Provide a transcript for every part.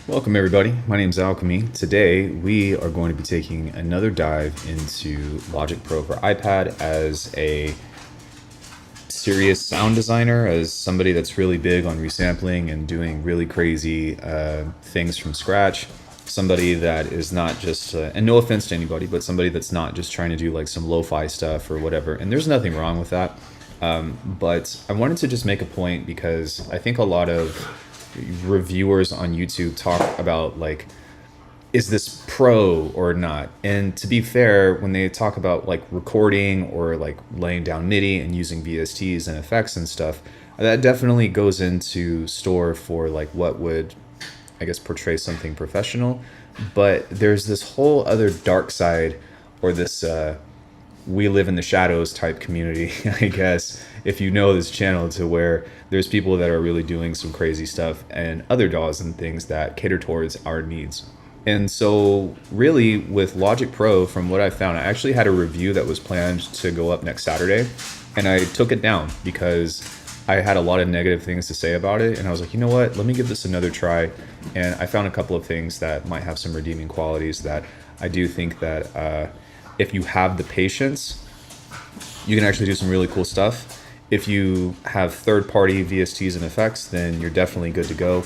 Welcome everybody, my name is Alckemy. Today we are going to be taking another dive into Logic Pro for iPad as a serious sound designer, as somebody that's really big on resampling and doing really crazy things from scratch. Somebody that is not just, and no offense to anybody, but somebody that's not just trying to do like some lo-fi stuff or whatever, and there's nothing wrong with that. But I wanted to just make a point because I think a lot of reviewers on YouTube talk about like, is this pro or not? And to be fair, when they talk about like recording or like laying down MIDI and using VSTs and effects and stuff, that definitely goes into store for like what would, I guess, portray something professional. But there's this whole other dark side, or this we live in the shadows type community, I guess, if you know this channel, to where there's people that are really doing some crazy stuff and other DAWs and things that cater towards our needs. And so really with Logic Pro, from what I found, I actually had a review that was planned to go up next Saturday, and I took it down because I had a lot of negative things to say about it. And I was like, you know what, let me give this another try. And I found a couple of things that might have some redeeming qualities that I do think that if you have the patience, you can actually do some really cool stuff. If you have third-party VSTs and effects, then you're definitely good to go.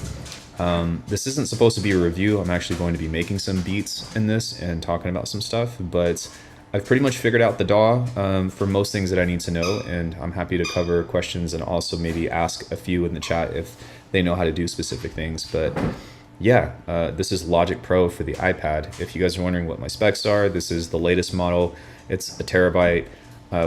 This isn't supposed to be a review. I'm actually going to be making some beats in this and talking about some stuff, but I've pretty much figured out the DAW for most things that I need to know, and I'm happy to cover questions and also maybe ask a few in the chat if they know how to do specific things. But yeah, this is Logic Pro for the iPad. If you guys are wondering what my specs are, this is the latest model. It's a terabyte,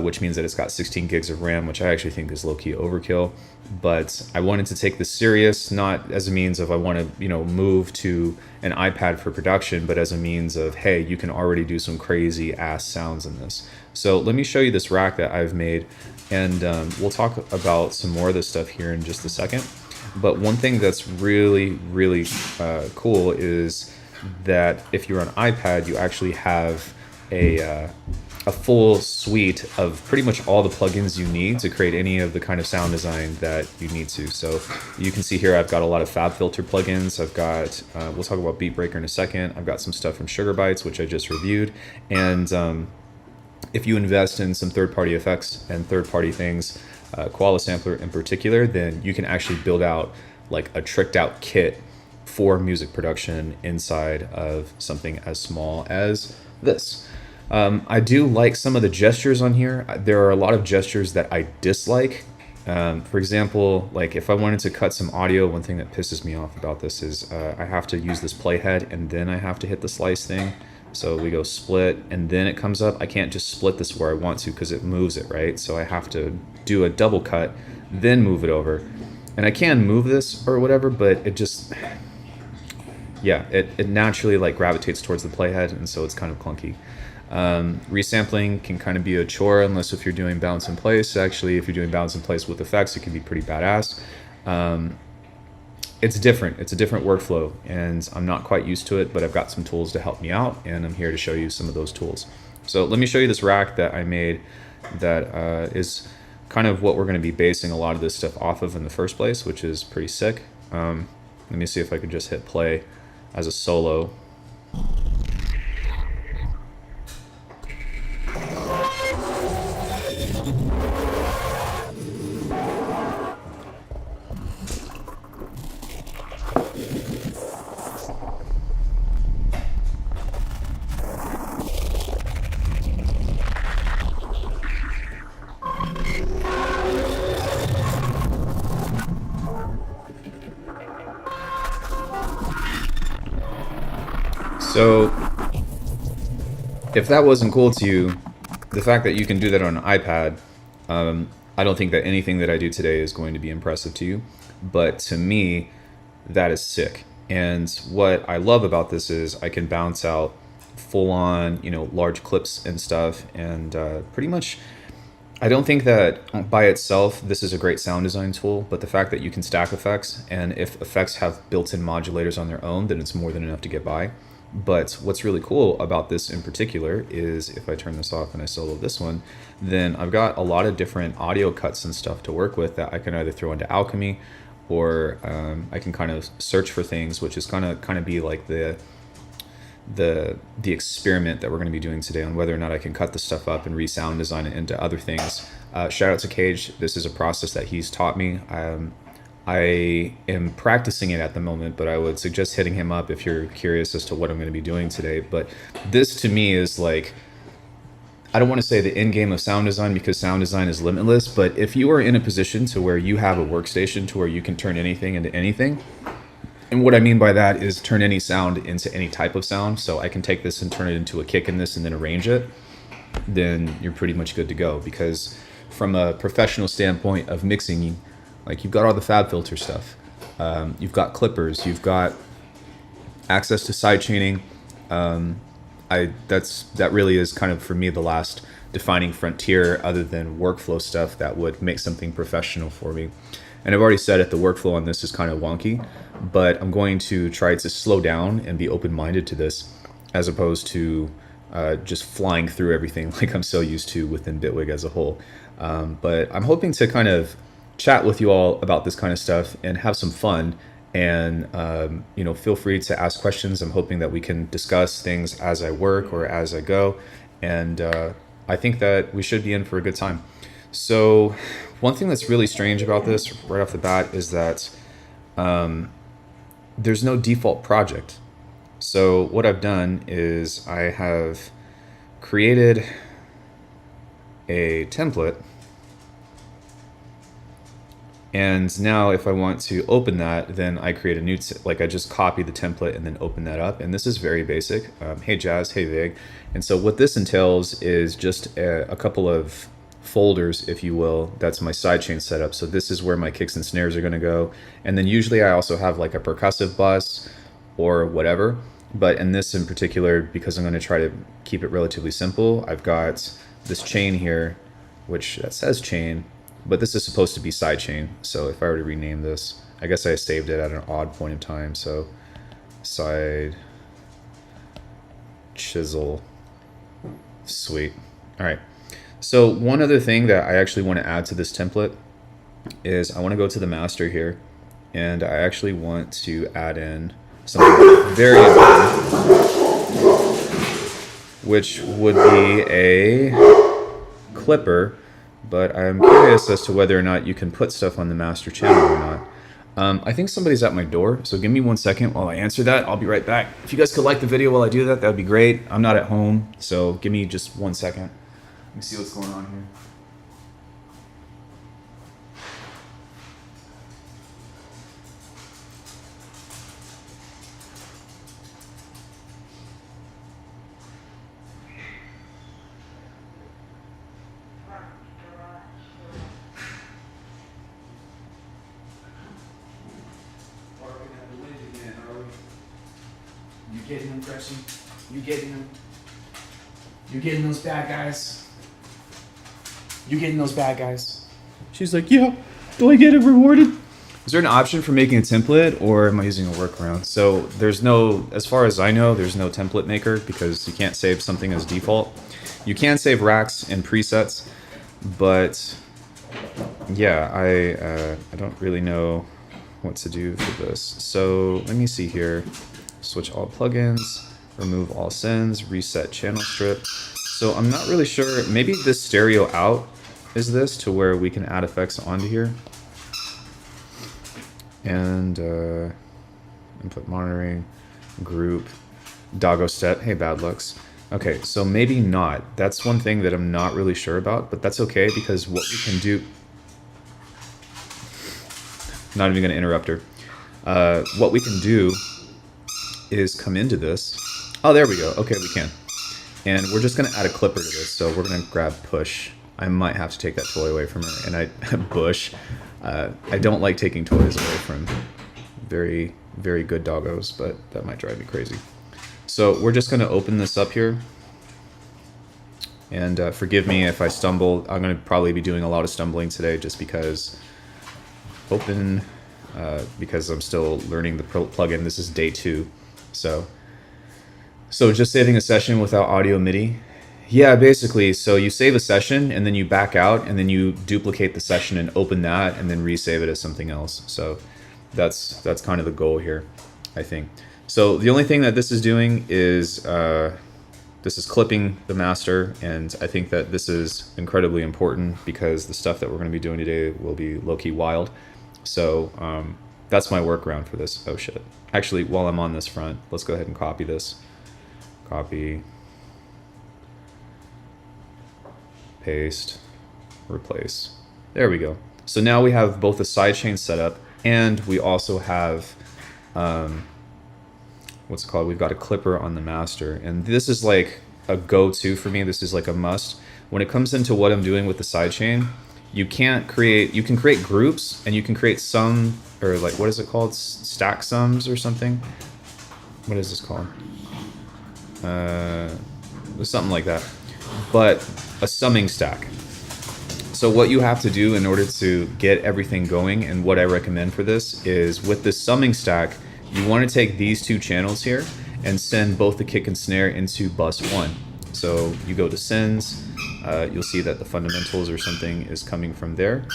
which means that it's got 16 gigs of RAM, which I actually think is low-key overkill. But I wanted to take this serious, not as a means of I want to, move to an iPad for production, but as a means of, hey, you can already do some crazy ass sounds in this. So let me show you this rack that I've made, and we'll talk about some more of this stuff here in just a second. But one thing that's really, really cool is that if you're on iPad, you actually have a full suite of pretty much all the plugins you need to create any of the kind of sound design that you need to. So you can see here I've got a lot of FabFilter plugins. I've got, we'll talk about Beat Breaker in a second. I've got some stuff from Sugar Bytes, which I just reviewed. And if you invest in some third-party effects and third-party things, Koala Sampler in particular, then you can actually build out like a tricked out kit for music production inside of something as small as this. I do like some of the gestures on here. There are a lot of gestures that I dislike. For example, like if I wanted to cut some audio, one thing that pisses me off about this is I have to use this playhead and then I have to hit the slice thing. So we go split and then it comes up. I can't just split this where I want to because it moves it, right? So I have to do a double cut, then move it over. And I can move this or whatever, but it just, yeah, it naturally like gravitates towards the playhead, and so it's kind of clunky. Resampling can kind of be a chore unless if you're doing bounce in place. Actually, if you're doing bounce in place with effects, it can be pretty badass. It's different. It's a different workflow, and I'm not quite used to it, but I've got some tools to help me out, and I'm here to show you some of those tools. So let me show you this rack that I made that is kind of what we're going to be basing a lot of this stuff off of in the first place, which is pretty sick. Let me see if I can just hit play as a solo. So if that wasn't cool to you, the fact that you can do that on an iPad, I don't think that anything that I do today is going to be impressive to you. But to me, that is sick. And what I love about this is I can bounce out full on, large clips and stuff. And pretty much, I don't think that by itself, this is a great sound design tool, but the fact that you can stack effects, and if effects have built-in modulators on their own, then it's more than enough to get by. But what's really cool about this in particular is if I turn this off and I solo this one, then I've got a lot of different audio cuts and stuff to work with that I can either throw into Alckemy or I can kind of search for things, which is gonna kind of be like the experiment that we're going to be doing today on whether or not I can cut the stuff up and re-sound design it into other things. Shout out to Cage. This is a process that he's taught me. I am practicing it at the moment, but I would suggest hitting him up if you're curious as to what I'm going to be doing today. But this to me is like, I don't want to say the end game of sound design because sound design is limitless, but if you are in a position to where you have a workstation to where you can turn anything into anything, and what I mean by that is turn any sound into any type of sound. So I can take this and turn it into a kick in this and then arrange it. Then you're pretty much good to go. Because from a professional standpoint of mixing, like you've got all the FabFilter stuff. You've got clippers. You've got access to side chaining. That really is kind of for me the last defining frontier other than workflow stuff that would make something professional for me. And I've already said it, the workflow on this is kind of wonky, but I'm going to try to slow down and be open-minded to this as opposed to just flying through everything like I'm so used to within Bitwig as a whole. But I'm hoping to kind of chat with you all about this kind of stuff and have some fun and feel free to ask questions. I'm hoping that we can discuss things as I work or as I go. And I think that we should be in for a good time. So one thing that's really strange about this right off the bat is that there's no default project. So what I've done is I have created a template, and now if I want to open that, then I create a new, I just copy the template and then open that up. And this is very basic. Hey Jazz, hey Vig. And so what this entails is just a couple of folders, if you will. That's my sidechain setup. So this is where my kicks and snares are going to go. And then usually I also have like a percussive bus or whatever. But in this in particular, because I'm going to try to keep it relatively simple, I've got this chain here, which that says chain, but this is supposed to be sidechain. So if I were to rename this, I guess I saved it at an odd point in time. So side chisel, sweet. All right. So one other thing that I actually want to add to this template is I want to go to the master here, and I actually want to add in something very important, which would be a clipper, but I'm curious as to whether or not you can put stuff on the master channel or not. I think somebody's at my door, so give me 1 second while I answer that. I'll be right back. If you guys could like the video while I do that, that would be great. I'm not at home, so give me just 1 second. Let me see what's going on here. You getting them, Preston? You getting them? You getting those bad guys? You getting those bad guys? She's like, yeah, do I get it rewarded? Is there an option for making a template, or am I using a workaround? So there's no, as far as I know, there's no template maker because you can't save something as default. You can save racks and presets, but yeah, I don't really know what to do for this. So let me see here. Switch all plugins, remove all sends, reset channel strip. So I'm not really sure, maybe this stereo out is this to where we can add effects onto here. And input monitoring, group, doggo step, hey bad lucks. Okay, so maybe not. That's one thing that I'm not really sure about, but that's okay because what we can do, not even gonna interrupt her. What we can do is come into this. Oh, there we go. Okay, we can. And we're just gonna add a clipper to this. So we're gonna grab push. I might have to take that toy away from her. And I bush. I don't like taking toys away from very, very good doggos, but that might drive me crazy. So we're just gonna open this up here. And forgive me if I stumble. I'm gonna probably be doing a lot of stumbling today just because because I'm still learning the plugin. This is day 2. So just saving a session without audio MIDI. Yeah, basically, so you save a session and then you back out and then you duplicate the session and open that and then resave it as something else. So that's kind of the goal here, I think. So the only thing that this is doing is this is clipping the master, and I think that this is incredibly important because the stuff that we're going to be doing today will be low-key wild. So that's my workaround for this. Oh shit. Actually, while I'm on this front, let's go ahead and copy this. Copy, paste, replace. There we go. So now we have both the sidechain set up, and we also have what's it called? We've got a clipper on the master, and this is like a go-to for me. This is like a must. When it comes into what I'm doing with the sidechain, you can create groups, and you can create sum, or like, what is it called? Stack sums or something? What is this called? Something like that. But a summing stack. So what you have to do in order to get everything going, and what I recommend for this, is with this summing stack, you want to take these two channels here and send both the kick and snare into bus 1. So you go to sends, you'll see that the fundamentals or something is coming from there,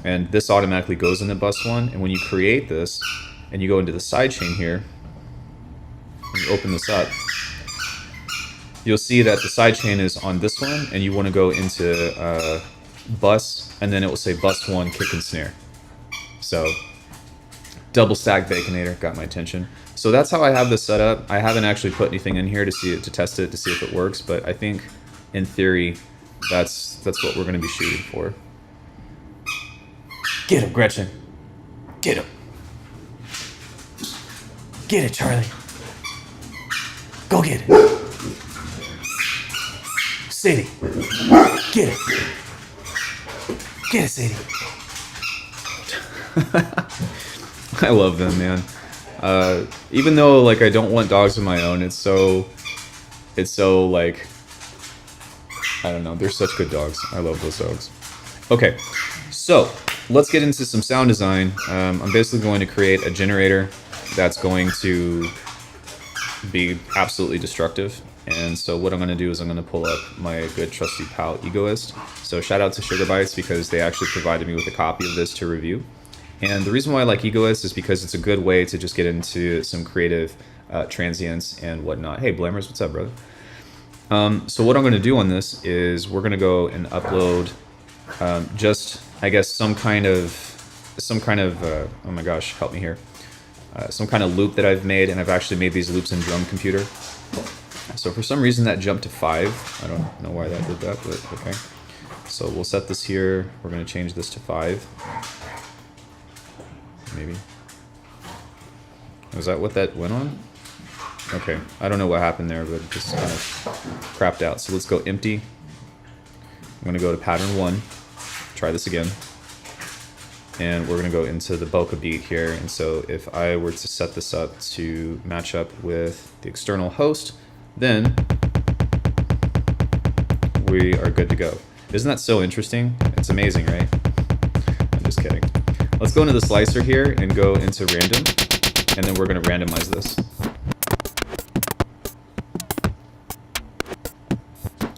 and this automatically goes into bus 1. And when you create this and you go into the sidechain here and you open this up, you'll see that the sidechain is on this one, and you want to go into bus, and then it will say bus 1 kick and snare. So double stack Baconator got my attention. So that's how I have this set up. I haven't actually put anything in here to see it, to test it, to see if it works, but I think in theory that's what we're going to be shooting for. Get him, Gretchen. Get him. Get it, Charlie. Go get it. Sadie. Get it. Get it, Sadie. I love them, man. Even though like I don't want dogs of my own, it's so like, I don't know, they're such good dogs. I love those dogs. Okay, so let's get into some sound design. I'm basically going to create a generator that's going to be absolutely destructive. And so what I'm going to do is I'm going to pull up my good trusty pal Egoist. So shout out to Sugar Bites, because they actually provided me with a copy of this to review. And the reason why I like Egoist is because it's a good way to just get into some creative transients and whatnot. Hey, Blammers, what's up, brother? So what I'm going to do on this is we're going to go and upload just, I guess, some kind of, oh my gosh, help me here. Some kind of loop that I've made, and I've actually made these loops in Drum Computer. So for some reason that jumped to 5. I don't know why that did that, but okay. So we'll set this here. We're going to change this to 5. Maybe. Was that what that went on? Okay, I don't know what happened there, but it just kind of crapped out. So let's go empty. I'm going to go to pattern 1. Try this again. And we're going to go into the Boca beat here. And so if I were to set this up to match up with the external host, then we are good to go. Isn't that so interesting? It's amazing, right? I'm just kidding. Let's go into the slicer here and go into random, and then we're going to randomize this.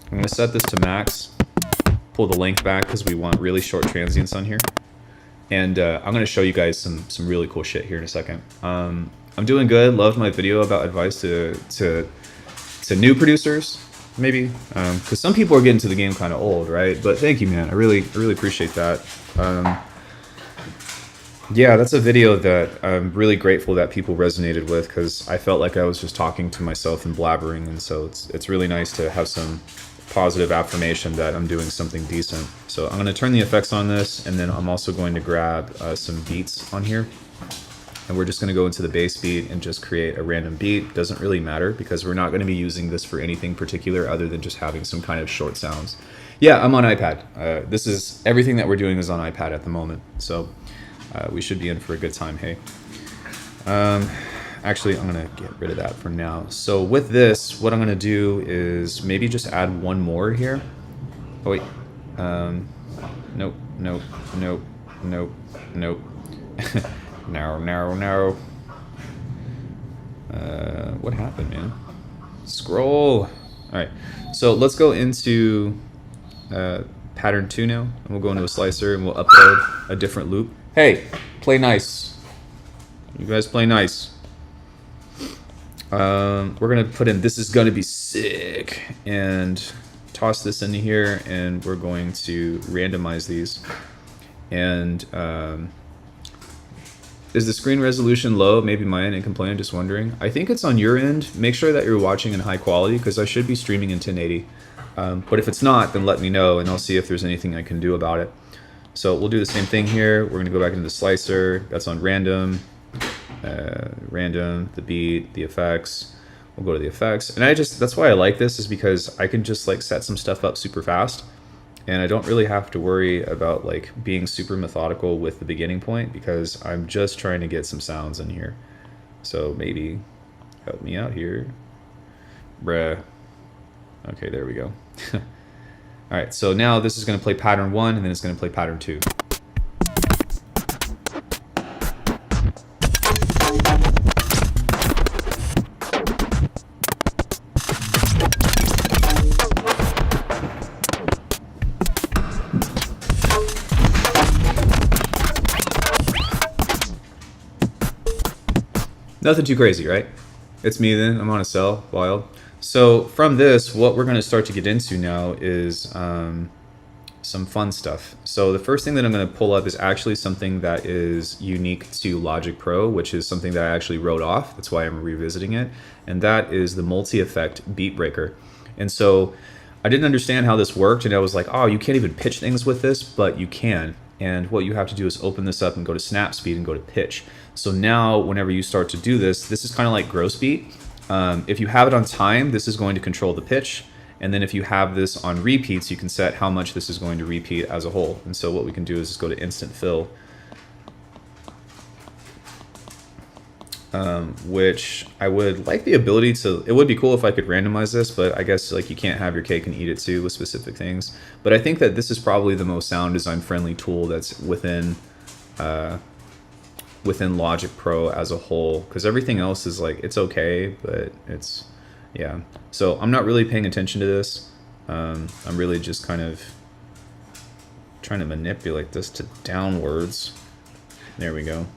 I'm going to set this to max, pull the length back because we want really short transients on here. And I'm going to show you guys some really cool shit here in a second. I'm doing good. Loved my video about advice to new producers, maybe, because some people are getting to the game kind of old, right? But thank you, man. I really appreciate that. Yeah, that's a video that I'm really grateful that people resonated with, because I felt like I was just talking to myself and blabbering, and so it's really nice to have some positive affirmation that I'm doing something decent. So I'm going to turn the effects on this, and then I'm also going to grab some beats on here. And we're just going to go into the bass beat and just create a random beat. Doesn't really matter because we're not going to be using this for anything particular other than just having some kind of short sounds. Yeah, I'm on iPad. This is everything that we're doing is on iPad at the moment. So we should be in for a good time, hey. Actually, I'm going to get rid of that for now. So with this, what I'm going to do is maybe just add one more here. Oh, wait. Nope. No. What happened, man? Scroll. All right. So let's go into pattern 2 now. And we'll go into a slicer and we'll upload a different loop. Hey, play nice. You guys play nice. We're gonna put in "This is gonna be sick" and toss this into here, and we're going to randomize these. And is the screen resolution low? Maybe my end and complain. Just wondering. I think it's on your end. Make sure that you're watching in high quality because I should be streaming in 1080. But if it's not, then let me know, and I'll see if there's anything I can do about it. So we'll do the same thing here. We're gonna go back into the slicer. That's on random. Random, the beat, the effects. We'll go to the effects, and that's why I like this, is because I can just like set some stuff up super fast, and I don't really have to worry about like being super methodical with the beginning point because I'm just trying to get some sounds in here. So maybe help me out here, bruh. Okay, there we go. All right, so now this is going to play pattern 1, and then it's going to play pattern 2. Nothing too crazy, right? It's me then. I'm on a cell, wild. So from this, what we're going to start to get into now is some fun stuff. So the first thing that I'm going to pull up is actually something that is unique to Logic Pro, which is something that I actually wrote off. That's why I'm revisiting it. And that is the multi-effect beat breaker. And so I didn't understand how this worked, and I was like, oh, you can't even pitch things with this, but you can. And what you have to do is open this up and go to snap speed and go to pitch. So now whenever you start to do this, this is kind of like gross beat. If you have it on time, this is going to control the pitch. And then if you have this on repeats, you can set how much this is going to repeat as a whole. And so what we can do is just go to instant fill, which I would like the ability to, it would be cool if I could randomize this, but I guess like you can't have your cake and eat it too with specific things. But I think that this is probably the most sound design friendly tool that's within Logic Pro as a whole, because everything else is like, it's okay, but it's, yeah. So I'm not really paying attention to this. I'm really just kind of trying to manipulate this to downwards. There we go.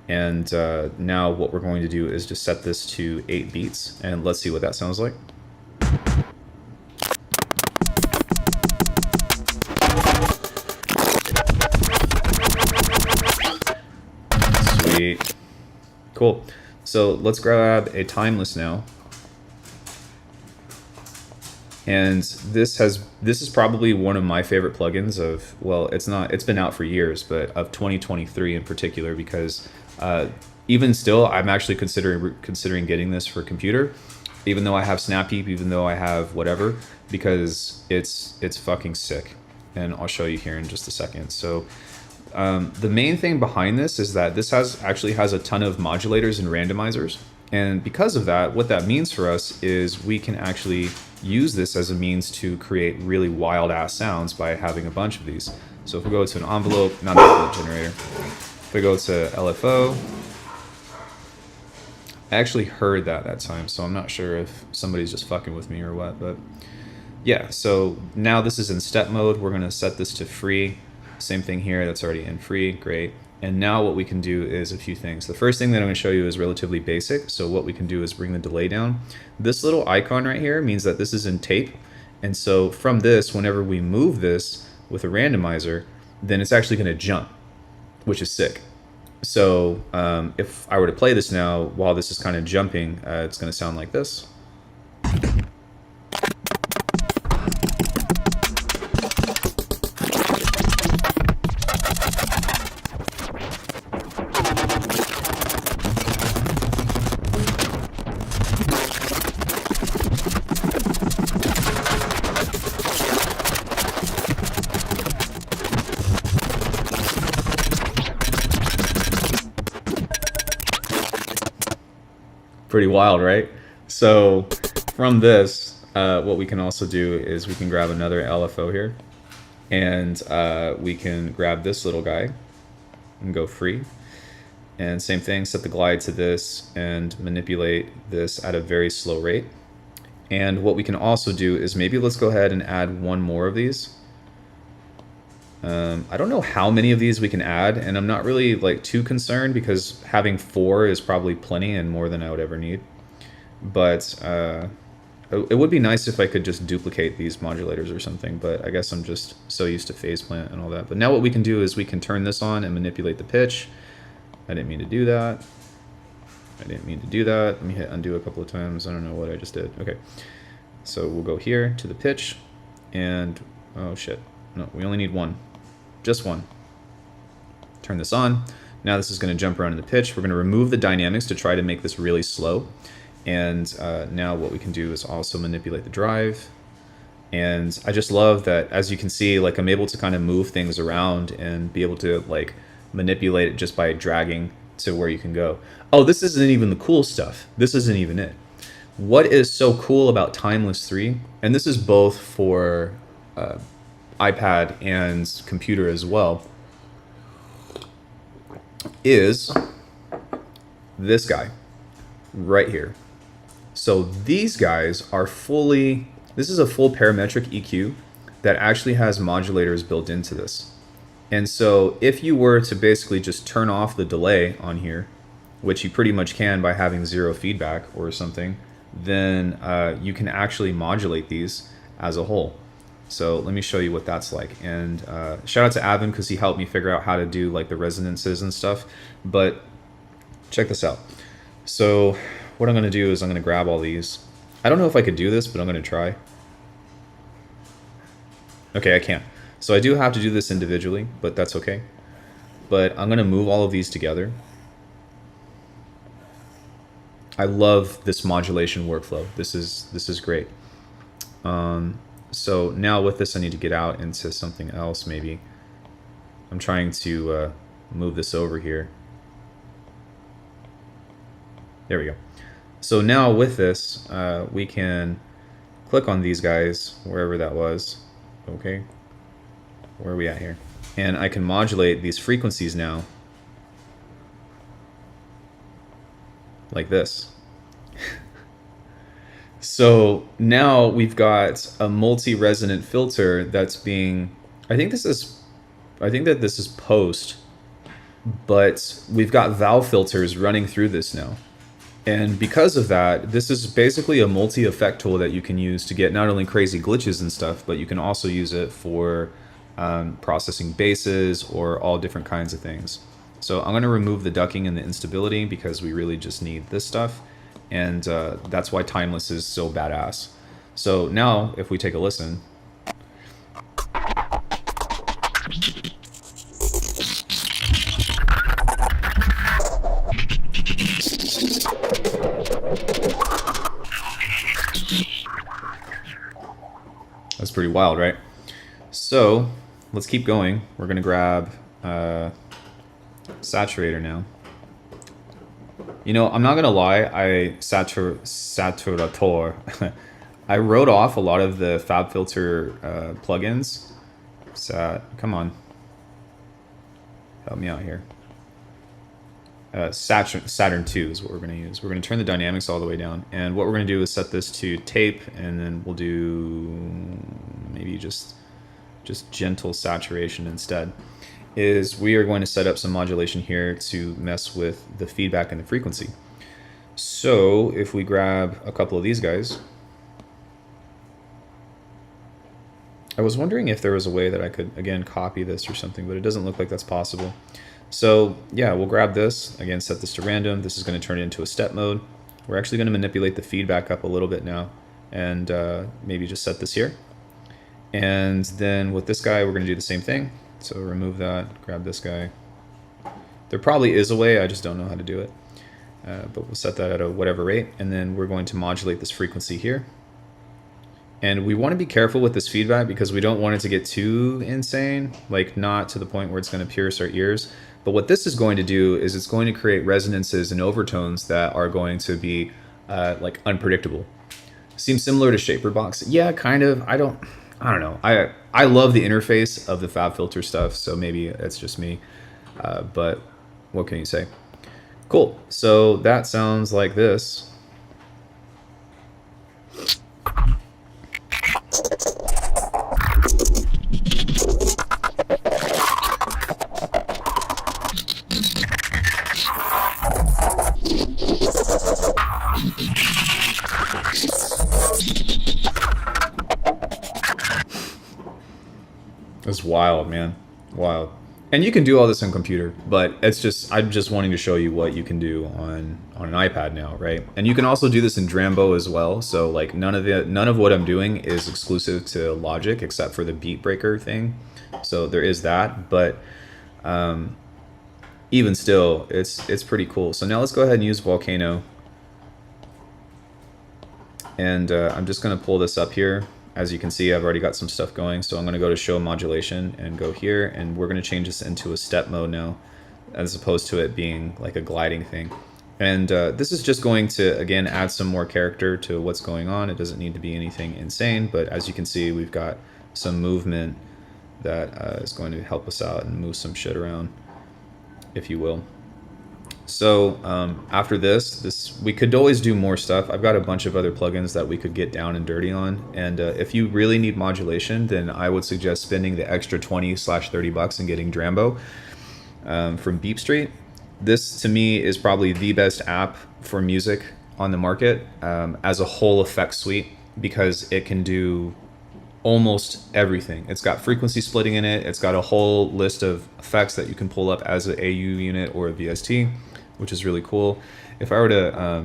And now what we're going to do is just set this to 8 beats, and let's see what that sounds like. Sweet. Cool. So let's grab a timeless now. And this is probably one of my favorite plugins of, well, it's been out for years, but of 2023 in particular, because even still, I'm actually considering getting this for computer, even though I have Snapheap, even though I have whatever, because it's fucking sick. And I'll show you here in just a second. So the main thing behind this is that this actually has a ton of modulators and randomizers. And because of that, what that means for us is we can actually use this as a means to create really wild ass sounds by having a bunch of these. So if we go to an envelope, not an envelope generator, if we go to LFO, I actually heard that time, so I'm not sure if somebody's just fucking with me or what, but yeah, so now this is in step mode. We're gonna set this to free. Same thing here, that's already in free, great. And now what we can do is a few things. The first thing that I'm going to show you is relatively basic. So what we can do is bring the delay down. This little icon right here means that this is in tape. And so from this, whenever we move this with a randomizer, then it's actually going to jump, which is sick. So if I were to play this now while this is kind of jumping, it's going to sound like this. Pretty wild, right? So from this, what we can also do is we can grab another LFO here, and we can grab this little guy and go free. And same thing, set the glide to this and manipulate this at a very slow rate. And what we can also do is maybe let's go ahead and add one more of these. I don't know how many of these we can add, and I'm not really like too concerned because having 4 is probably plenty and more than I would ever need. But it would be nice if I could just duplicate these modulators or something, but I guess I'm just so used to phase plant and all that. But now what we can do is we can turn this on and manipulate the pitch. I didn't mean to do that. I didn't mean to do that. Let me hit undo a couple of times. I don't know what I just did. Okay. So we'll go here to the pitch and, oh shit. No, we only need one. Just one. Turn this on. Now this is going to jump around in the pitch. We're going to remove the dynamics to try to make this really slow. And now what we can do is also manipulate the drive. And I just love that, as you can see, like I'm able to kind of move things around and be able to like manipulate it just by dragging to where you can go. Oh, this isn't even the cool stuff. This isn't even it. What is so cool about Timeless 3, and this is both for iPad and computer as well, is this guy right here. So these guys are fully, this is a full parametric EQ that actually has modulators built into this. And so if you were to basically just turn off the delay on here, which you pretty much can by having 0 feedback or something, then you can actually modulate these as a whole. So let me show you what that's like. And shout out to Avin because he helped me figure out how to do like the resonances and stuff. But check this out. So what I'm going to do is I'm going to grab all these. I don't know if I could do this, but I'm going to try. Okay, I can't. So I do have to do this individually, but that's okay. But I'm going to move all of these together. I love this modulation workflow. This is great. So now with this, I need to get out into something else maybe. I'm trying to move this over here. There we go. So now with this, we can click on these guys, wherever that was. Okay, where are we at here? And I can modulate these frequencies now, like this. So now we've got a multi-resonant filter that's being, I think that this is post, but we've got valve filters running through this now. And because of that, this is basically a multi-effect tool that you can use to get not only crazy glitches and stuff, but you can also use it for processing basses or all different kinds of things. So I'm going to remove the ducking and the instability because we really just need this stuff. And that's why Timeless is so badass. So now if we take a listen. That's pretty wild, right? So let's keep going. We're going to grab saturator now. You know, I'm not going to lie, saturator. I wrote off a lot of the FabFilter plugins. Come on. Help me out here. Saturn 2 is what we're going to use. We're going to turn the dynamics all the way down. And what we're going to do is set this to tape, and then we'll do maybe just gentle saturation instead. Is we are going to set up some modulation here to mess with the feedback and the frequency. So if we grab a couple of these guys, I was wondering if there was a way that I could, again, copy this or something, but it doesn't look like that's possible. So yeah, we'll grab this, again, set this to random. This is going to turn it into a step mode. We're actually going to manipulate the feedback up a little bit now, and maybe just set this here. And then with this guy, we're going to do the same thing. So remove that, grab this guy. There probably is a way, I just don't know how to do it. But we'll set that at a whatever rate, and then we're going to modulate this frequency here. And we want to be careful with this feedback because we don't want it to get too insane, like not to the point where it's going to pierce our ears. But what this is going to do is it's going to create resonances and overtones that are going to be like unpredictable. Seems similar to Shaper Box. Yeah, kind of. I don't know. I love the interface of the FabFilter stuff, so maybe it's just me. But what can you say? Cool. So that sounds like this. wild, man. Wild. And you can do all this on computer, but it's just, I'm just wanting to show you what you can do on an iPad now, right? And you can also do this in Drambo as well. So like none of what I'm doing is exclusive to Logic except for the beat breaker thing. So there is that, but even still, it's pretty cool. So now let's go ahead and use Volcano. And I'm just gonna pull this up here. As you can see, I've already got some stuff going. So I'm gonna go to show modulation and go here, and we're gonna change this into a step mode now, as opposed to it being like a gliding thing. And this is just going to, again, add some more character to what's going on. It doesn't need to be anything insane, but as you can see, we've got some movement that is going to help us out and move some shit around, if you will. So after this, we could always do more stuff. I've got a bunch of other plugins that we could get down and dirty on. And if you really need modulation, then I would suggest spending the extra 20/30 bucks and getting Drambo from Beep Street. This, to me, is probably the best app for music on the market as a whole effect suite, because it can do almost everything. It's got frequency splitting in it. It's got a whole list of effects that you can pull up as an AU unit or a VST, which is really cool. If I were to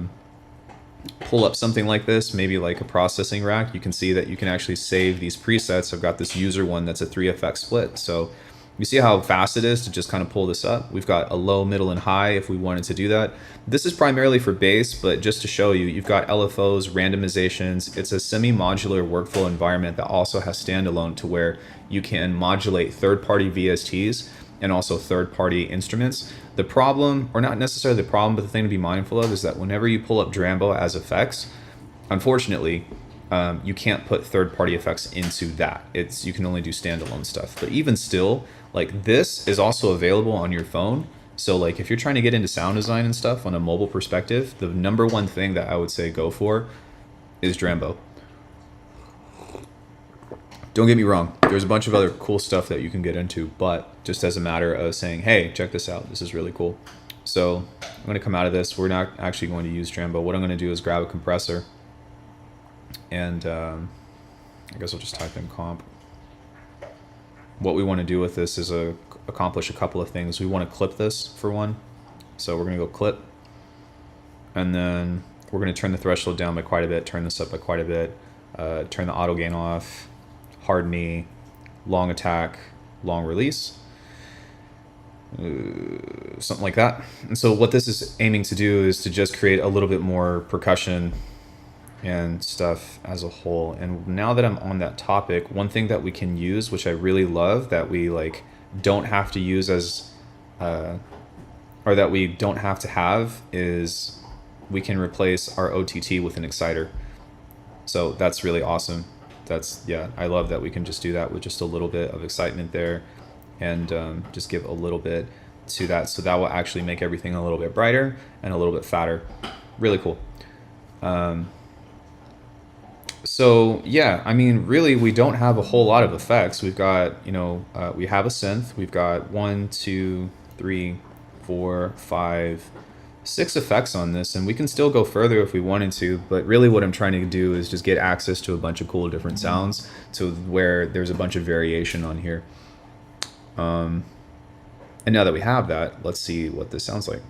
pull up something like this, maybe like a processing rack, you can see that you can actually save these presets. I've got this user one that's a 3 effect split. So you see how fast it is to just kind of pull this up. We've got a low, middle, and high if we wanted to do that. This is primarily for bass, but just to show you, you've got LFOs, randomizations. It's a semi-modular workflow environment that also has standalone, to where you can modulate third-party VSTs and also third-party instruments. The problem, or not necessarily the problem, but the thing to be mindful of is that whenever you pull up Drambo as effects, unfortunately, you can't put third-party effects into that. You can only do standalone stuff. But even still, like, this is also available on your phone. So like if you're trying to get into sound design and stuff on a mobile perspective, the number one thing that I would say go for is Drambo. Don't get me wrong, there's a bunch of other cool stuff that you can get into, but just as a matter of saying, hey, check this out, this is really cool. So I'm going to come out of this. We're not actually going to use Drambo. What I'm going to do is grab a compressor, and I guess I'll just type in comp. What we want to do with this is accomplish a couple of things. We want to clip this for one. So we're going to go clip, and then we're going to turn the threshold down by quite a bit, turn this up by quite a bit, turn the auto gain off, hard knee, long attack, long release, something like that. And so what this is aiming to do is to just create a little bit more percussion and stuff as a whole. And now that I'm on that topic, one thing that we can use, which I really love, that we like don't have to use as or that we don't have to have, is we can replace our OTT with an exciter. So that's really awesome. Yeah, I love that we can just do that with just a little bit of excitement there, and just give a little bit to that. So that will actually make everything a little bit brighter and a little bit fatter. Really cool. So yeah, I mean, really, we don't have a whole lot of effects. We've got, we have a synth. We've got 1, 2, 3, 4, 5, 6 effects on this, and we can still go further if we wanted to, but really what I'm trying to do is just get access to a bunch of cool different sounds, to where there's a bunch of variation on here. And now that we have that, let's see what this sounds like.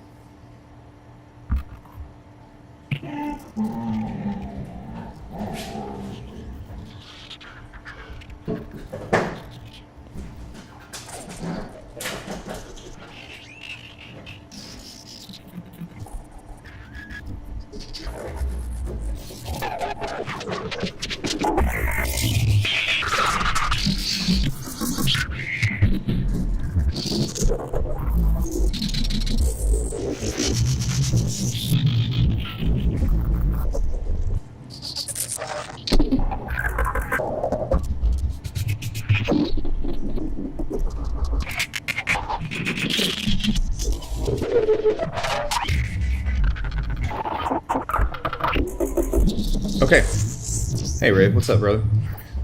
Okay. Hey, Ray, what's up, brother?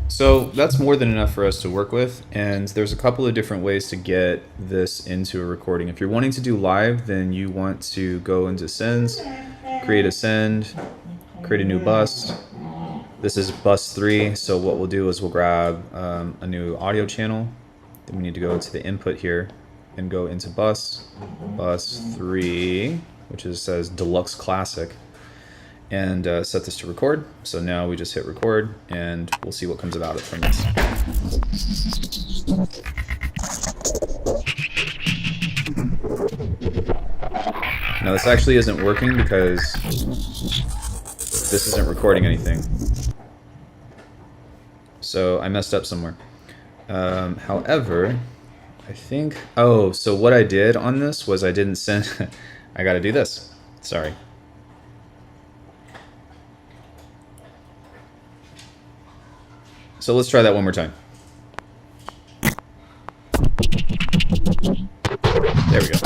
So that's more than enough for us to work with, and there's a couple of different ways to get this into a recording. If you're wanting to do live, then you want to go into sends, create a send, create a new bus. This is bus 3, so what we'll do is we'll grab a new audio channel, Then we need to go to the input here and go into bus 3, which says Deluxe Classic, and set this to record. So now we just hit record, and we'll see what comes about it from this. Now this actually isn't working because this isn't recording anything. So I messed up somewhere. However, I think... Oh, so what I did on this was I didn't send... I gotta do this. Sorry. So let's try that one more time. There we go.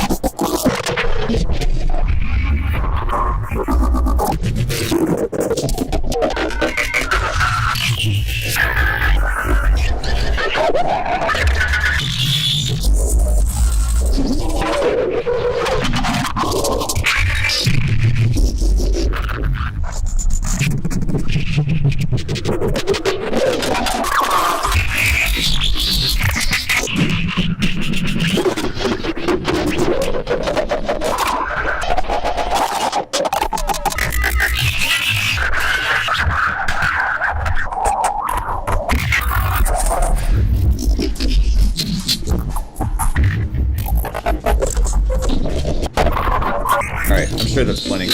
Alright, I'm sure that's plenty.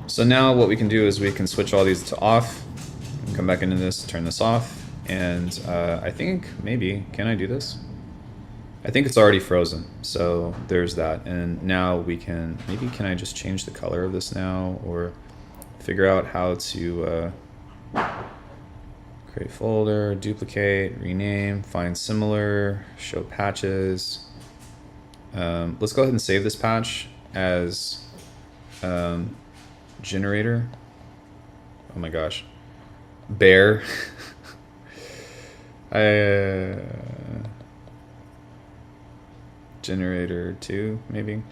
So now what we can do is we can switch all these to off, come back into this, turn this off, and I think maybe, can I do this? I think it's already frozen, so there's that. And now we can, maybe can I just change the color of this now, or figure out how to create folder, duplicate, rename, find similar, show patches. Let's go ahead and save this patch as generator. Oh my gosh, bear. Generator 2 maybe.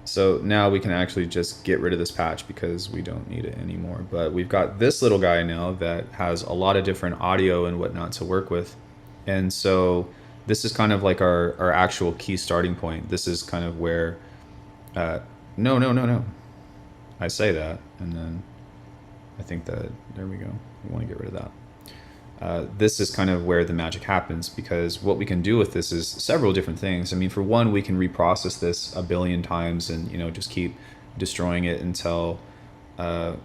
So now we can actually just get rid of this patch because we don't need it anymore. But we've got this little guy now that has a lot of different audio and whatnot to work with, and so this is kind of like our actual key starting point. This is kind of where no. I say that, and then I think that, there we go. We want to get rid of that. This is kind of where the magic happens, because what we can do with this is several different things. I mean, for one, we can reprocess this a billion times and, you know, just keep destroying it until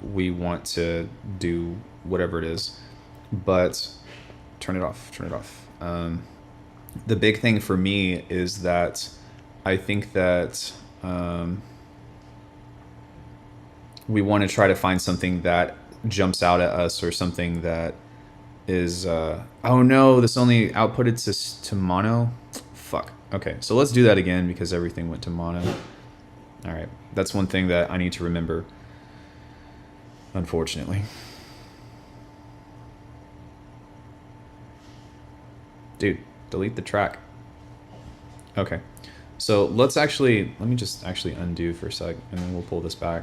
we want to do whatever it is. But turn it off, turn it off. The big thing for me is that I think that we want to try to find something that jumps out at us, or something that is oh no, this only outputted to mono. Fuck. Okay, so let's do that again because everything went to mono. All right, that's one thing that I need to remember, unfortunately. Dude, delete the track. Okay, so let me just actually undo for a sec, and then we'll pull this back.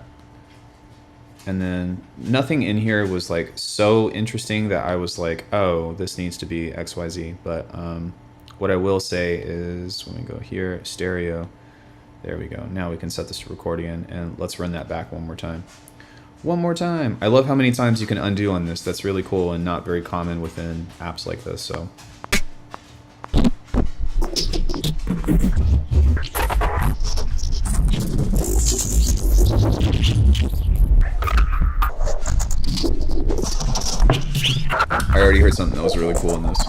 And then nothing in here was like so interesting that I was like, oh, this needs to be XYZ. But what I will say is, when we go here, stereo, there we go. Now we can set this to record again, and let's run that back one more time. One more time. I love how many times you can undo on this. That's really cool and not very common within apps like this. So. I already heard something that was really cool in this.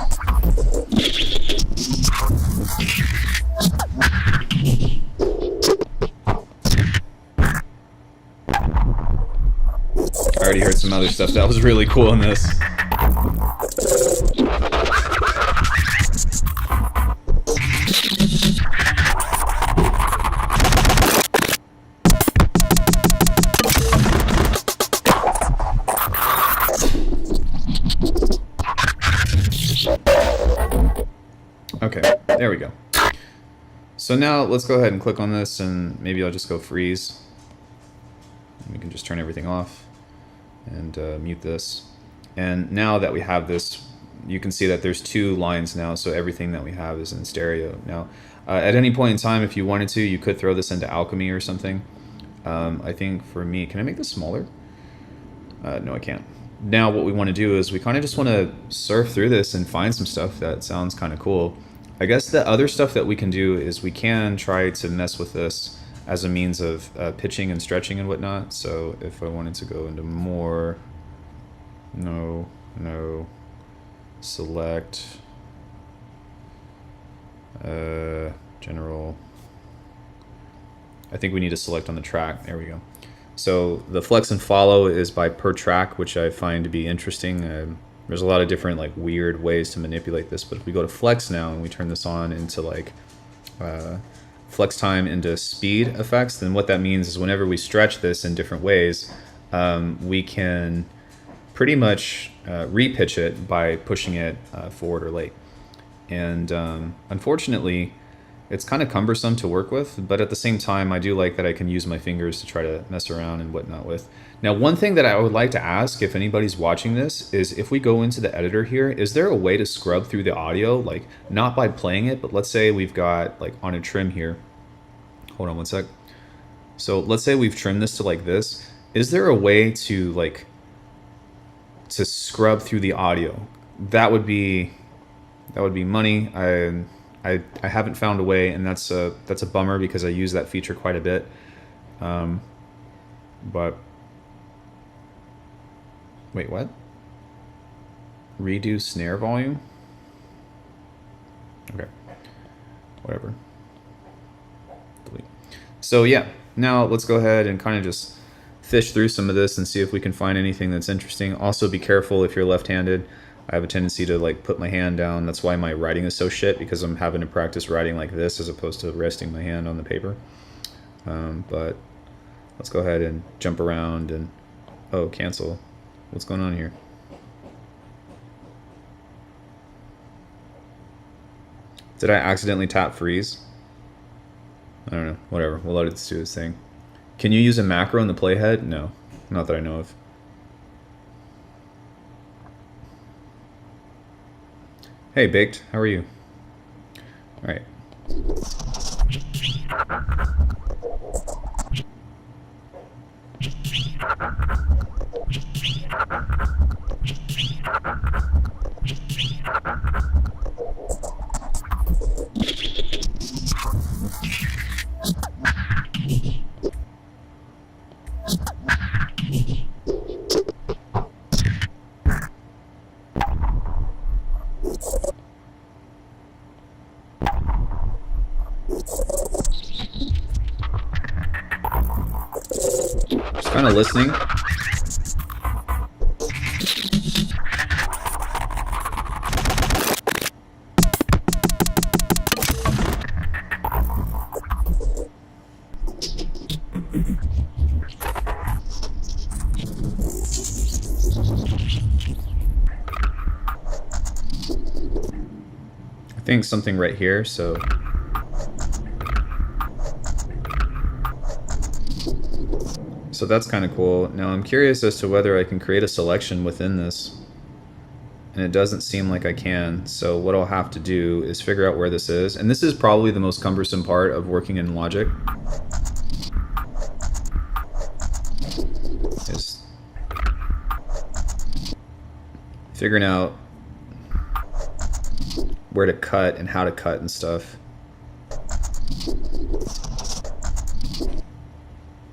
I already heard some other stuff that was really cool in this. Okay, there we go. So now let's go ahead and click on this, and maybe I'll just go freeze. We can just turn everything off and mute this. And now that we have this you can see that there's 2 lines now, so everything that we have is in stereo. Now, at any point in time, if you wanted to, you could throw this into Alckemy or something. I think for me, can I make this smaller? No, I can't. Now what we want to do is we kind of just want to surf through this and find some stuff that sounds kind of cool. I guess the other stuff that we can do is we can try to mess with this as a means of pitching and stretching and whatnot. So if I wanted to go into more, no, select, general. I think we need to select on the track. There we go. So the flex and follow is by per track, which I find to be interesting. There's a lot of different like weird ways to manipulate this, but if we go to flex now and we turn this on into like flex time into speed effects, then what that means is whenever we stretch this in different ways, we can pretty much repitch it by pushing it forward or late. And unfortunately, it's kind of cumbersome to work with, but at the same time, I do like that I can use my fingers to try to mess around and whatnot with. Now, one thing that I would like to ask if anybody's watching this is if we go into the editor here, is there a way to scrub through the audio? Like, not by playing it, but let's say we've got, like, on a trim here. Hold on one sec. So let's say we've trimmed this to like this. Is there a way to, like, to scrub through the audio? That would be money. I haven't found a way, and that's a bummer because I use that feature quite a bit. But wait, what? Redo snare volume? Okay, whatever. Delete. So yeah, now let's go ahead and kind of just fish through some of this and see if we can find anything that's interesting. Also, be careful if you're left-handed. I have a tendency to like put my hand down. That's why my writing is so shit, because I'm having to practice writing like this as opposed to resting my hand on the paper. But let's go ahead and jump around and, oh, cancel. What's going on here? Did I accidentally tap freeze? I don't know, whatever, we'll let it do its thing. Can you use a macro in the playhead? No, not that I know of. Hey, Baked, how are you? All right. Kind of listening. I think something right here, so that's kind of cool. Now I'm curious as to whether I can create a selection within this, and it doesn't seem like I can. So what I'll have to do is figure out where this is, and this is probably the most cumbersome part of working in Logic, is figuring out where to cut and how to cut and stuff.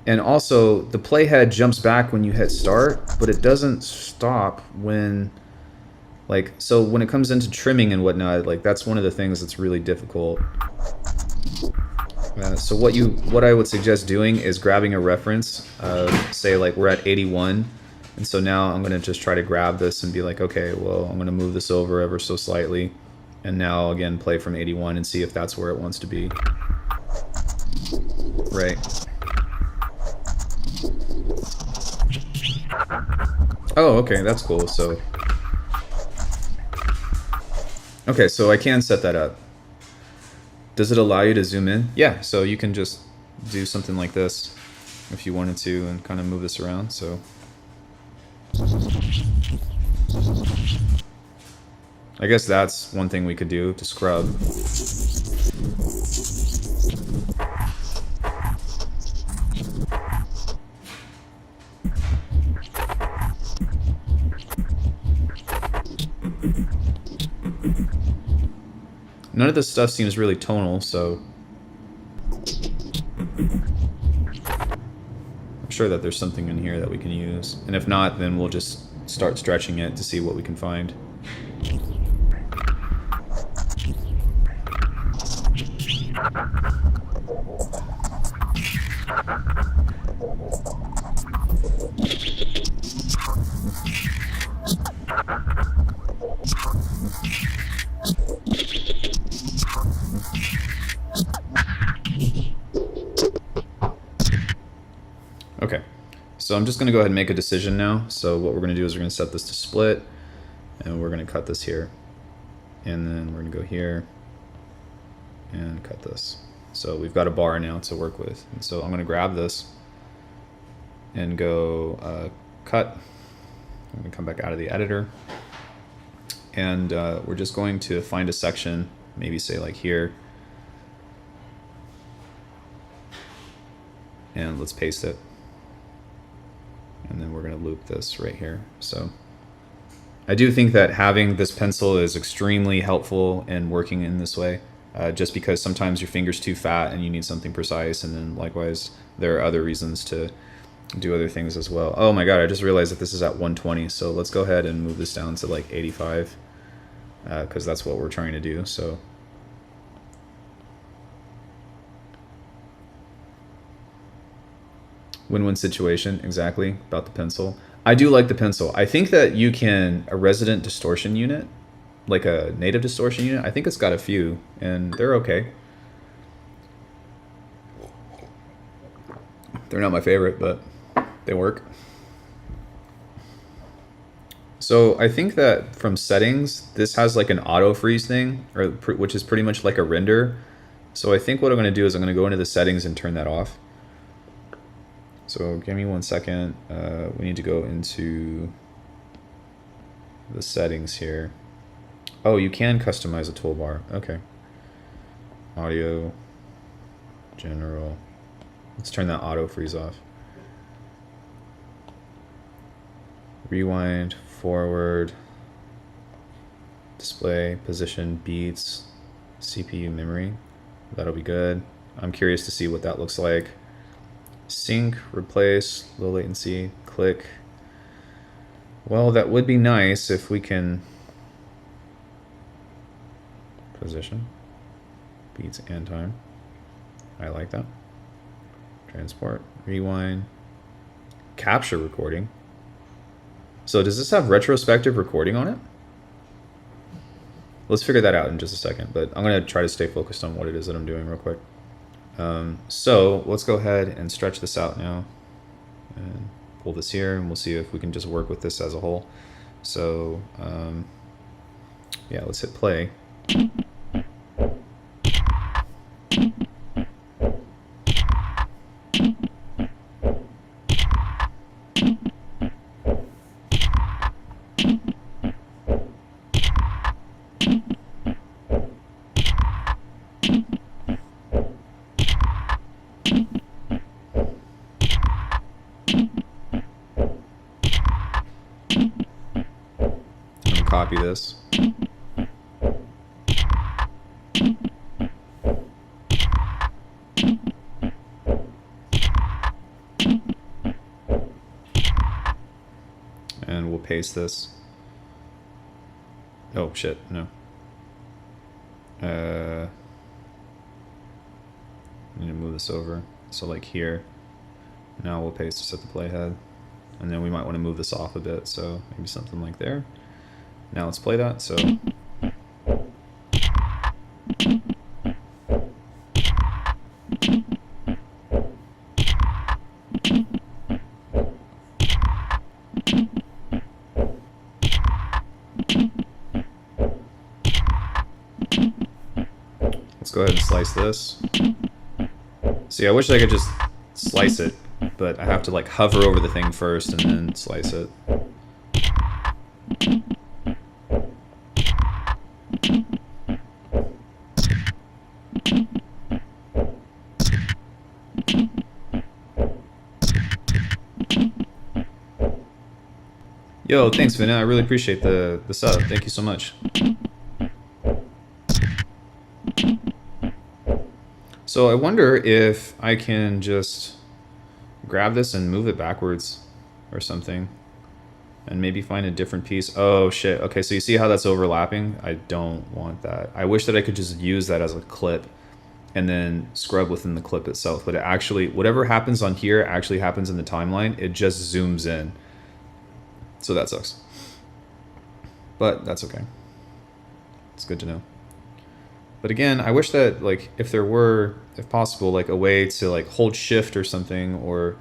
And also, the playhead jumps back when you hit start, but it doesn't stop when, like, so when it comes into trimming and whatnot, like, that's one of the things that's really difficult. So what I would suggest doing is grabbing a reference, say like we're at 81, and so now I'm gonna just try to grab this and be like, okay, well, I'm gonna move this over ever so slightly, and now again play from 81 and see if that's where it wants to be. Right. Oh, okay, that's cool. So, okay, so I can set that up. Does it allow you to zoom in? Yeah, so you can just do something like this if you wanted to and kind of move this around. So, I guess that's one thing we could do to scrub. None of this stuff seems really tonal, so I'm sure that there's something in here that we can use. And if not, then we'll just start stretching it to see what we can find. Okay, so I'm just going to go ahead and make a decision now. So what we're going to do is we're going to set this to split, and we're going to cut this here. And then we're going to go here and cut this. So we've got a bar now to work with. And so I'm going to grab this and go cut. I'm going to come back out of the editor. And we're just going to find a section, maybe say like here. And let's paste it. And then we're going to loop this right here. So I do think that having this pencil is extremely helpful in working in this way, just because sometimes your finger's too fat and you need something precise. And then likewise, there are other reasons to do other things as well. Oh my God, I just realized that this is at 120. So let's go ahead and move this down to like 85, because that's what we're trying to do. So win-win situation, exactly, about the pencil. I do like the pencil. I think that you can, a resident distortion unit, like a native distortion unit, I think it's got a few, and they're okay. They're not my favorite, but they work. So I think that from settings, this has like an auto freeze thing, or which is pretty much like a render. So I think what I'm going to do is I'm going to go into the settings and turn that off. So give me 1 second. We need to go into the settings here. Oh, you can customize a toolbar. Okay. Audio, general. Let's turn that auto freeze off. Rewind, forward, display, position, beats, CPU memory. That'll be good. I'm curious to see what that looks like. Sync, replace, low latency, click. Well, that would be nice if we can position, beats and time. I like that. Transport, rewind, capture recording. So does this have retrospective recording on it? Let's figure that out in just a second, but I'm going to try to stay focused on what it is that I'm doing real quick. So let's go ahead and stretch this out now and pull this here, and we'll see if we can just work with this as a whole. So yeah, let's hit play. Copy this. And we'll paste this. Oh shit, no. I need to move this over. So like here. Now we'll paste this at the playhead. And then we might want to move this off a bit, so maybe something like there. Now let's play that. So let's go ahead and slice this. See, I wish I could just slice it, but I have to like hover over the thing first and then slice it. Yo, thanks, Vinna. I really appreciate the sub. Thank you so much. So I wonder if I can just grab this and move it backwards or something. And maybe find a different piece. Oh, shit. Okay, so you see how that's overlapping? I don't want that. I wish that I could just use that as a clip and then scrub within the clip itself. But it actually, whatever happens on here actually happens in the timeline. It just zooms in. So that sucks. But that's okay. It's good to know. But again, I wish that, like, if there were, if possible, like a way to like hold shift or something, or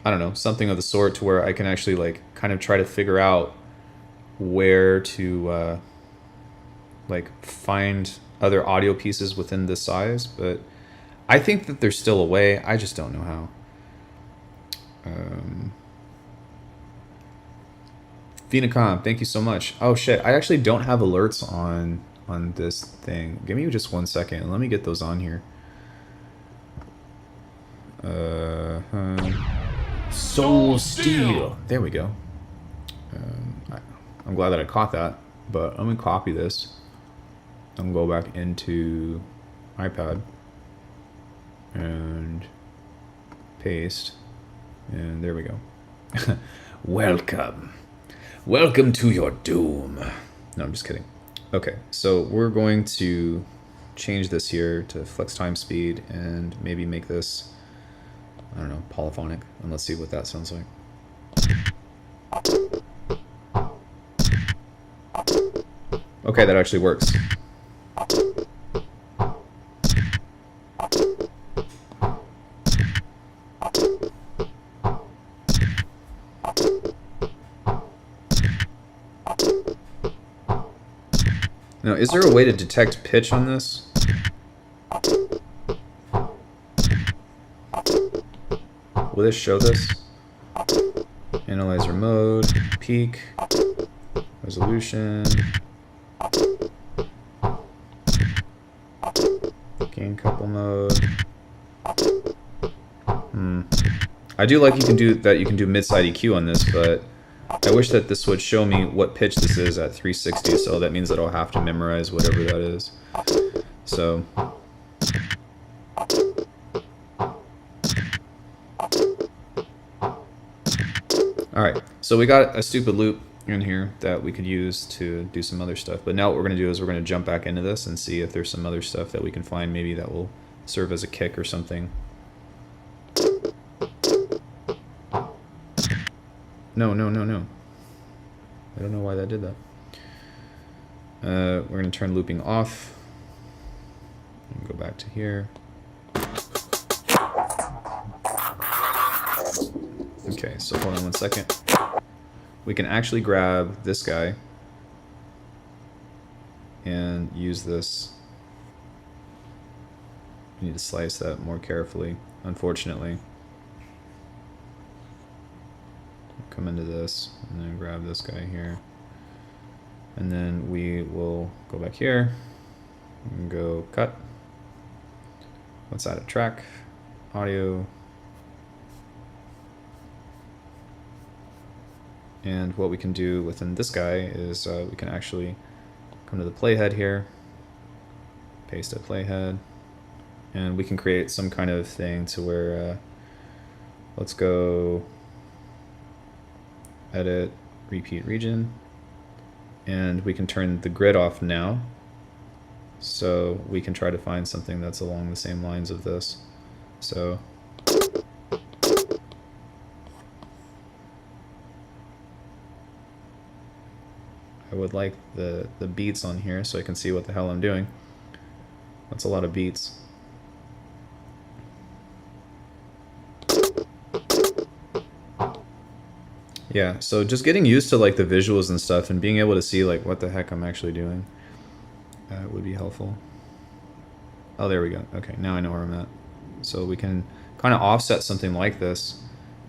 I don't know, something of the sort, to where I can actually like kind of try to figure out where to like find other audio pieces within this size. But I think that there's still a way. I just don't know how. Phenacom, thank you so much. Oh shit, I actually don't have alerts on this thing. Give me just 1 second and let me get those on here. Soul Steel. There we go. I'm glad that I caught that, but I'm gonna copy this. I'm gonna go back into iPad and paste, and there we go. Welcome to your doom. No, I'm just kidding. Okay, so we're going to change this here to flex time speed and maybe make this, I don't know, polyphonic, and let's see what that sounds like. Okay, that actually works. Now, is there a way to detect pitch on this? Will this show this? Analyzer mode, peak, resolution, gain couple mode. I do like you can do mid-side EQ on this, but I wish that this would show me what pitch this is at 360, so that means that I'll have to memorize whatever that is. So alright, so we got a stupid loop in here that we could use to do some other stuff, but now what we're going to do is we're going to jump back into this and see if there's some other stuff that we can find maybe that will serve as a kick or something. No. I don't know why that did that. We're going to turn looping off. And go back to here. Okay, so hold on 1 second. We can actually grab this guy and use this. We need to slice that more carefully, unfortunately. Come into this and then grab this guy here, and then we will go back here and go cut. Let's add a track, audio, and what we can do within this guy is we can actually come to the playhead here, paste a playhead, and we can create some kind of thing to where let's go edit, repeat region, and we can turn the grid off now, so we can try to find something that's along the same lines of this. So I would like the beats on here so I can see what the hell I'm doing. That's a lot of beats. Yeah, so just getting used to like the visuals and stuff and being able to see like what the heck I'm actually doing would be helpful. Oh, there we go. Okay, now I know where I'm at. So we can kind of offset something like this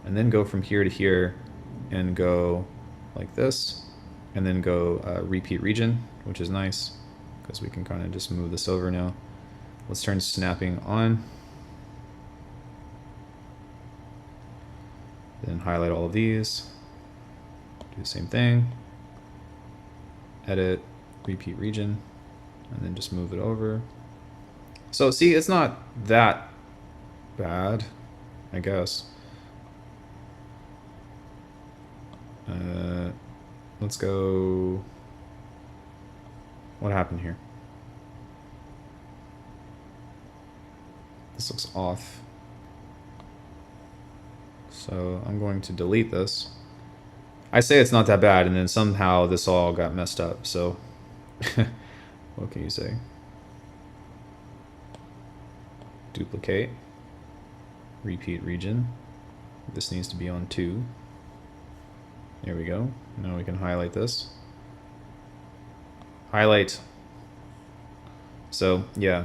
and then go from here to here and go like this and then go repeat region, which is nice because we can kind of just move this over now. Let's turn snapping on. Then highlight all of these. Do the same thing. Edit, repeat region, and then just move it over. So see, it's not that bad, I guess. Let's go. What happened here? This looks off. So I'm going to delete this. I say it's not that bad, and then somehow this all got messed up, so what can you say? Duplicate. Repeat region. This needs to be on 2. There we go. Now we can highlight this. Highlight. So, yeah.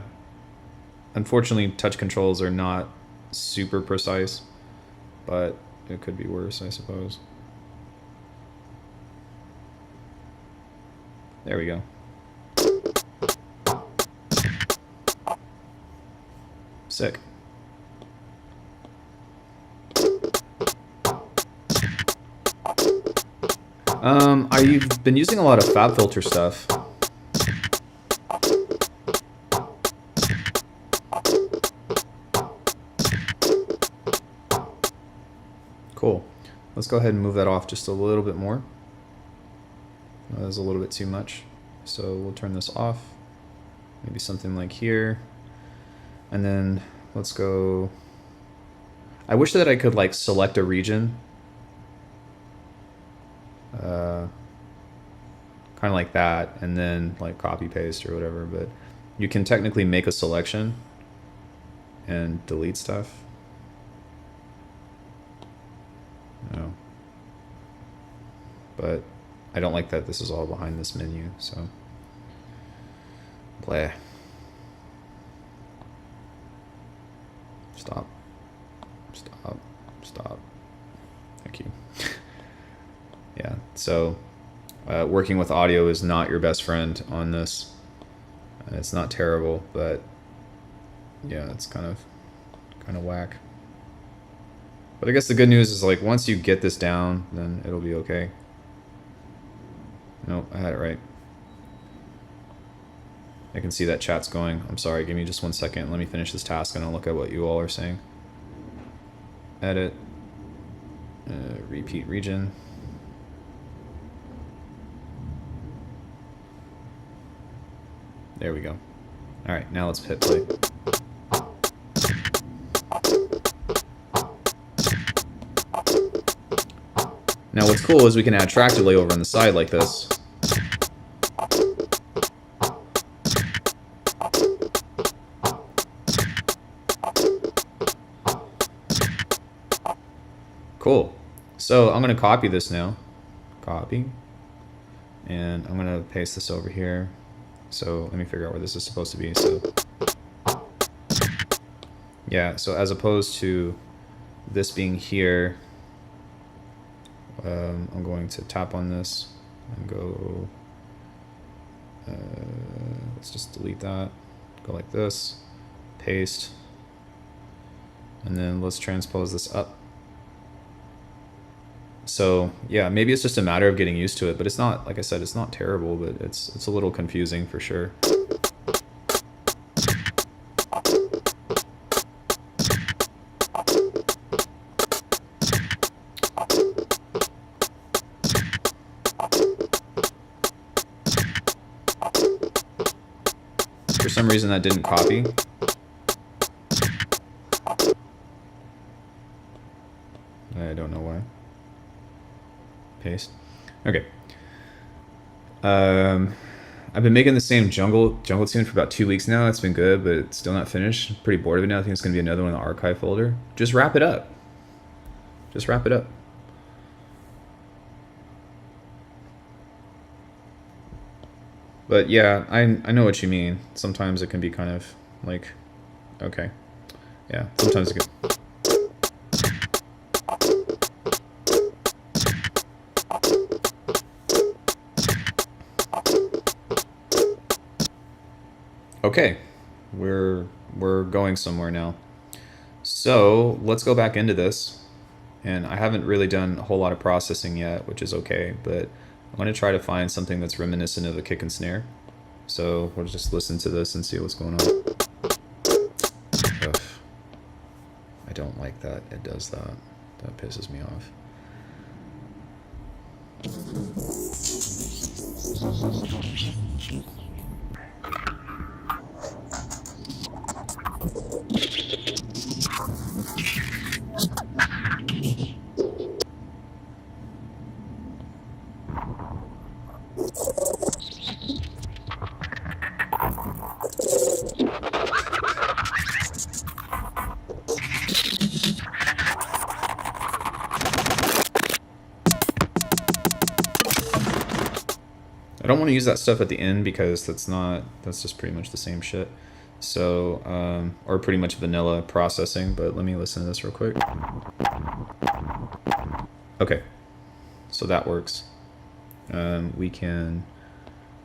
Unfortunately, touch controls are not super precise, but it could be worse, I suppose. There we go. Sick. I've been using a lot of FabFilter stuff. Cool. Let's go ahead and move that off just a little bit more. That was a little bit too much. So we'll turn this off. Maybe something like here. And then let's go. I wish that I could like select a region. Kind of like that, and then like copy paste or whatever, but you can technically make a selection and delete stuff. No. But I don't like that this is all behind this menu, so blah. Stop. Stop. Stop. Thank you. Yeah, so working with audio is not your best friend on this. It's not terrible, but yeah, it's kind of whack. But I guess the good news is like once you get this down, then it'll be okay. Nope, I had it right. I can see that chat's going. I'm sorry, give me just 1 second. Let me finish this task and I'll look at what you all are saying. Edit. Repeat region. There we go. All right, now let's hit play. Now what's cool is we can add track delay over on the side like this. Cool. So I'm going to copy this now. Copy. And I'm going to paste this over here. So let me figure out where this is supposed to be. So yeah, so as opposed to this being here, I'm going to tap on this and go, let's just delete that, go like this, paste, and then let's transpose this up. So yeah, maybe it's just a matter of getting used to it, but it's not, like I said, it's not terrible, but it's a little confusing for sure. For some reason that didn't copy. I don't know why. Paste. Okay. I've been making the same jungle tune for about 2 weeks now. It's been good, but it's still not finished. I'm pretty bored of it now. I think it's going to be another one in the archive folder. Just wrap it up. Just wrap it up. But yeah, I know what you mean. Sometimes it can be kind of like, okay. Yeah, sometimes it can. Okay, we're going somewhere now. So let's go back into this And I haven't really done a whole lot of processing yet, which is okay, but I'm going to try to find something that's reminiscent of the kick and snare. So we'll just listen to this and see what's going on. Ugh. I don't like that it does that. That pisses me off. I don't want to use that stuff at the end because that's just pretty much the same shit. So, or pretty much vanilla processing, but let me listen to this real quick. Okay, so that works. We can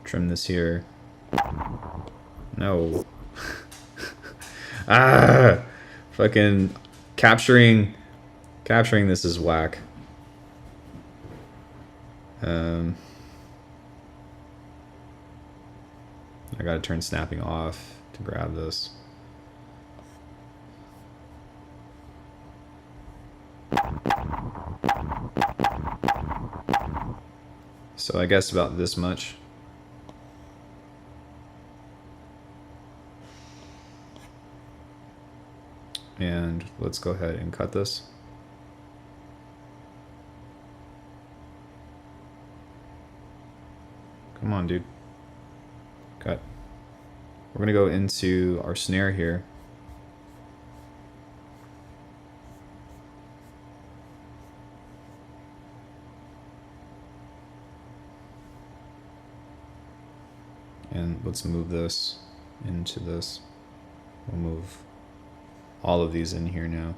trim this here. No. Ah! Fucking capturing this is whack. I gotta turn snapping off to grab this. So I guess about this much. And let's go ahead and cut this. Come on, dude. Cut. We're gonna go into our snare here. And let's move this into this. We'll move all of these in here now.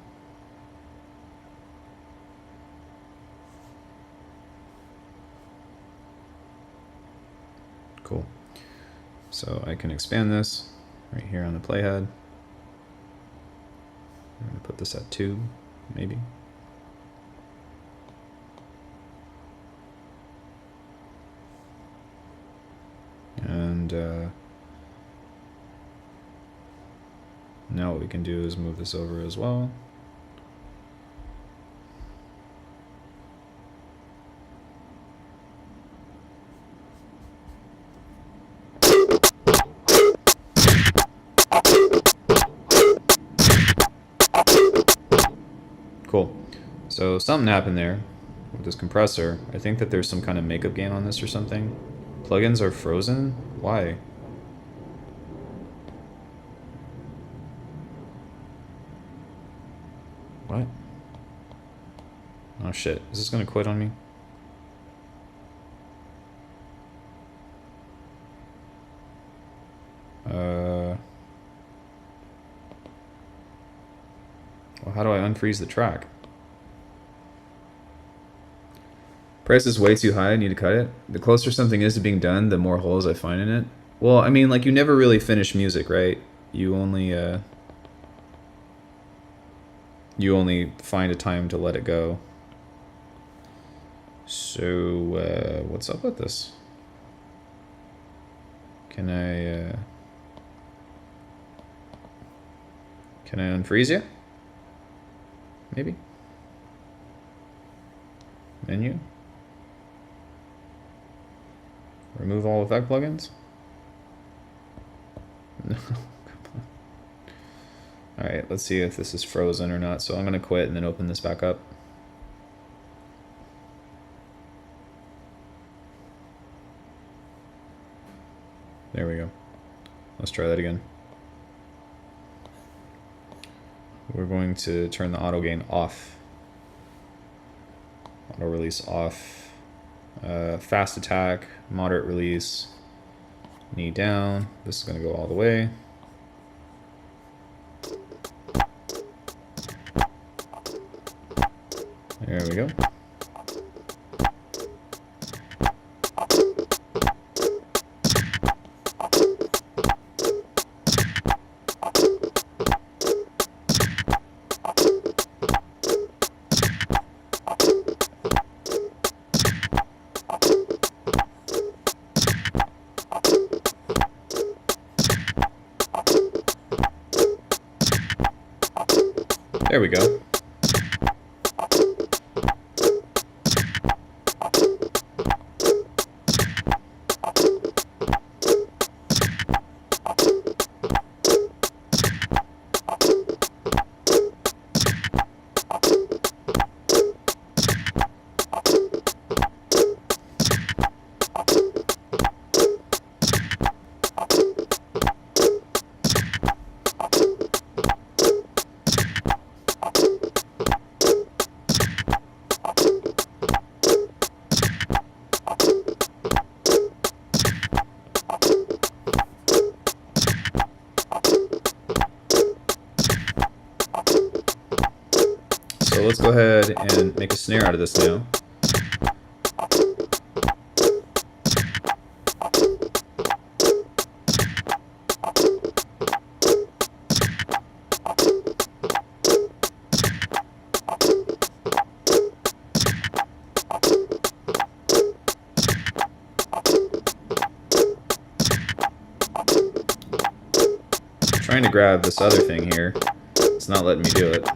Cool. So I can expand this right here on the playhead. I'm gonna put this at 2, maybe. And now what we can do is move this over as well. Cool. So something happened there with this compressor. I think that there's some kind of makeup gain on this or something. Plugins are frozen? Why? What? Oh shit. Is this gonna quit on me? Well, how do I unfreeze the track? Price is way too high, I need to cut it. The closer something is to being done, the more holes I find in it. Well, I mean, like, you never really finish music, right? You only find a time to let it go. So, what's up with this? Can I unfreeze you? Maybe? Menu? Remove all effect plugins? No, come on. Alright, let's see if this is frozen or not. So I'm gonna quit and then open this back up. There we go. Let's try that again. We're going to turn the auto gain off. Auto release off. Fast attack, moderate release, knee down. This is going to go all the way. There we go. There we go. So let's go ahead and make a snare out of this now. Trying to grab this other thing here. It's not letting me do it.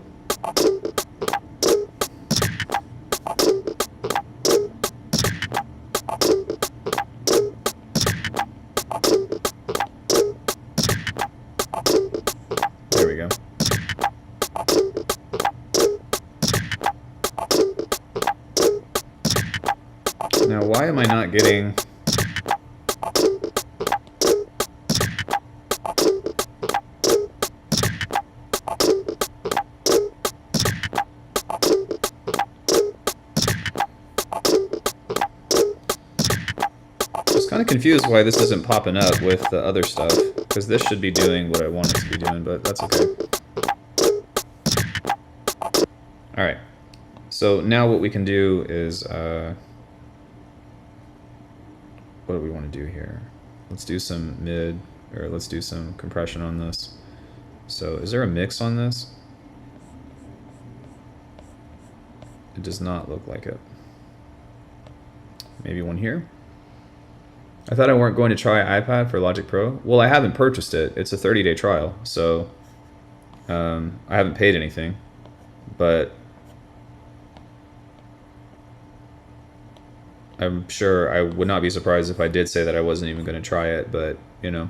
There we go. Now, why am I not getting... Kind of confused why this isn't popping up with the other stuff, because this should be doing what I want it to be doing, but that's okay. Alright, so now what we can do is, what do we want to do here? Let's do some mid, or let's do some compression on this. So is there a mix on this? It does not look like it. Maybe one here? I thought I weren't going to try iPad for Logic Pro. Well, I haven't purchased it. It's a 30-day trial, so I haven't paid anything. But I'm sure I would not be surprised if I did say that I wasn't even going to try it. But, you know,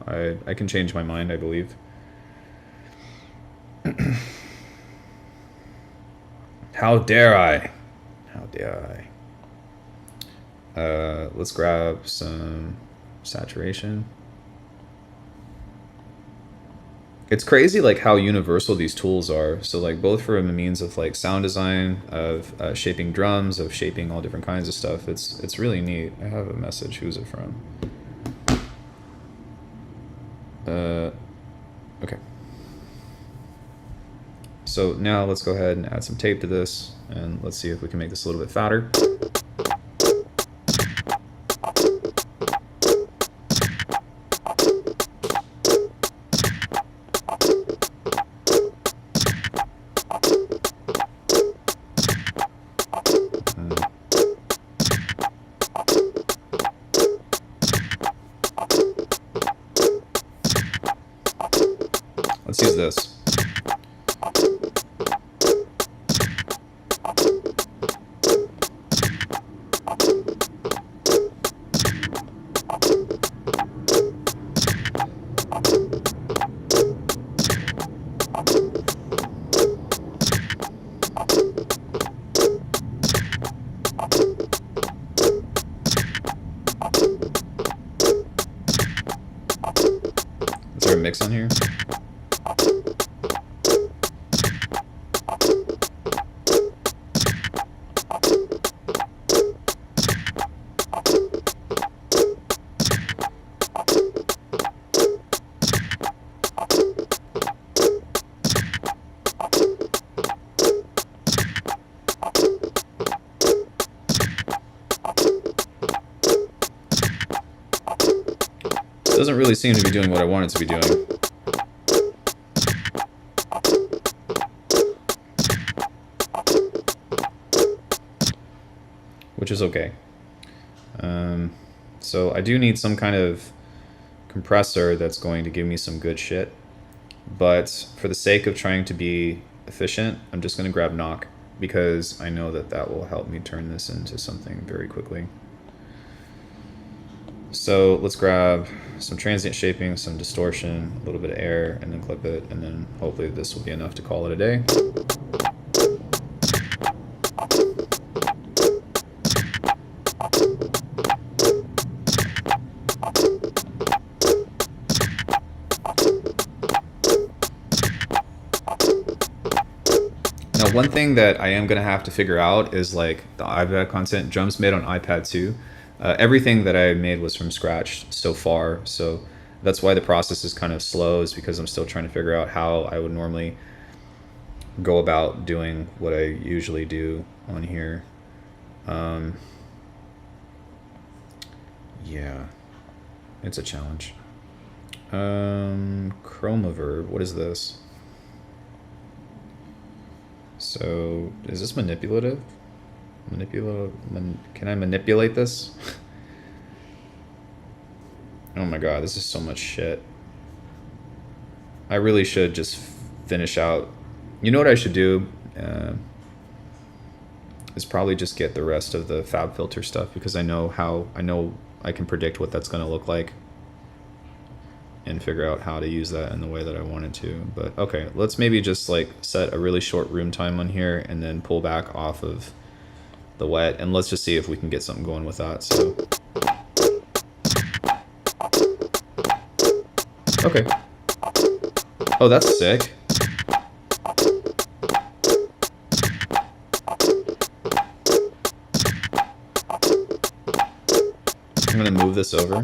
I can change my mind, I believe. How dare I? How dare I? Let's grab some saturation. It's crazy like how universal these tools are. So like both for a means of like sound design, of shaping drums, of shaping all different kinds of stuff. It's really neat. I have a message. Who's it from? Okay. So now let's go ahead and add some tape to this, and let's see if we can make this a little bit fatter. Let's use this. Is there a mix on here? It doesn't really seem to be doing what I want it to be doing. Which is okay. So I do need some kind of compressor that's going to give me some good shit. But for the sake of trying to be efficient, I'm just going to grab knock because I know that that will help me turn this into something very quickly. So let's grab some transient shaping, some distortion, a little bit of air, and then clip it, and then hopefully this will be enough to call it a day. Now, one thing that I am going to have to figure out is like the iPad content. Drums made on iPad too. Everything that I made was from scratch so far, so that's why the process is kind of slow, is because I'm still trying to figure out how I would normally go about doing what I usually do on here. Yeah, it's a challenge. Chromaverb, what is this? So, is this manipulative? Can I manipulate this? Oh my god, this is so much shit. I really should just finish out. You know what I should do? Is probably just get the rest of the fab filter stuff, because I know I can predict what that's going to look like and figure out how to use that in the way that I want it to. But okay, let's maybe just like set a really short room time on here and then pull back off of the wet, and let's just see if we can get something going with that. So okay. Oh, that's sick. I'm gonna move this over.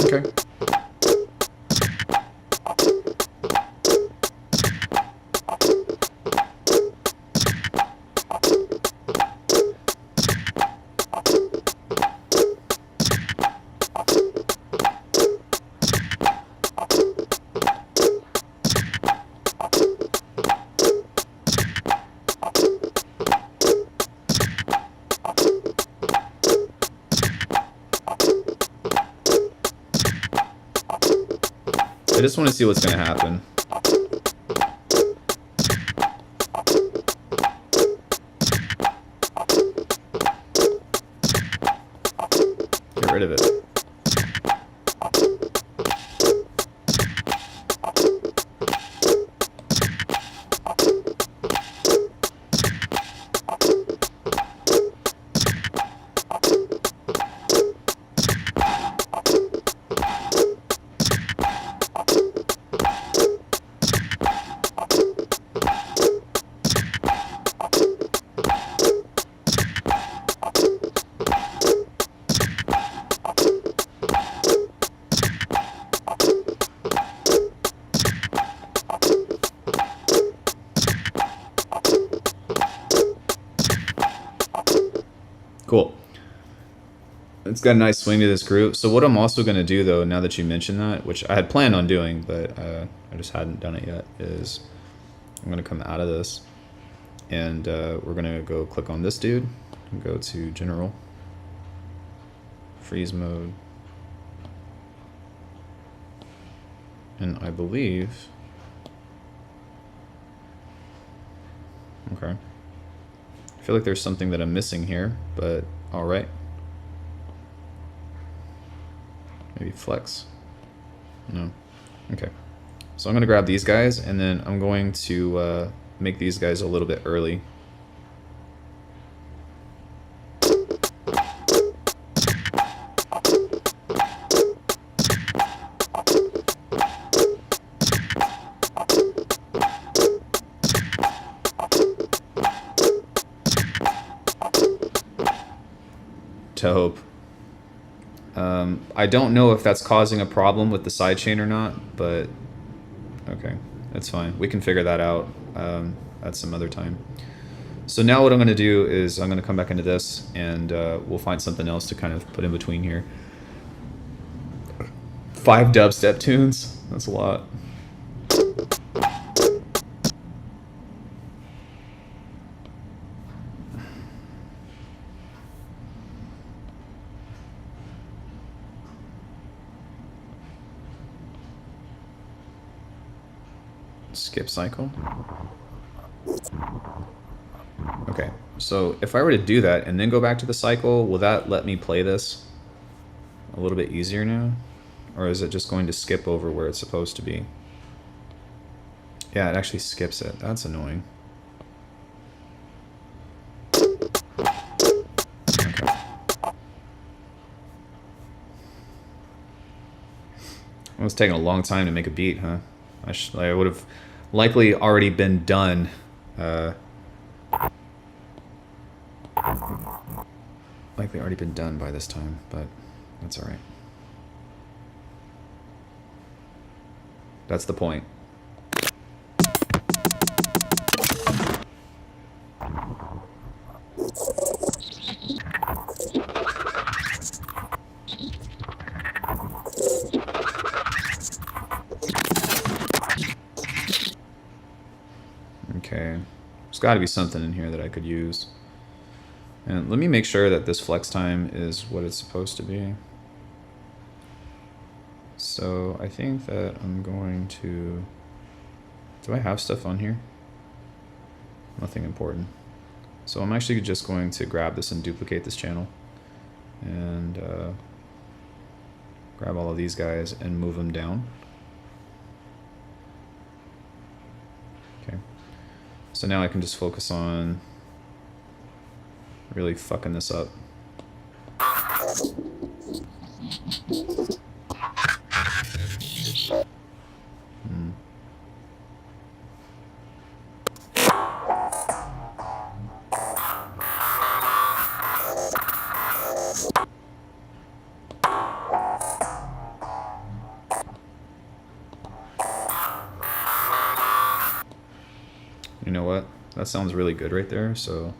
Okay. I just want to see what's going to happen. Get rid of it. Cool. It's got a nice swing to this group. So what I'm also going to do, though, now that you mentioned that, which I had planned on doing, but I just hadn't done it yet, is I'm going to come out of this, and we're going to go click on this dude and go to General, Freeze Mode, and I believe... Okay. I feel like there's something that I'm missing here, but alright. Maybe flex. No. Okay. So I'm going to grab these guys, and then I'm going to make these guys a little bit early. To hope. I don't know if that's causing a problem with the sidechain or not, but okay, that's fine. We can figure that out at some other time. So now what I'm going to do is I'm going to come back into this, and we'll find something else to kind of put in between here. 5 dubstep tunes? That's a lot. Skip cycle. Okay, so if I were to do that and then go back to the cycle, will that let me play this a little bit easier now? Or is it just going to skip over where it's supposed to be? Yeah, it actually skips it. That's annoying. Okay. It was taking a long time to make a beat, huh? I would have likely already been done. Likely already been done by this time, but that's all right. That's the point. Okay, there's got to be something in here that I could use. And let me make sure that this flex time is what it's supposed to be. So I think that I'm going to... Do I have stuff on here? Nothing important. So I'm actually just going to grab this and duplicate this channel. And grab all of these guys and move them down. Okay. So now I can just focus on really fucking this up. You know what? That sounds really good right there, so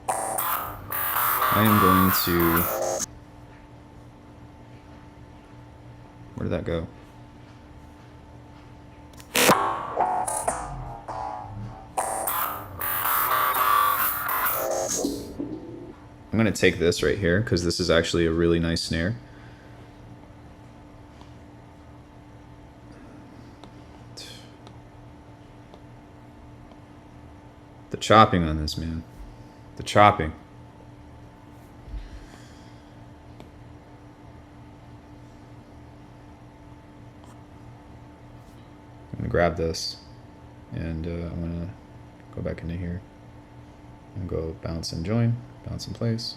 I am going to... Where did that go? I'm going to take this right here because this is actually a really nice snare. The chopping on this, man. The chopping. I'm going to grab this and I'm going to go back into here and go bounce and join, bounce in place.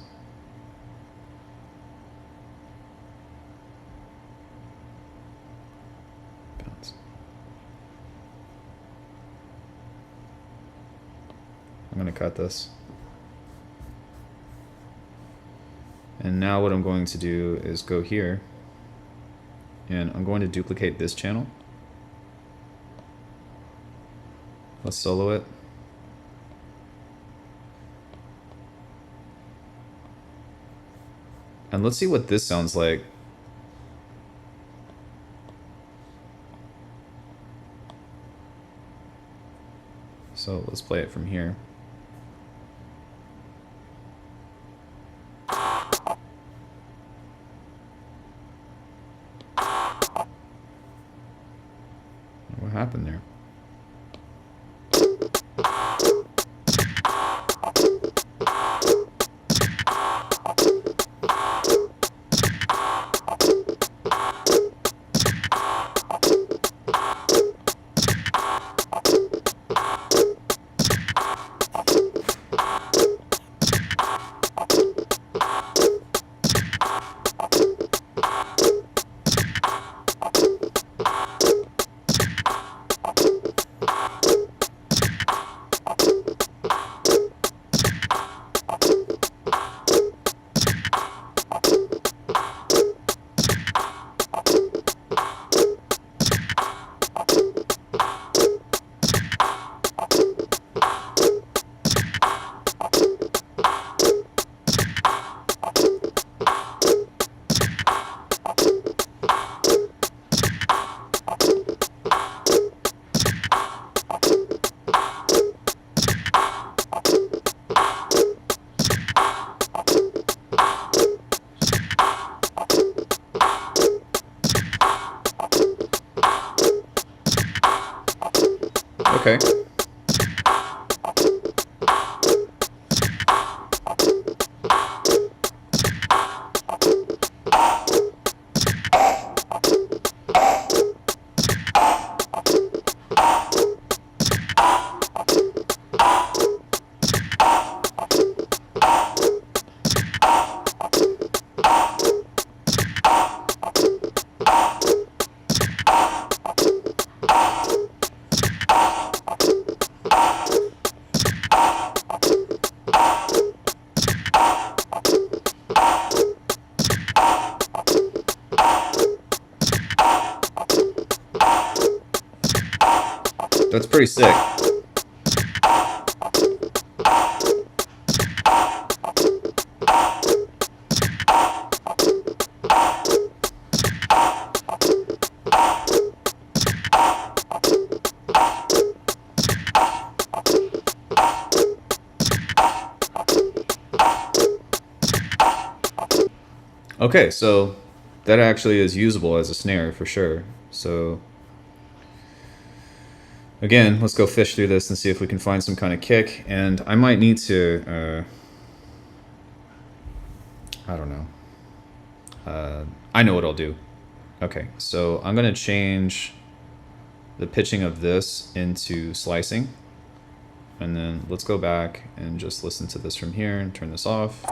Bounce. I'm going to cut this. And now what I'm going to do is go here and I'm going to duplicate this channel. Let's solo it. And let's see what this sounds like. So let's play it from here. What happened there? Okay. That's pretty sick. Okay, so that actually is usable as a snare for sure. So again, let's go fish through this and see if we can find some kind of kick. And I might need to, I don't know. I know what I'll do. Okay, so I'm gonna change the pitching of this into slicing. And then let's go back and just listen to this from here and turn this off.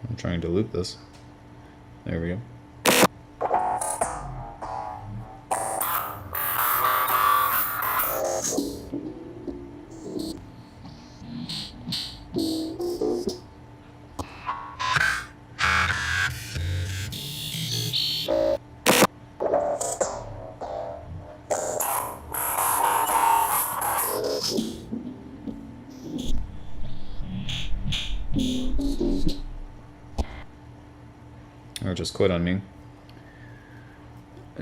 I'm trying to loop this. There we go. Or just quit on me.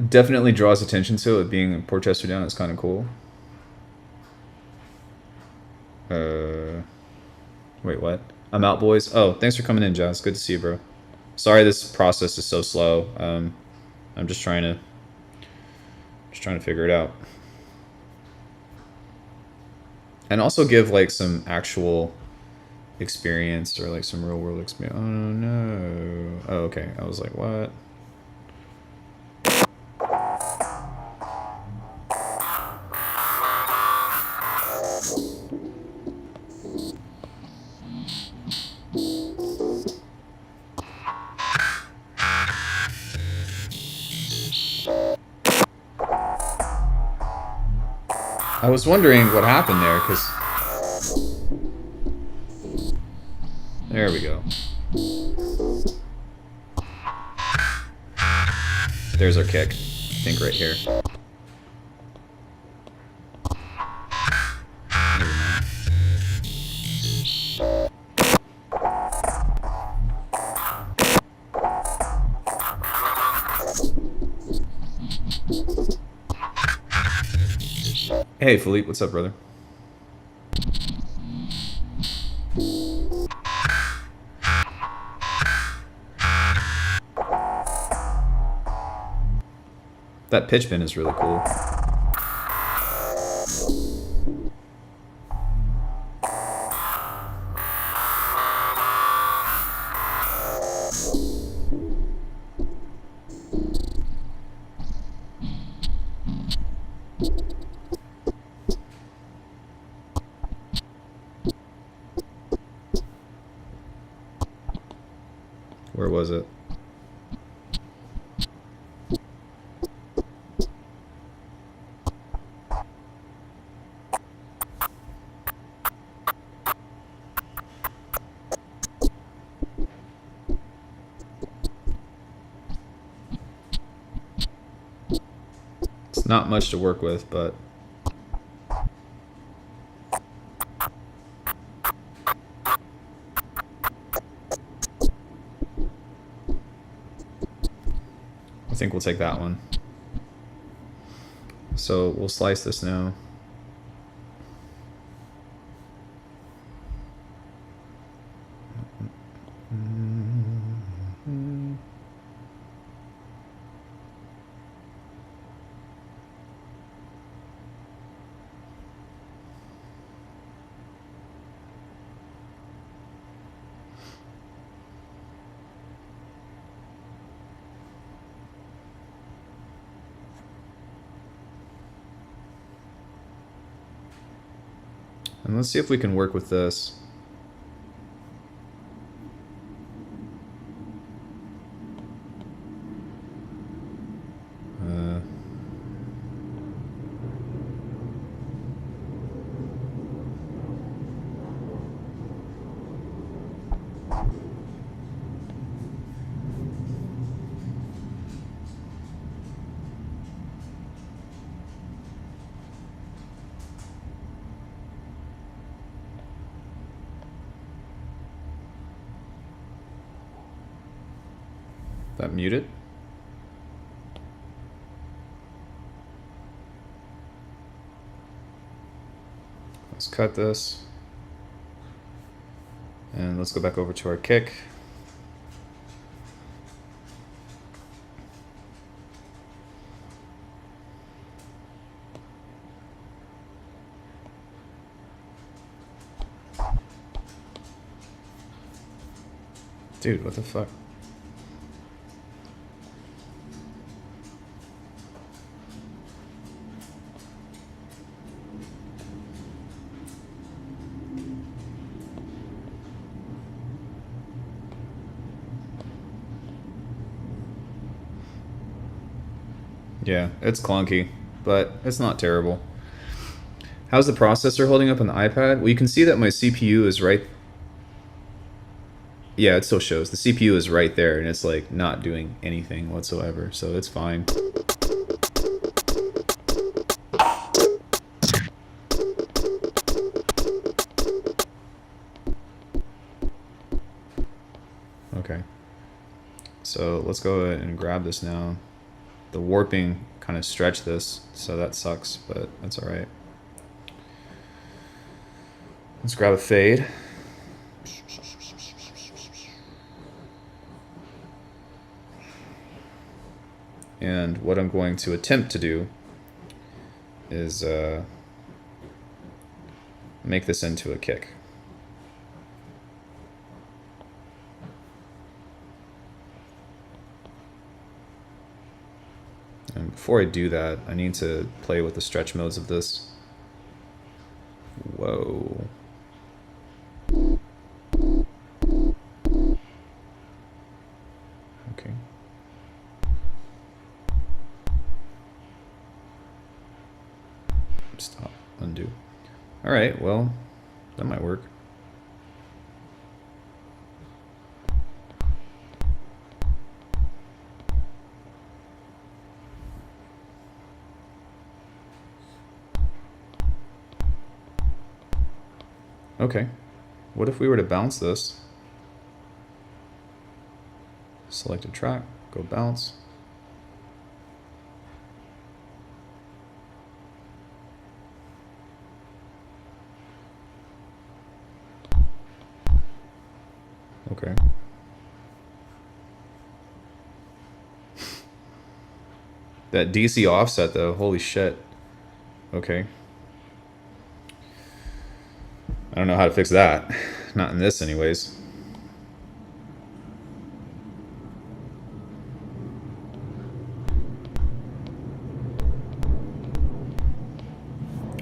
Definitely draws attention to it being Portchester down. It's kind of cool. Wait, what? I'm out, boys. Oh, thanks for coming in, Jazz. Good to see you, bro. Sorry, this process is so slow. I'm just trying to figure it out, and also give like some actual experience or like some real world experience. Oh no. Oh, okay. I was like, what? I was wondering what happened there, because... There we go. There's our kick. I think right here. Hey, Philippe, what's up, brother? That pitch bend is really cool. Where was it? It's not much to work with, but... I think we'll take that one. So we'll slice this now. And let's see if we can work with this. That muted? Let's cut this. And let's go back over to our kick. Dude, what the fuck? Yeah, it's clunky, but it's not terrible. How's the processor holding up on the iPad? Well, you can see that my CPU is right. Yeah, it still shows. The CPU is right there, and it's like not doing anything whatsoever, so it's fine. Okay. So let's go ahead and grab this now. The warping kind of stretched this, so that sucks, but that's all right. Let's grab a fade. And what I'm going to attempt to do is make this into a kick. And before I do that, I need to play with the stretch modes of this. Whoa. Okay. Stop. Undo. All right, well, that might work. Okay. What if we were to bounce this? Select a track, go bounce. Okay. That DC offset though, holy shit. Okay. I don't know how to fix that. Not in this anyways.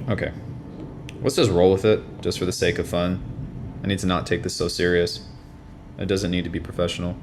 Okay. Let's just roll with it, just for the sake of fun. I need to not take this so serious. It doesn't need to be professional.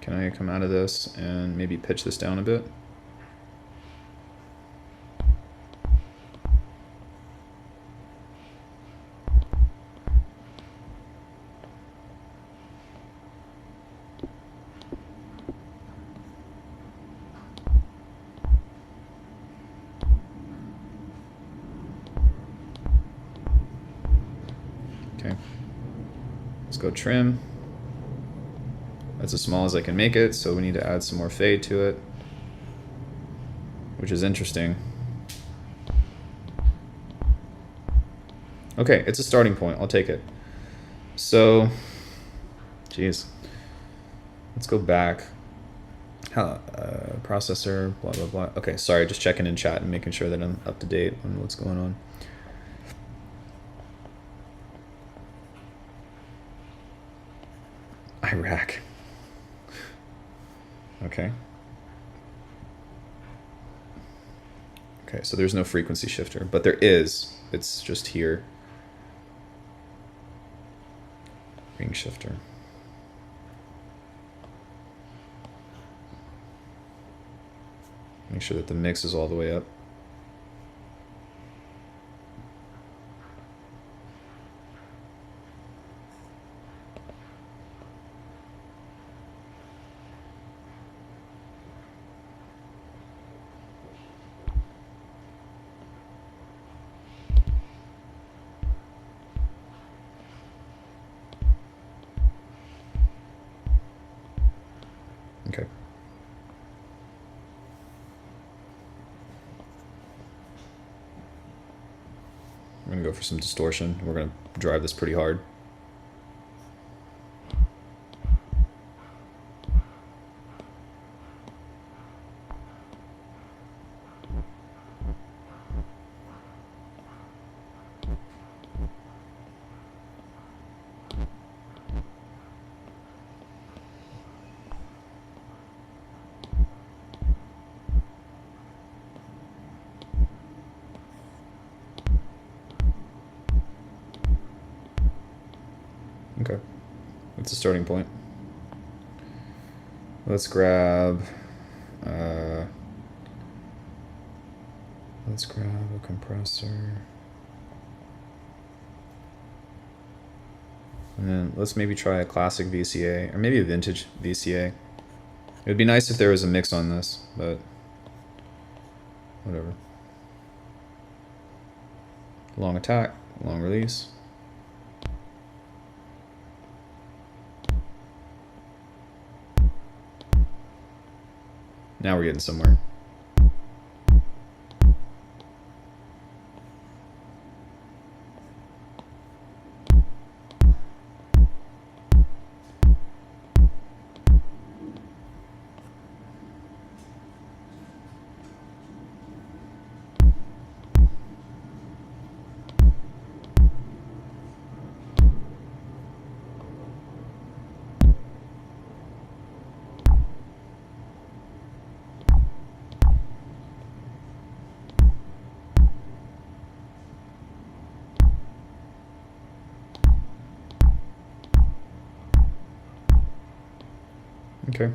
Can I come out of this and maybe pitch this down a bit? Okay, let's go trim. That's as small as I can make it, so we need to add some more fade to it, which is interesting. Okay, it's a starting point. I'll take it. So, geez, let's go back. Processor, blah, blah, blah. Okay, sorry, just checking in chat and making sure that I'm up to date on what's going on. Iraq. Okay. Okay, so there's no frequency shifter, but there is. It's just here. Ring shifter. Make sure that the mix is all the way up. Okay. We're gonna go for some distortion. We're gonna drive this pretty hard. Okay, that's a starting point. Let's grab a compressor. And then let's maybe try a classic VCA, or maybe a vintage VCA. It would be nice if there was a mix on this, but whatever. Long attack, long release. Now we're getting somewhere. Okay.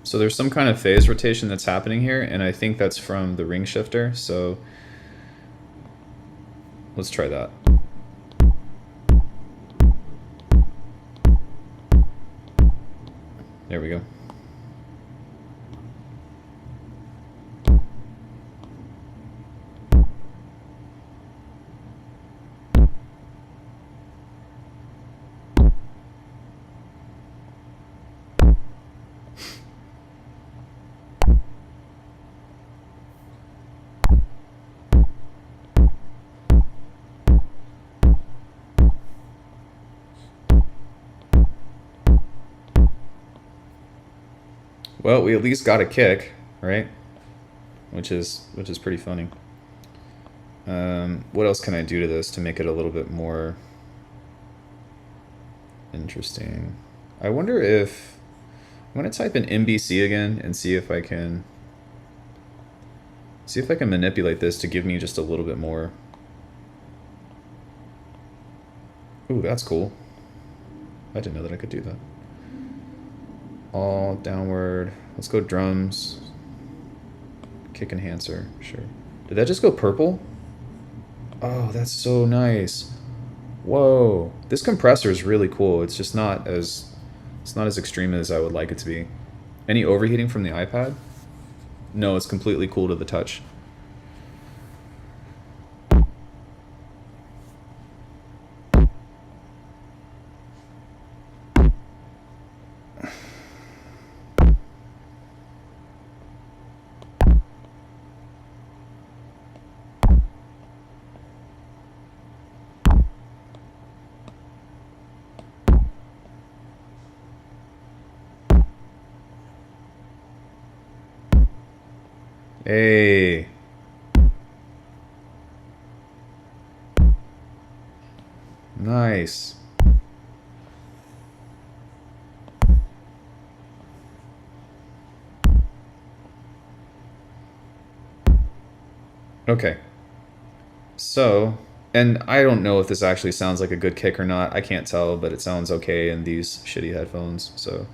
So there's some kind of phase rotation that's happening here, and I think that's from the ring shifter, so let's try that. There we go. Well, we at least got a kick, right? which is pretty funny. What else can I do to this to make it a little bit more interesting? I wonder if I'm gonna type in MBC again and see if I can manipulate this to give me just a little bit more. Ooh, that's cool. I didn't know that I could do that. All downward. Let's go drums. Kick enhancer, sure. Did that just go purple? Oh, that's so nice. Whoa. This compressor is really cool. It's just not as extreme as I would like it to be. Any overheating from the iPad? No, it's completely cool to the touch. Hey. Nice. Okay. So, and I don't know if this actually sounds like a good kick or not. I can't tell, but it sounds okay in these shitty headphones. So,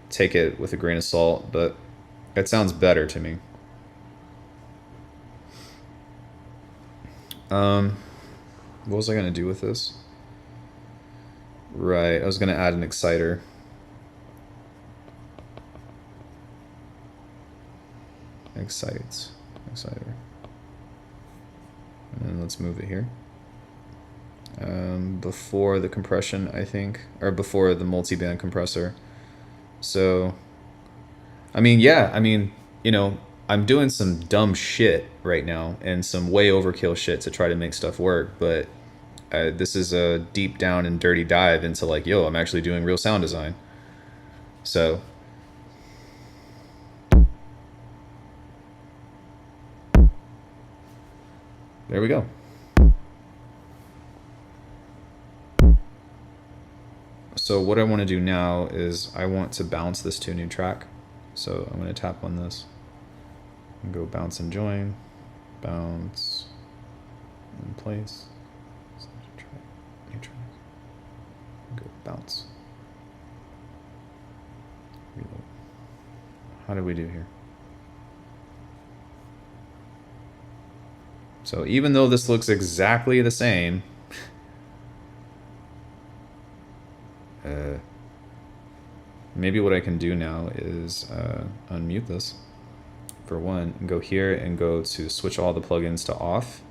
take it with a grain of salt, but it sounds better to me. What was I going to do with this? Right, I was going to add an exciter. Exciter. And then let's move it here. Before the compression, I think, or before the multi-band compressor. So, I mean, yeah, you know, I'm doing some dumb shit right now and some way overkill shit to try to make stuff work, but this is a deep down and dirty dive into like, yo, I'm actually doing real sound design. So, there we go. So what I want to do now is I want to bounce this to a new track. So I'm going to tap on this and go bounce and join, bounce, and place, new track, go bounce, reload. How did we do here? So even though this looks exactly the same, maybe what I can do now is unmute this for one, and go here and go to switch all the plugins to off.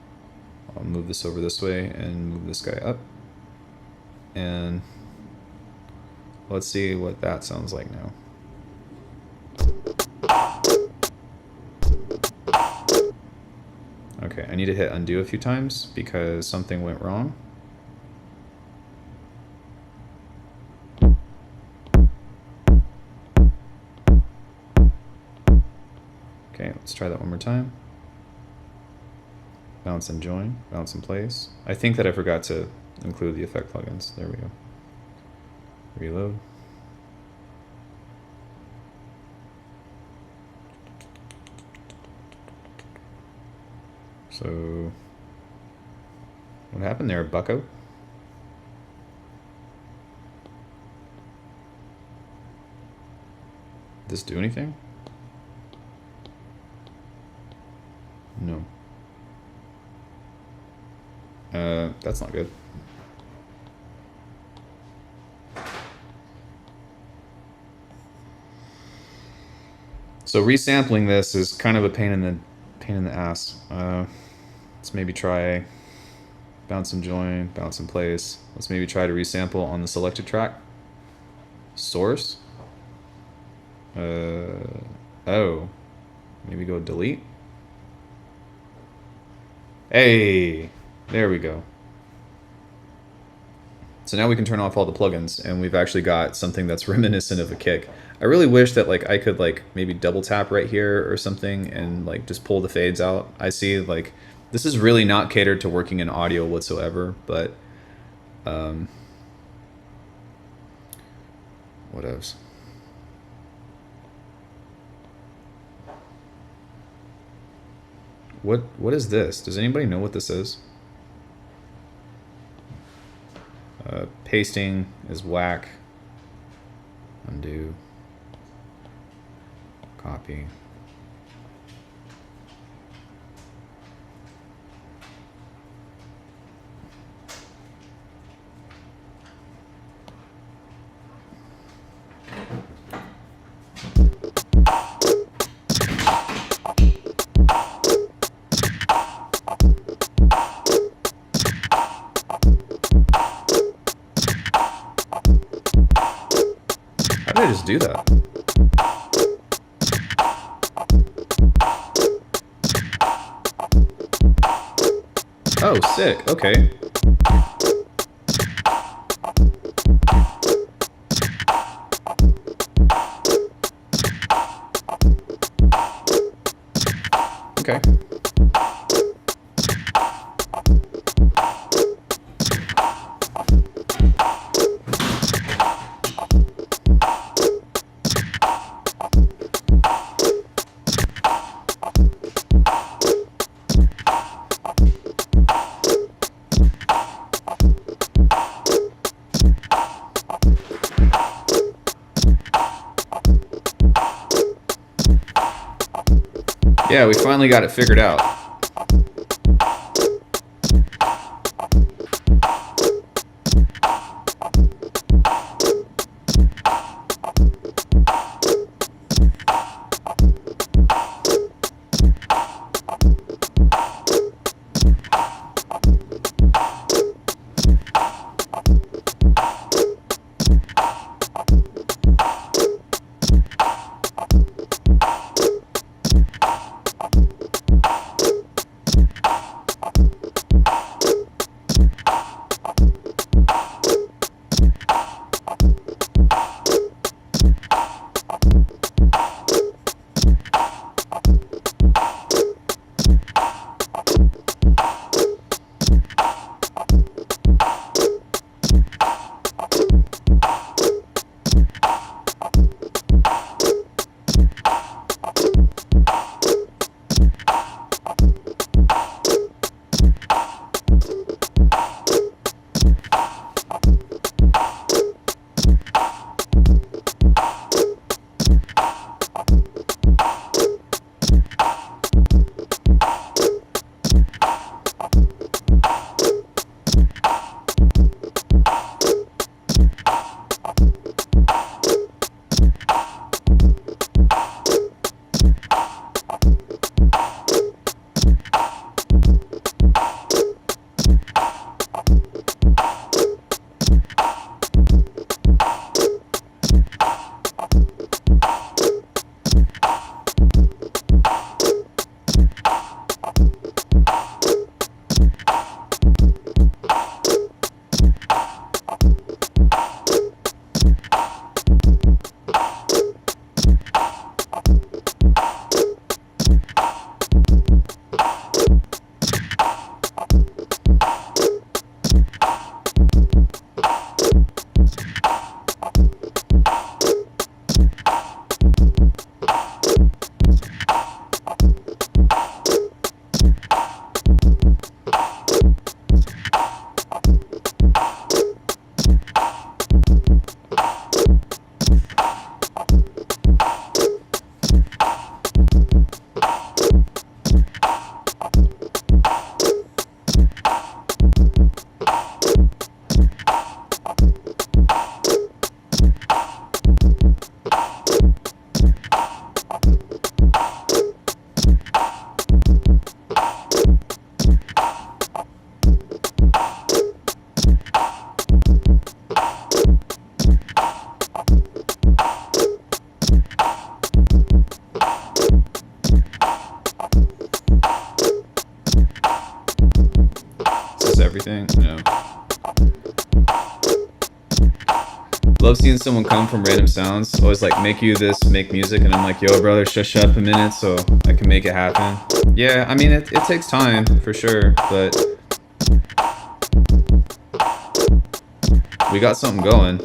I'll move this over this way and move this guy up. And let's see what that sounds like now. Okay, I need to hit undo a few times because something went wrong. Okay, let's try that one more time. Bounce and join, bounce and place. I think that I forgot to include the effect plugins. There we go. Reload. So, what happened there, bucko? Did this do anything? No. That's not good. So resampling this is kind of a pain in the ass. Let's maybe try bounce and join, bounce and place. Let's maybe try to resample on the selected track. Source. Oh. Maybe go delete. Hey, there we go. So now we can turn off all the plugins, and we've actually got something that's reminiscent of a kick. I really wish that like I could like maybe double tap right here or something and like just pull the fades out. I see like this is really not catered to working in audio whatsoever, but what else? What is this? Does anybody know what this is? Pasting is whack. Undo. Copy. How did I just do that? Oh, sick. Okay. Okay. Yeah, we finally got it figured out. everything? No. Love seeing someone come from random sounds. Always like, make you this, make music, and I'm like, yo, brother, shush up a minute so I can make it happen. Yeah, I mean, it takes time for sure, but we got something going.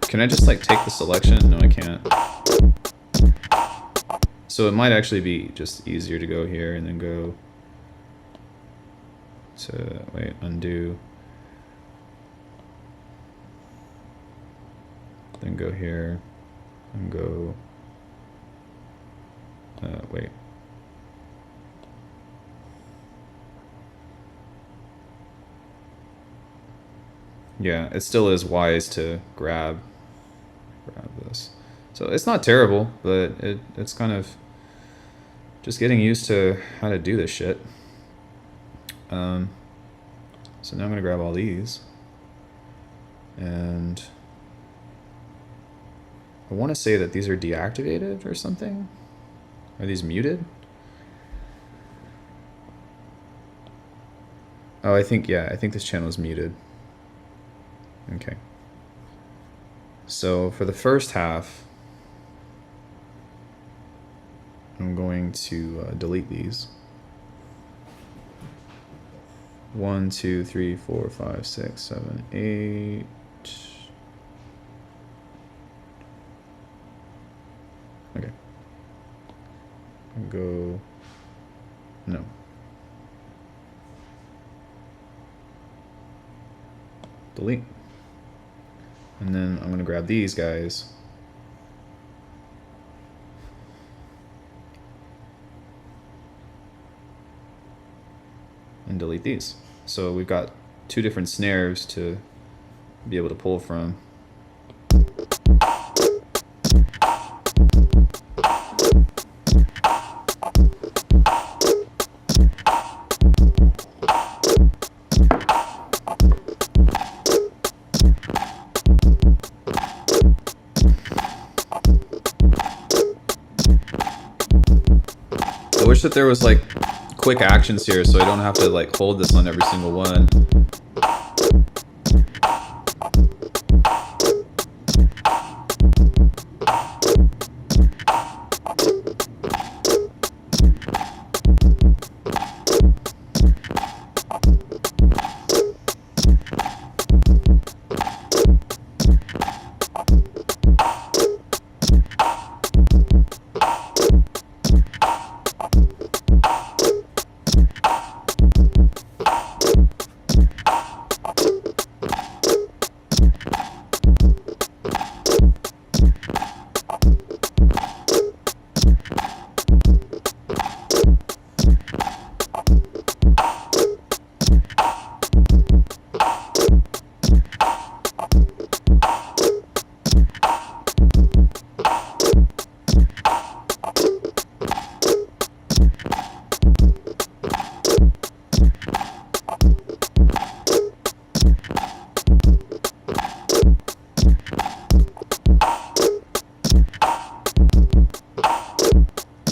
Can I just like take the selection? No, I can't. So it might actually be just easier to go here and then go to, wait, undo. Then go here and go, wait. Yeah, it still is wise to grab this. So it's not terrible, but it's kind of just getting used to how to do this shit. So now I'm gonna grab all these, and I want to say that these are deactivated or something. Are these muted? Oh, I think, yeah, I think this channel is muted. Okay. So for the first half, I'm going to delete these. 1, 2, 3, 4, 5, 6, 7, 8. Okay. And go. No. Delete. And then I'm going to grab these guys. And delete these. So we've got 2 different snares to be able to pull from. I wish that there was like quick actions here so I don't have to like hold this on every single one.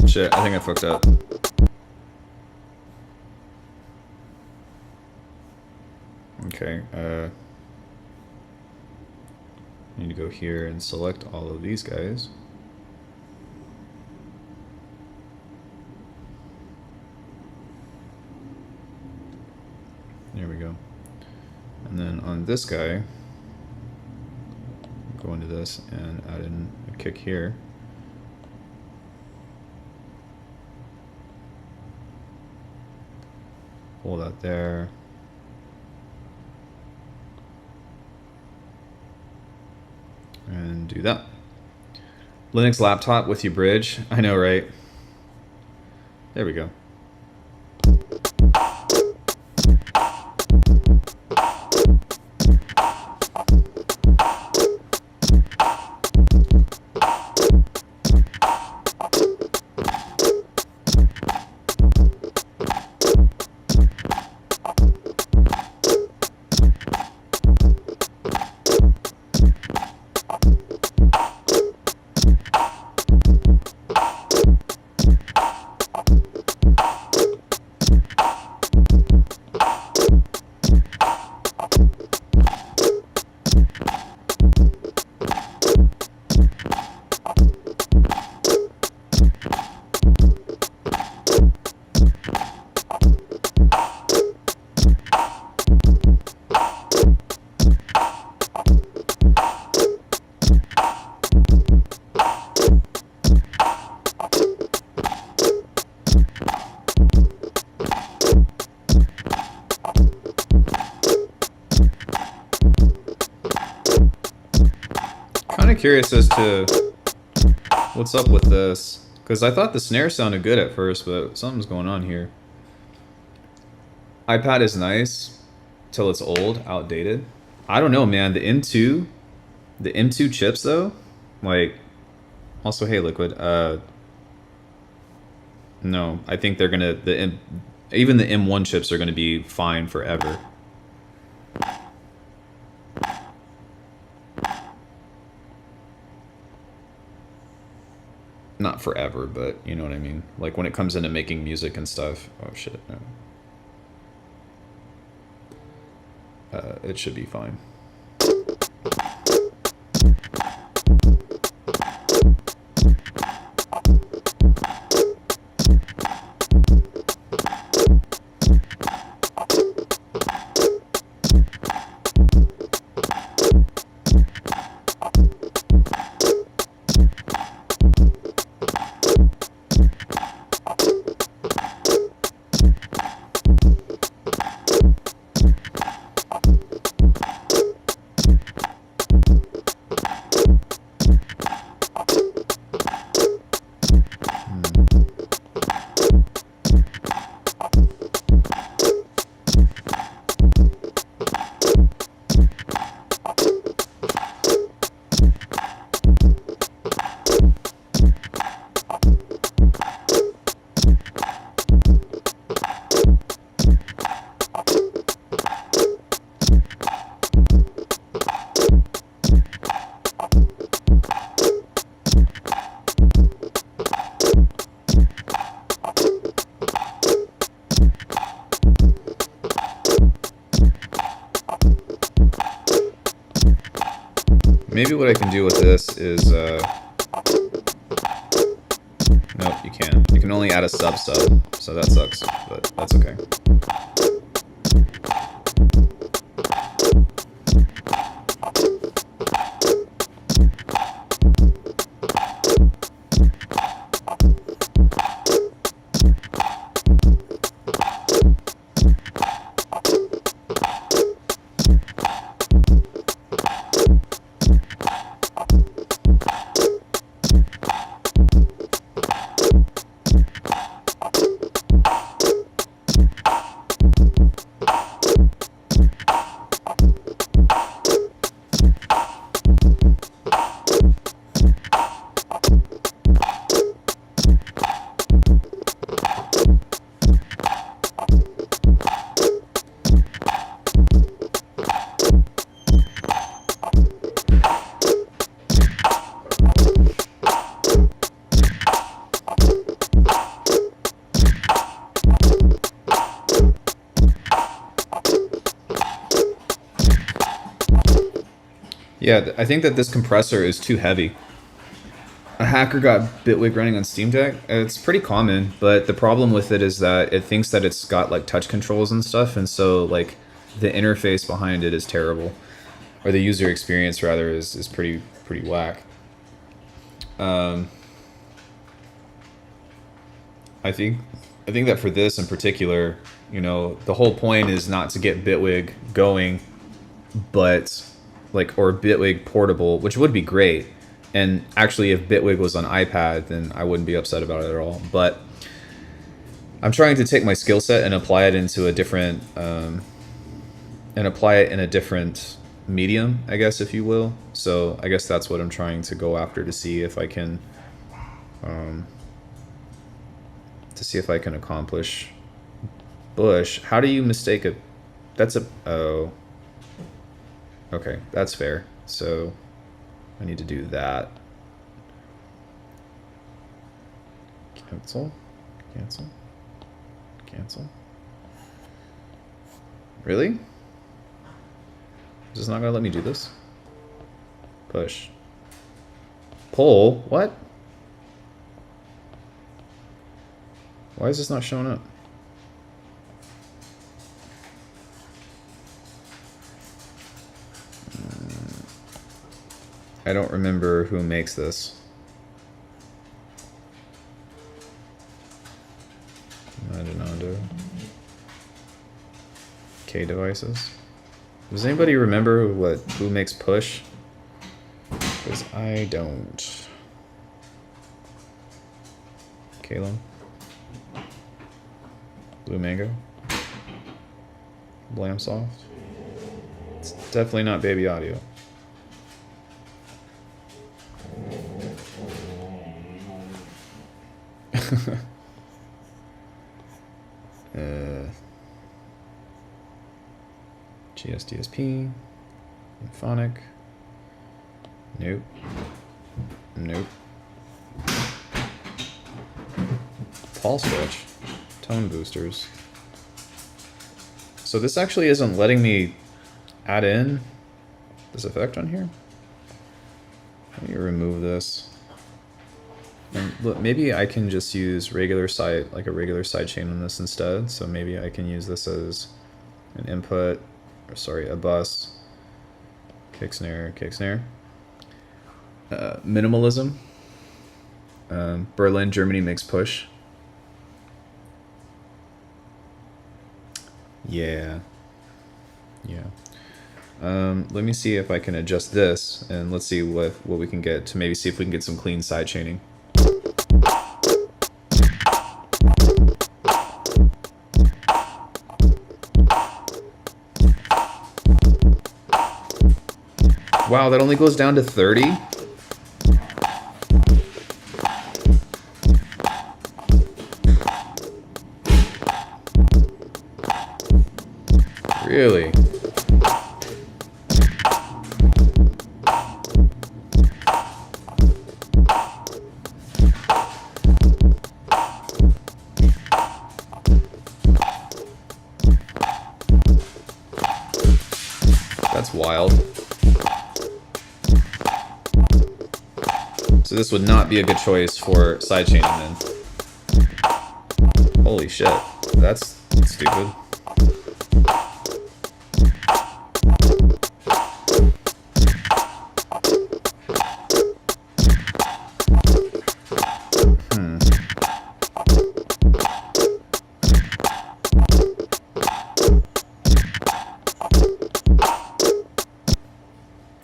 Shit, I think I fucked up. Okay, I need to go here and select all of these guys. There we go. And then on this guy, go into this and add in a kick here. Pull that there. And do that. Linux laptop with your bridge. I know, right? There we go. curious as to what's up with this. Because I thought the snare sounded good at first, but something's going on here. iPad is nice till it's old, outdated. I don't know, man. The M2 chips though, like, also, hey, Liquid. No, I think they're gonna even the M1 chips are gonna be fine forever. Not forever, but you know what I mean. Like when it comes into making music and stuff. Oh shit. No. It should be fine. Maybe what I can do with this is, nope, you can't. You can only add a sub, so that sucks, but that's okay. Yeah, I think that this compressor is too heavy. A hacker got Bitwig running on Steam Deck. It's pretty common, but the problem with it is that it thinks that it's got like touch controls and stuff, and so like the interface behind it is terrible, or the user experience rather is pretty whack. I think that for this in particular, you know, the whole point is not to get Bitwig going, but like, or Bitwig portable, which would be great. And actually, if Bitwig was on iPad, then I wouldn't be upset about it at all. But I'm trying to take my skill set and apply it into a different, and apply it in a different medium, I guess, if you will. So I guess that's what I'm trying to go after, to see if I can, accomplish. Bush, how do you mistake a? That's a. Oh. Okay, that's fair. So I need to do that. Cancel. Cancel. Cancel. Really? Is this not gonna let me do this? Push. Pull? What? Why is this not showing up? I don't remember who makes this. Imaginando. K devices. Does anybody remember who makes push? Because I don't. Kalen. Blue Mango. Blam Soft. It's definitely not Baby Audio. GSDSP. Phonic. Nope. Nope. Pulse switch. Tone boosters. So this actually isn't letting me add in this effect on here. Let me remove this. And look, maybe I can just use regular side, like a regular sidechain on this instead. So maybe I can use this as an input, or sorry, a bus, kick snare, kick snare. Minimalism. Berlin, Germany makes push. Yeah. Yeah. Let me see if I can adjust this, and let's see what we can get to maybe see if we can get some clean side chaining. Wow, that only goes down to 30? Really? That's wild. So this would not be a good choice for sidechaining then. Holy shit, that's stupid.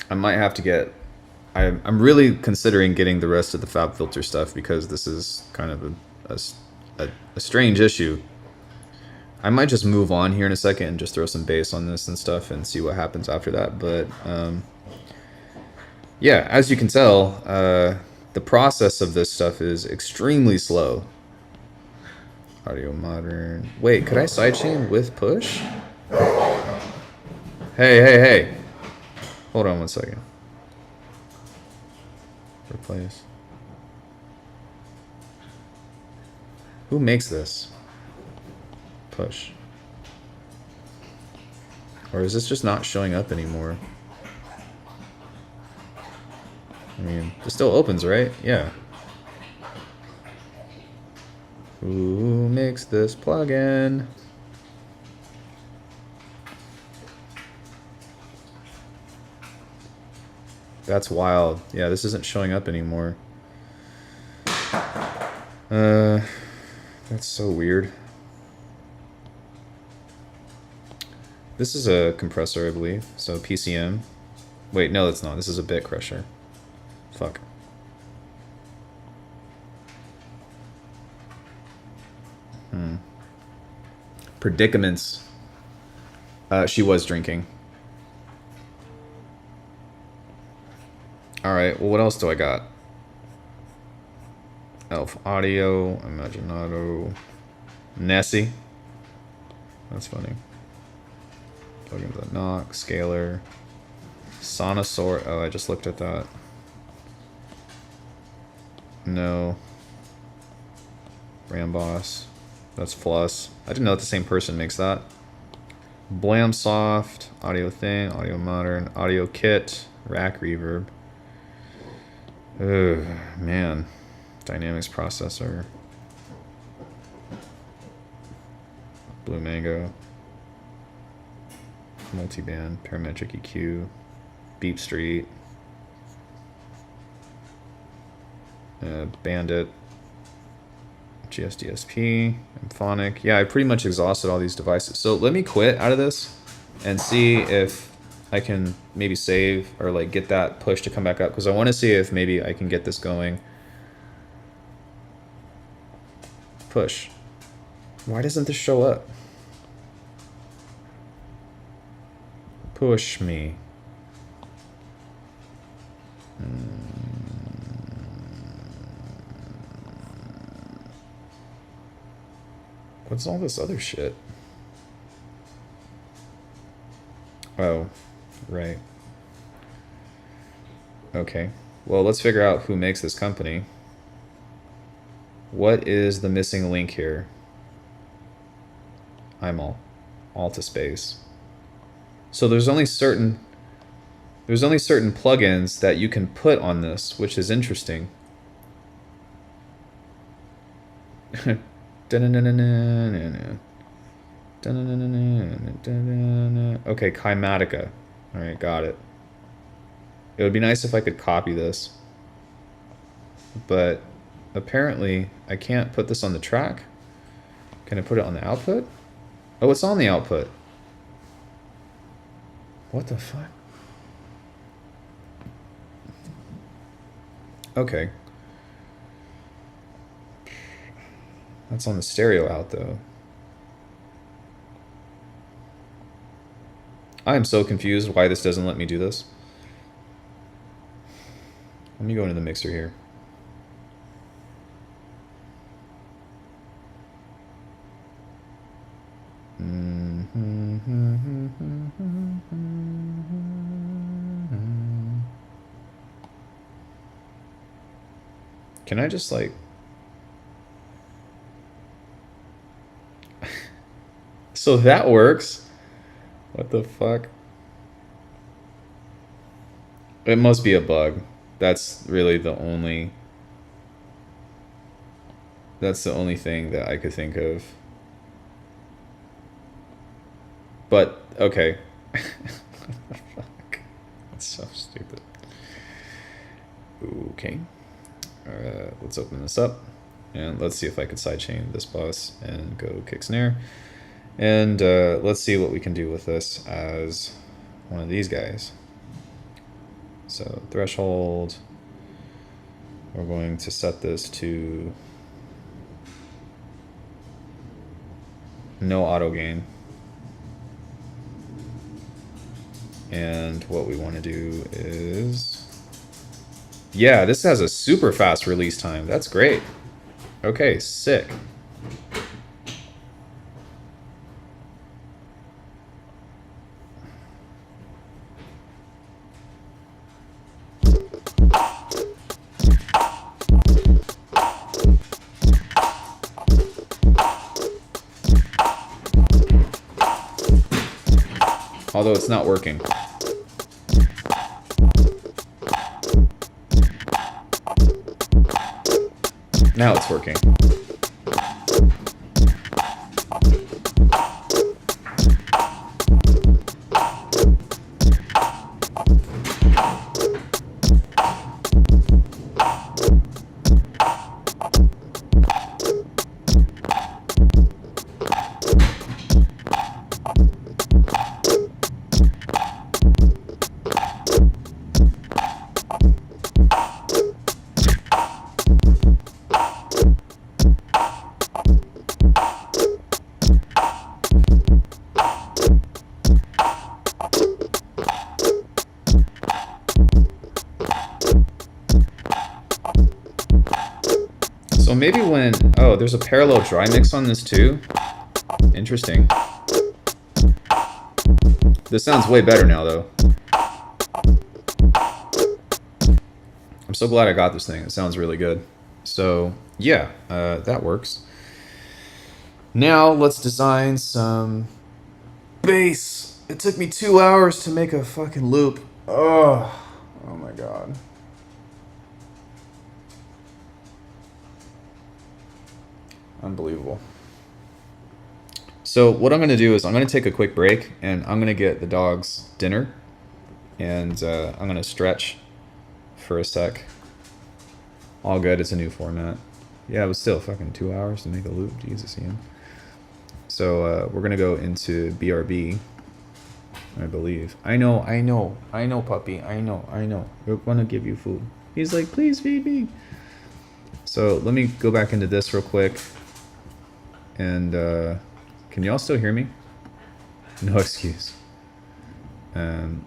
I might have to get... I'm really considering getting the rest of the FabFilter stuff because this is kind of a strange issue. I might just move on here in a second and just throw some bass on this and stuff and see what happens after that. But yeah, as you can tell, the process of this stuff is extremely slow. Audio modern. Wait, could I sidechain with push? Hey. Hold on one second. Replace. Who makes this? Push. Or is this just not showing up anymore? I mean, it still opens, right? Yeah. Who makes this plugin? That's wild. Yeah, this isn't showing up anymore. That's so weird. This is a compressor, I believe. So PCM. Wait, no, that's not. This is a bit crusher. Fuck. Predicaments. She was drinking. Alright, well, what else do I got? Elf Audio, Imaginato, Nessie. That's funny. Plug into the knock, scalar, Sonosaur. Oh, I just looked at that. No. Ramboss. That's Fluss. I didn't know that the same person makes that. Blamsoft, Audio Thing, Audio Modern, Audio Kit, Rack Reverb. Ugh, man. Dynamics processor. Blue Mango. Multiband, parametric EQ. Beep Street. Bandit. GSDSP. Phonic. Yeah, I pretty much exhausted all these devices. So let me quit out of this and see if I can maybe save or like get that push to come back up, because I want to see if maybe I can get this going. Push. Why doesn't this show up? Push me. What's all this other shit? Oh, right. Okay. Well, let's figure out who makes this company. What is the missing link here? I'm all to space. So there's only certain plugins that you can put on this, which is interesting. Okay, Kymatica. All right, got it. It would be nice if I could copy this, but apparently I can't put this on the track. Can I put it on the output? Oh, it's on the output. What the fuck? Okay. That's on the stereo out, though. I am so confused why this doesn't let me do this. Let me go into the mixer here. Can I just like... So that works. What the fuck? It must be a bug. That's really the only... That's the only thing that I could think of. But, okay. Fuck. That's so stupid. Okay. Let's open this up. And let's see if I could sidechain this bus and go kick snare. And let's see what we can do with this as one of these guys. So threshold, we're going to set this to no auto gain. And what we want to do is, yeah, this has a super fast release time. That's great. Okay, sick. Although it's not working. Now it's working. So maybe when... Oh, there's a parallel dry mix on this too? Interesting. This sounds way better now, though. I'm so glad I got this thing. It sounds really good. So, yeah, that works. Now, let's design some bass. It took me 2 hours to make a fucking loop. Oh my god. Unbelievable. So what I'm going to do is I'm going to take a quick break and I'm going to get the dogs dinner, and I'm going to stretch for a sec. All good. It's a new format. Yeah, it was still fucking 2 hours to make a loop. Jesus, Ian. So we're going to go into BRB. I believe. I know, puppy. I know. We're gonna give you food. He's like, please feed me. So let me go back into this real quick. And can y'all still hear me? No excuse.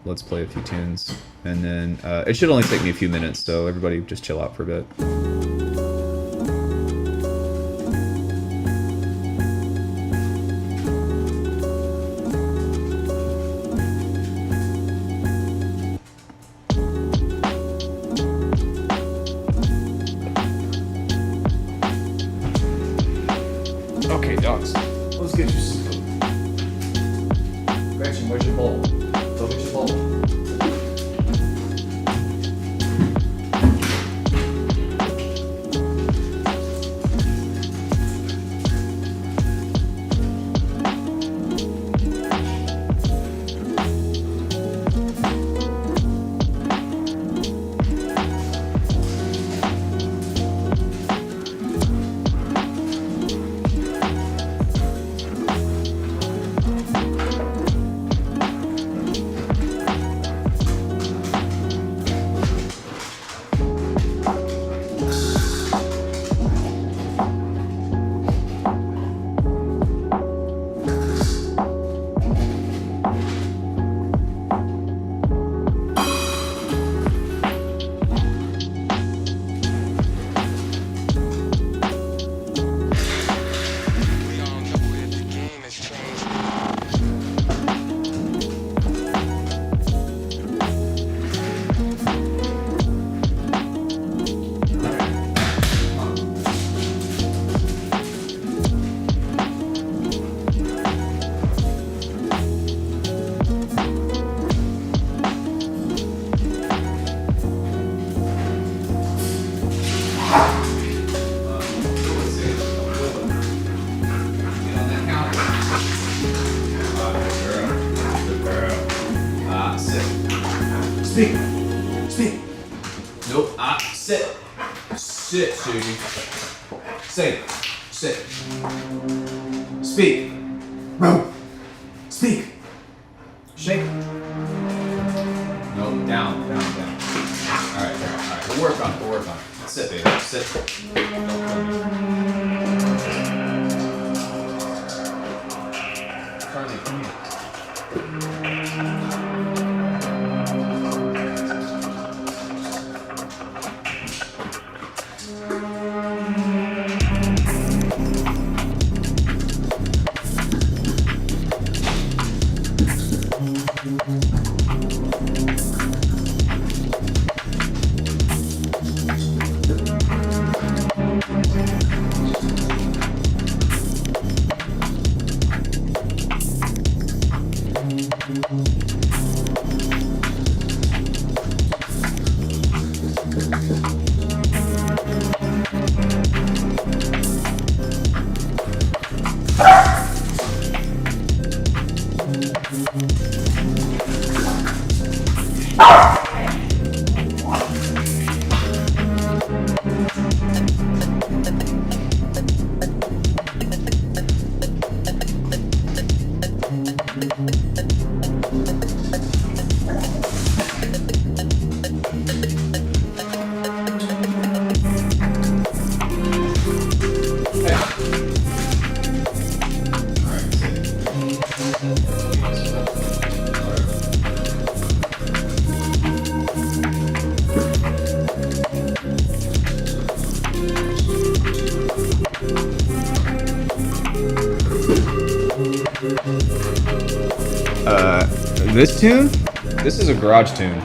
Let's play a few tunes. And then it should only take me a few minutes, so everybody just chill out for a bit. Okay, dogs. Let's get you some food. Gretchen, where's your bowl? Go get your bowl. Speak. Speak. Nope. Sit. Sit, Susie. Say. Sit. Speak. Bro. Speak. Shake. Nope. Down. Alright. We'll work on it. Sit, baby. Sit. Don't kill me. Charlie, come here. This tune? This is a garage tune.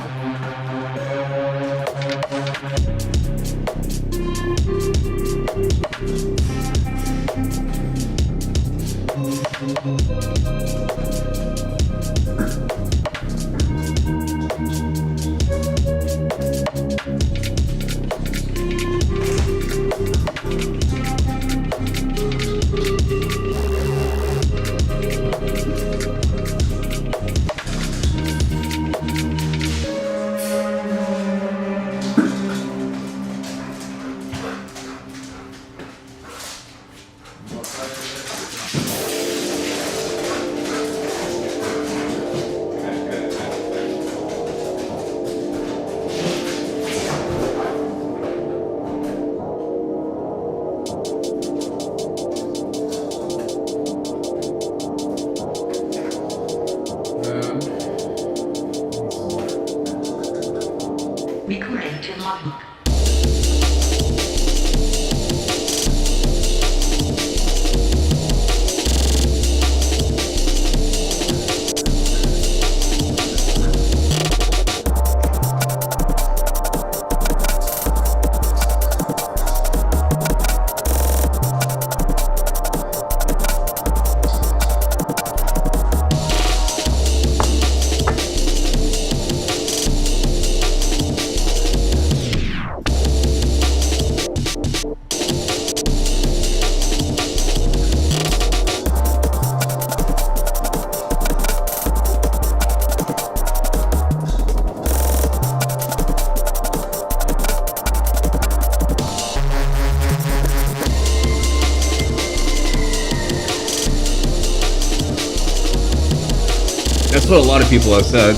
what a lot of people have said.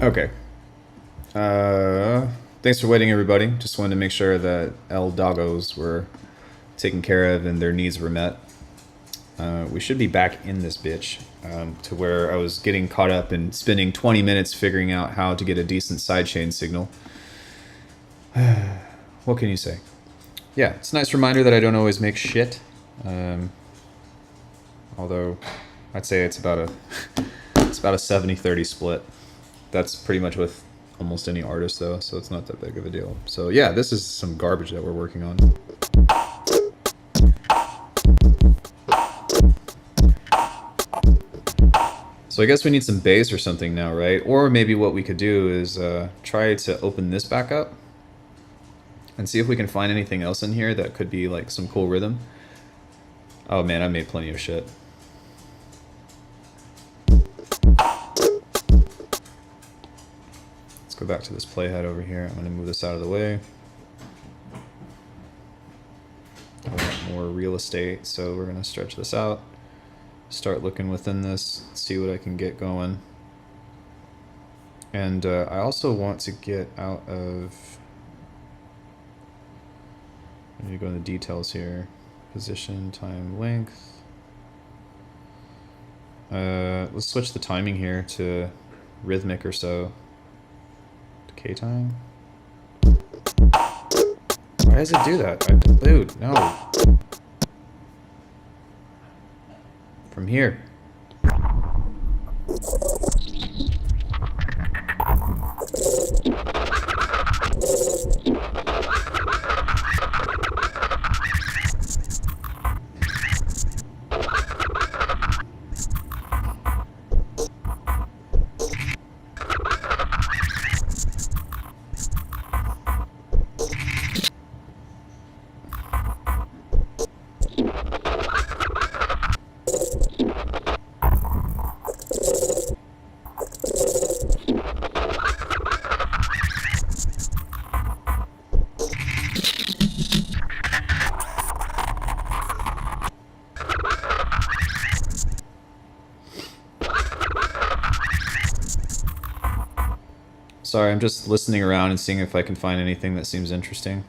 Okay. Thanks for waiting, everybody. Just wanted to make sure that El Doggos were taken care of and their needs were met. We should be back in this bitch to where I was getting caught up and spending 20 minutes figuring out how to get a decent sidechain signal. What can you say? Yeah, it's a nice reminder that I don't always make shit. Although I'd say it's about a 70-30 split. That's pretty much with almost any artist though, so it's not that big of a deal. So yeah, this is some garbage that we're working on. So I guess we need some bass or something now, right? Or maybe what we could do is try to open this back up and see if we can find anything else in here that could be like some cool rhythm. Oh man, I made plenty of shit. Go back to this playhead over here. I'm going to move this out of the way. I want more real estate, so we're going to stretch this out. Start looking within this, see what I can get going. And I also want to get out of... I need to go in the details here. Position, time, length. Let's switch the timing here to rhythmic or so. Decay time? Why does it do that? Dude, no. From here. Sorry, I'm just listening around and seeing if I can find anything that seems interesting.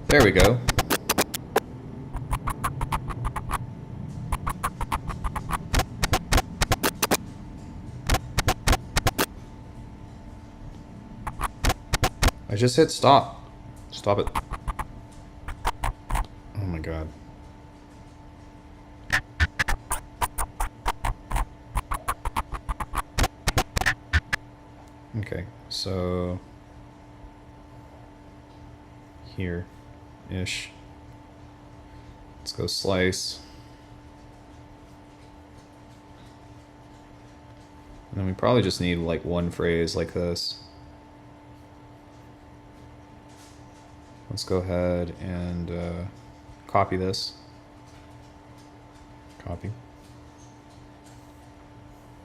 There we go. I just hit stop. Stop it. Oh my god. Okay, so here-ish. Let's go slice. And then we probably just need like one phrase like this. Let's go ahead and copy this. Copy.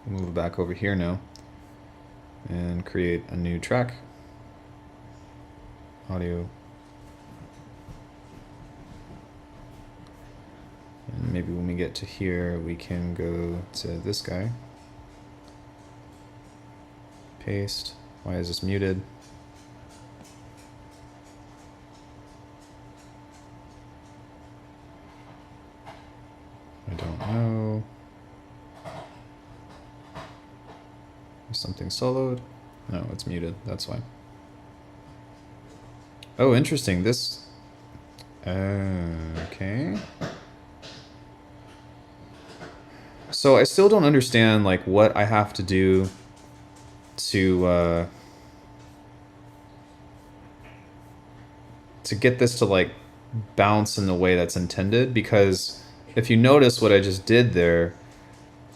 Move it back over here now. and create a new track. Audio. And maybe when we get to here, we can go to this guy. Paste. Why is this muted? I don't know. Is something soloed? No, it's muted. That's why. Oh, interesting. This. Okay. So I still don't understand like what I have to do to get this to like bounce in the way that's intended, because if you notice what I just did there,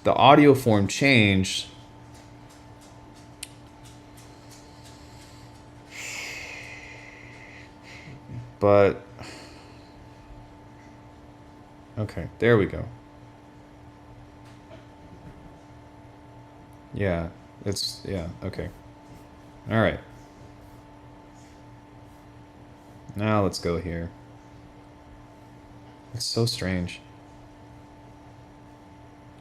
the audio form changed. But okay, there we go. Yeah, okay. All right. Now let's go here. It's so strange.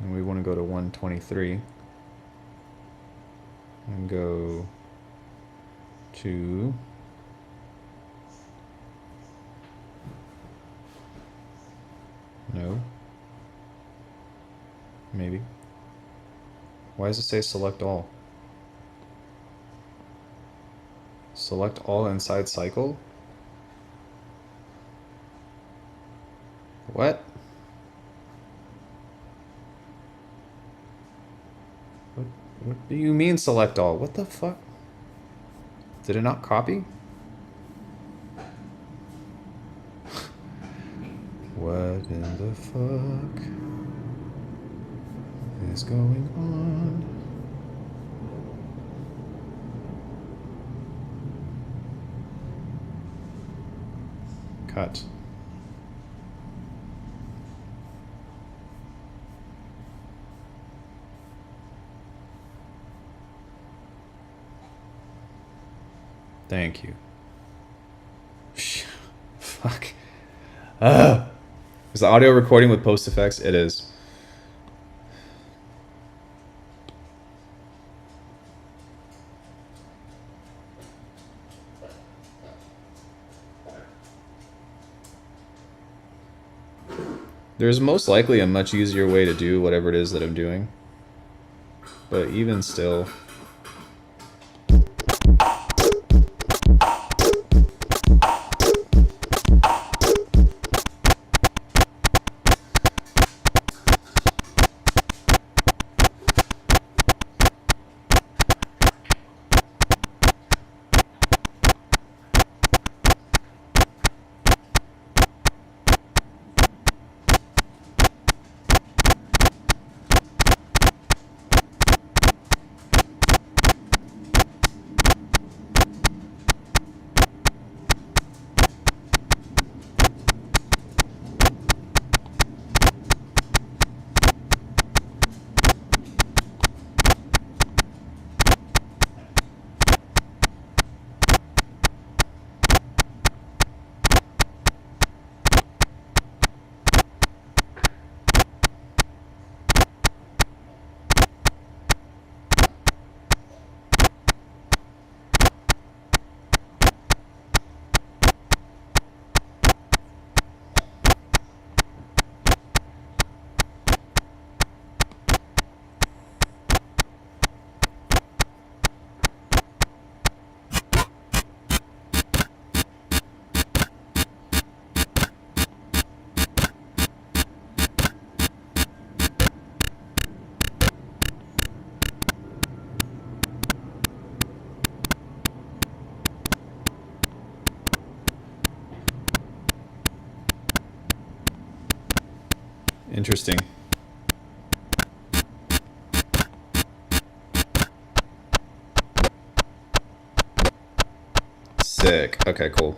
And we want to go to 123 and go to no, maybe. Why does it say select all? Select all inside cycle? What? What do you mean select all? What the fuck? Did it not copy? What in the fuck is going on? Cut. Thank you. Fuck. Is the audio recording with post effects? It is. There's most likely a much easier way to do whatever it is that I'm doing. But even still... Interesting. Sick. Okay, cool.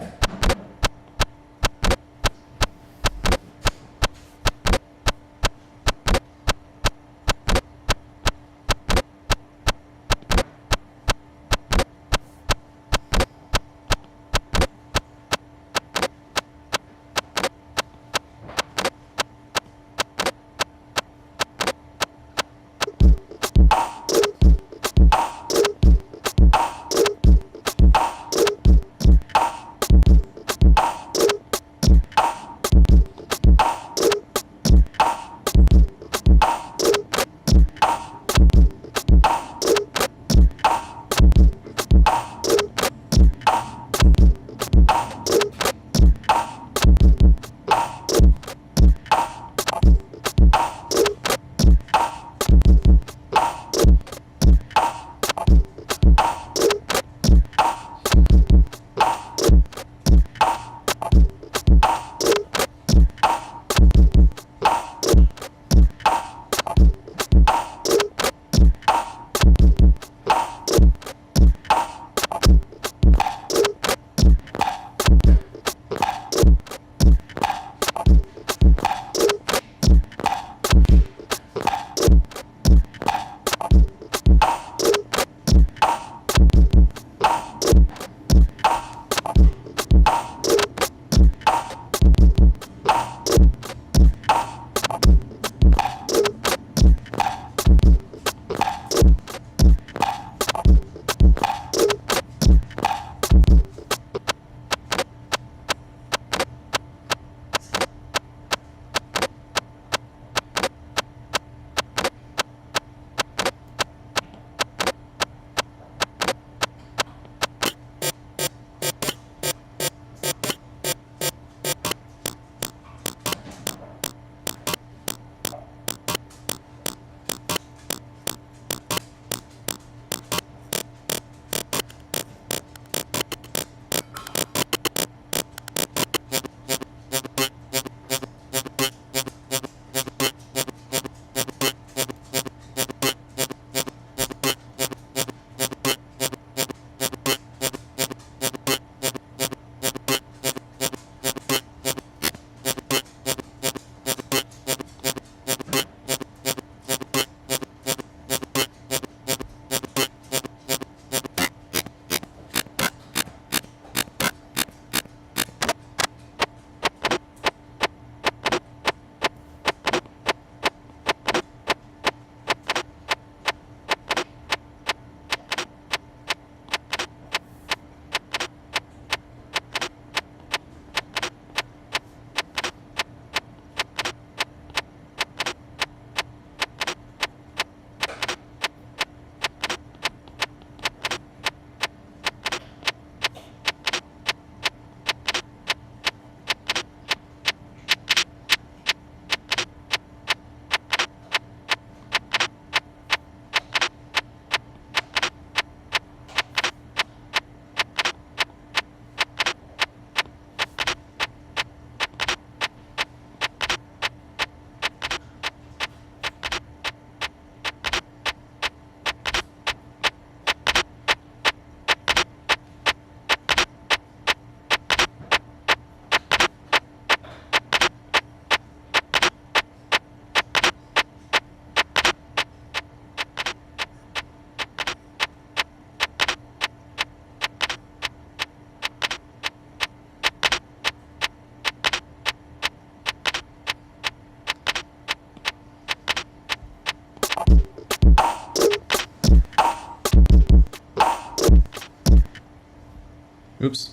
Oops.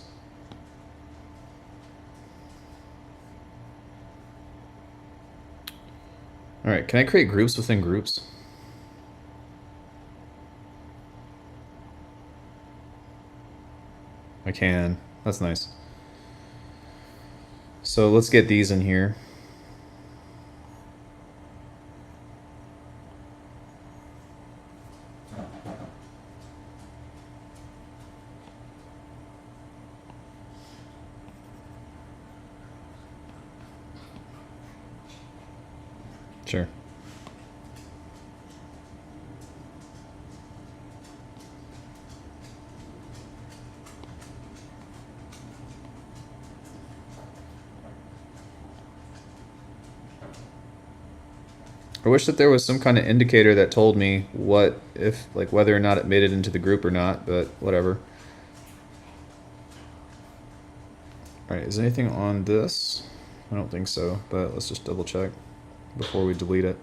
All right, can I create groups within groups? I can. That's nice. So let's get these in here. Sure. I wish that there was some kind of indicator that told me what, if, like, whether or not it made it into the group or not, but whatever. Alright, is anything on this? I don't think so, but let's just double check before we delete it.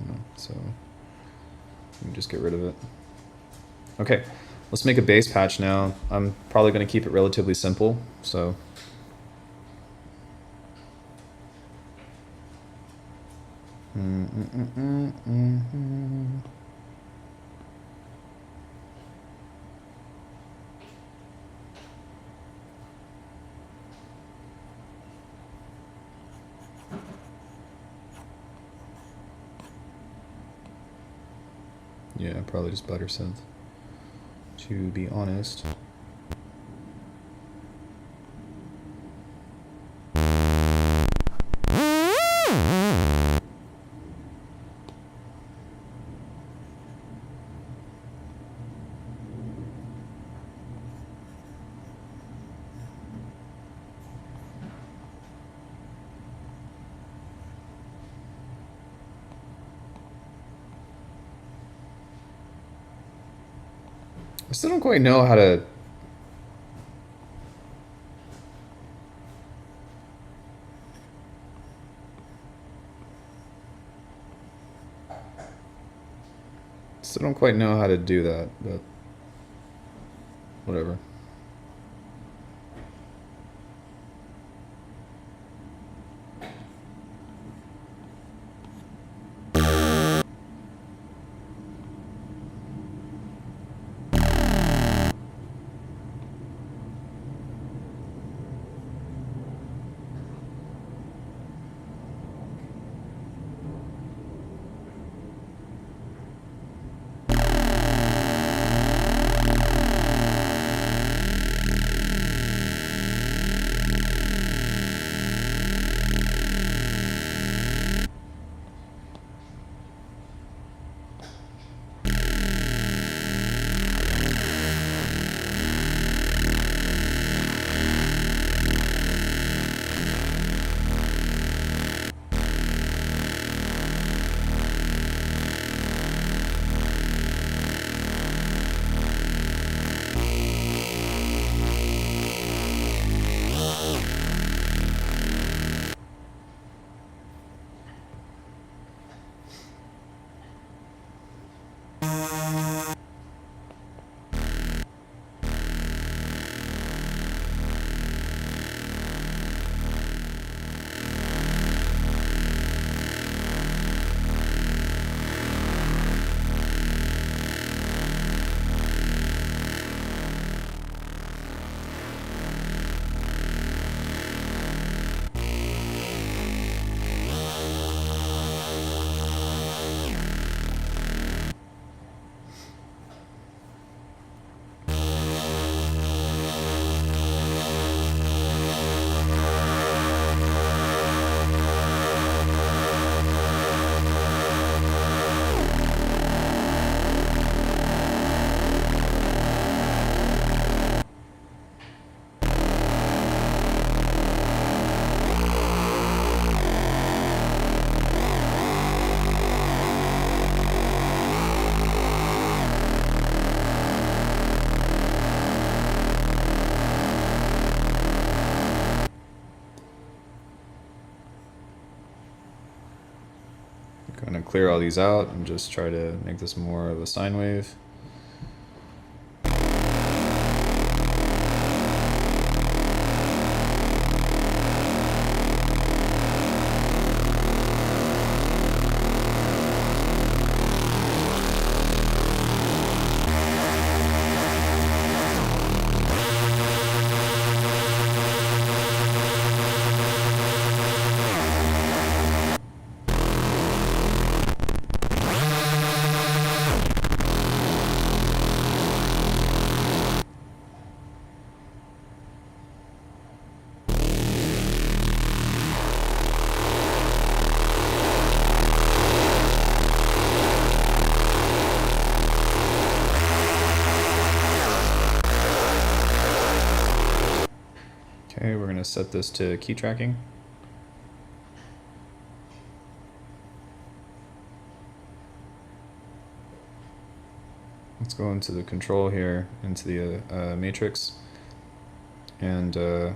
No, so we can just get rid of it. Okay, let's make a base patch now. I'm probably going to keep it relatively simple, so. Yeah, probably just butter synth, to be honest. I still don't quite know how to. Still don't quite know how to do that, but whatever. Going to clear all these out and just try to make this more of a sine wave. set this to key tracking. Let's go into the control here, into the matrix, and there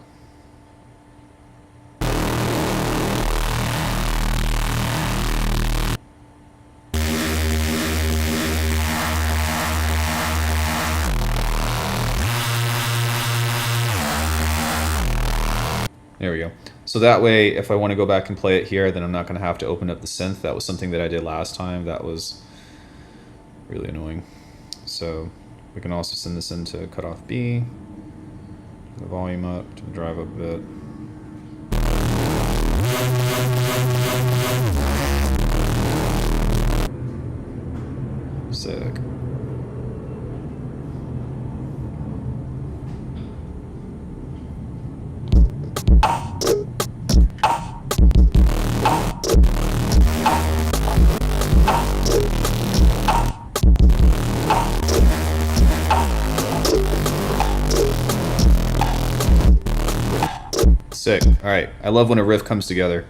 we go. So that way, if I want to go back and play it here, then I'm not going to have to open up the synth. That was something that I did last time. That was really annoying. So we can also send this into cutoff B, the volume up, to the drive up a bit. Sick. Sick. All right. I love when a riff comes together.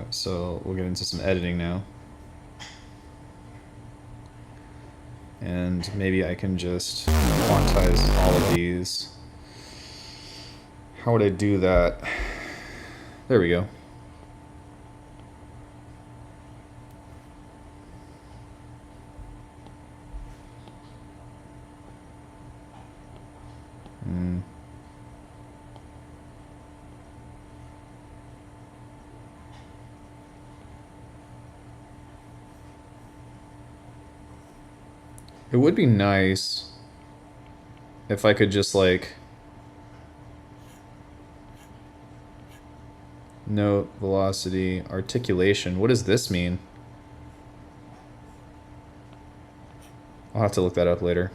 So we'll get into some editing now. And maybe I can just quantize all of these. How would I do that? There we go. It would be nice if I could just like note, velocity, articulation. What does this mean? I'll have to look that up later.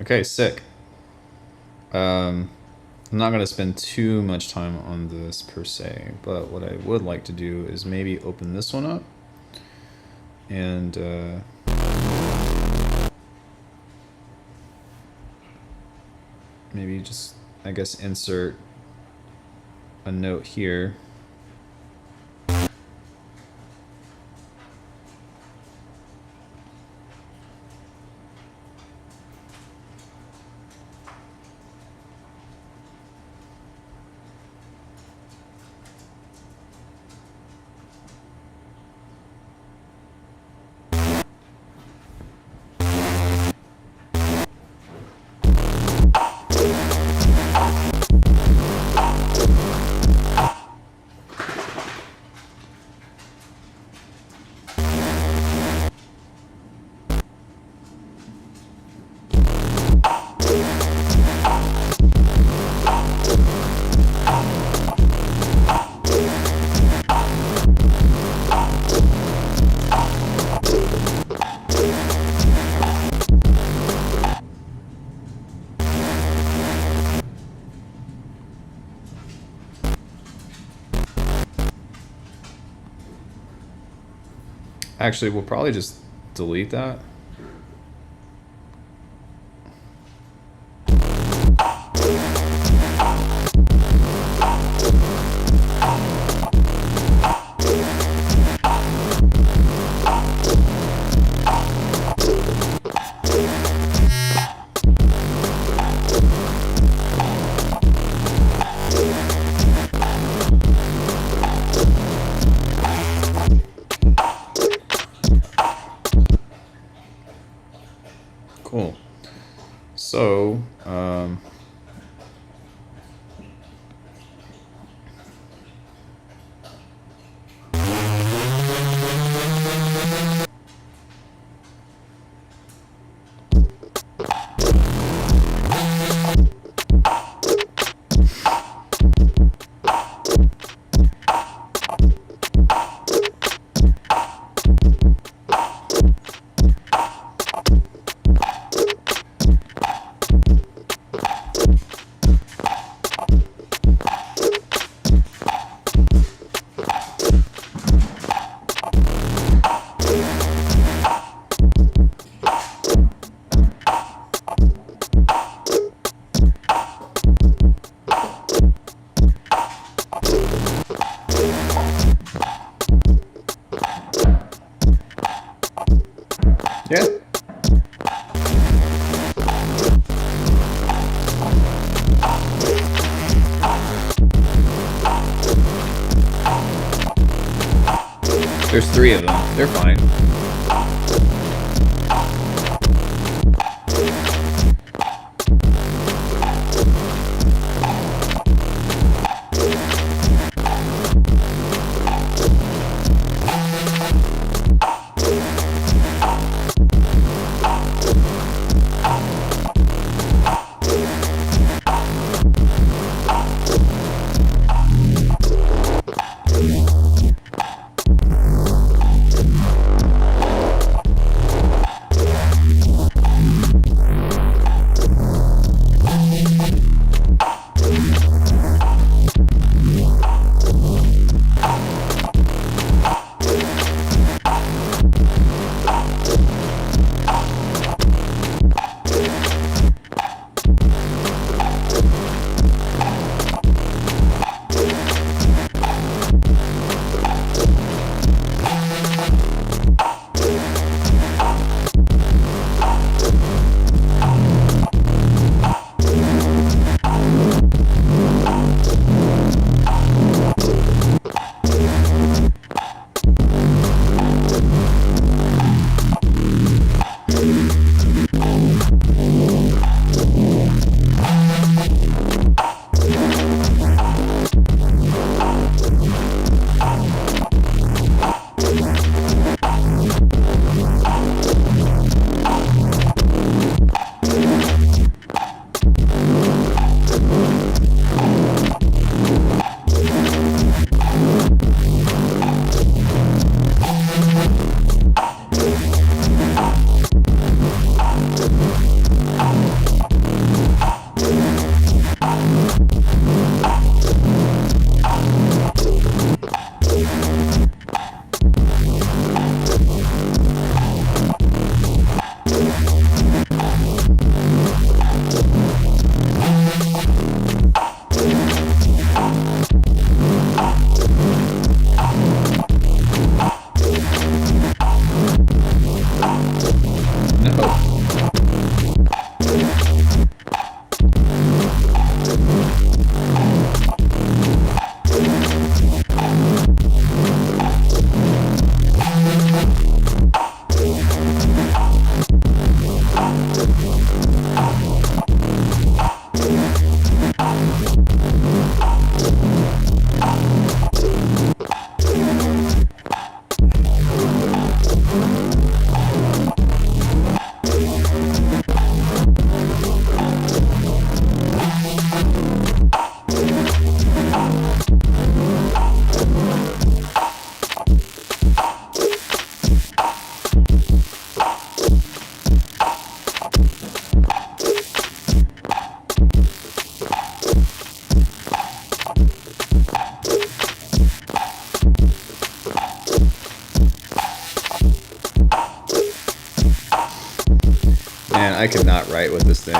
Okay, sick. I'm not going to spend too much time on this per se, but what I would like to do is maybe open this one up and maybe just, I guess, insert a note here. Actually, we'll probably just delete that. Cool. So, yeah. There's 3 of them. They're fine. Man, I could not write with this thing.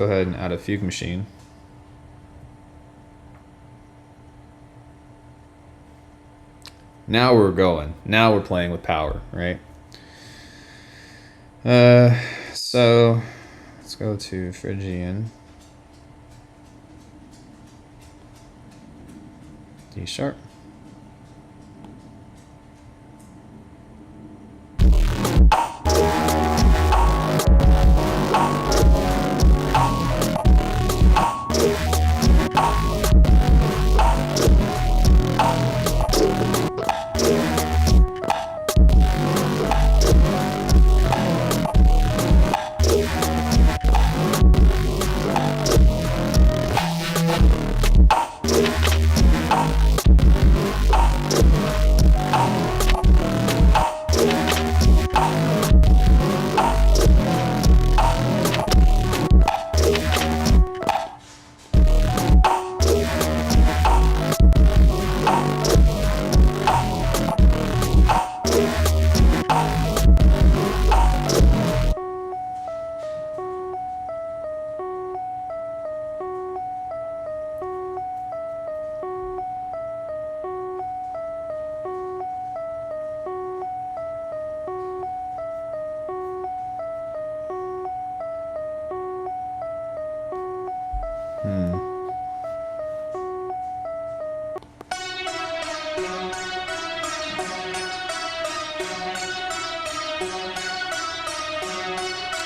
go ahead and add a fugue machine. Now we're going. Now we're playing with power, right? So let's go to Phrygian. D sharp.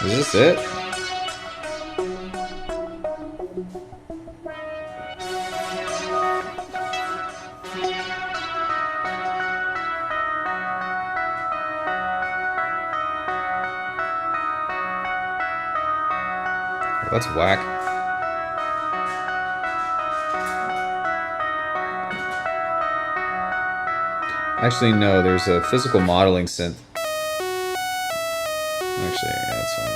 Is this it? That's whack. Actually, no, there's a physical modeling synth. Actually, yeah, that's fine.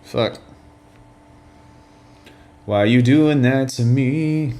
Fuck. Why are you doing that to me?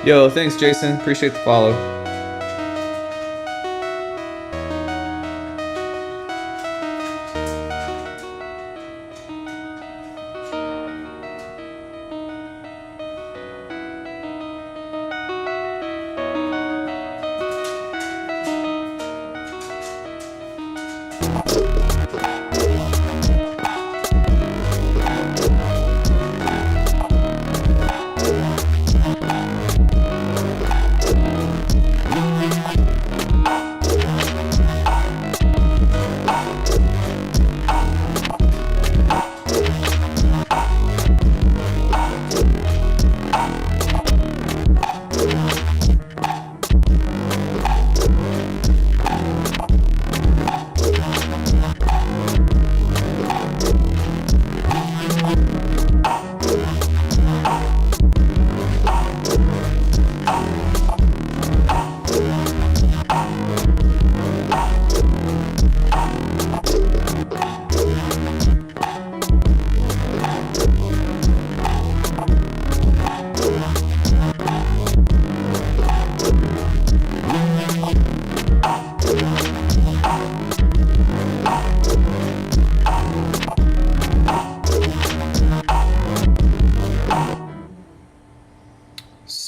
Yo, thanks, Jason. Appreciate the follow.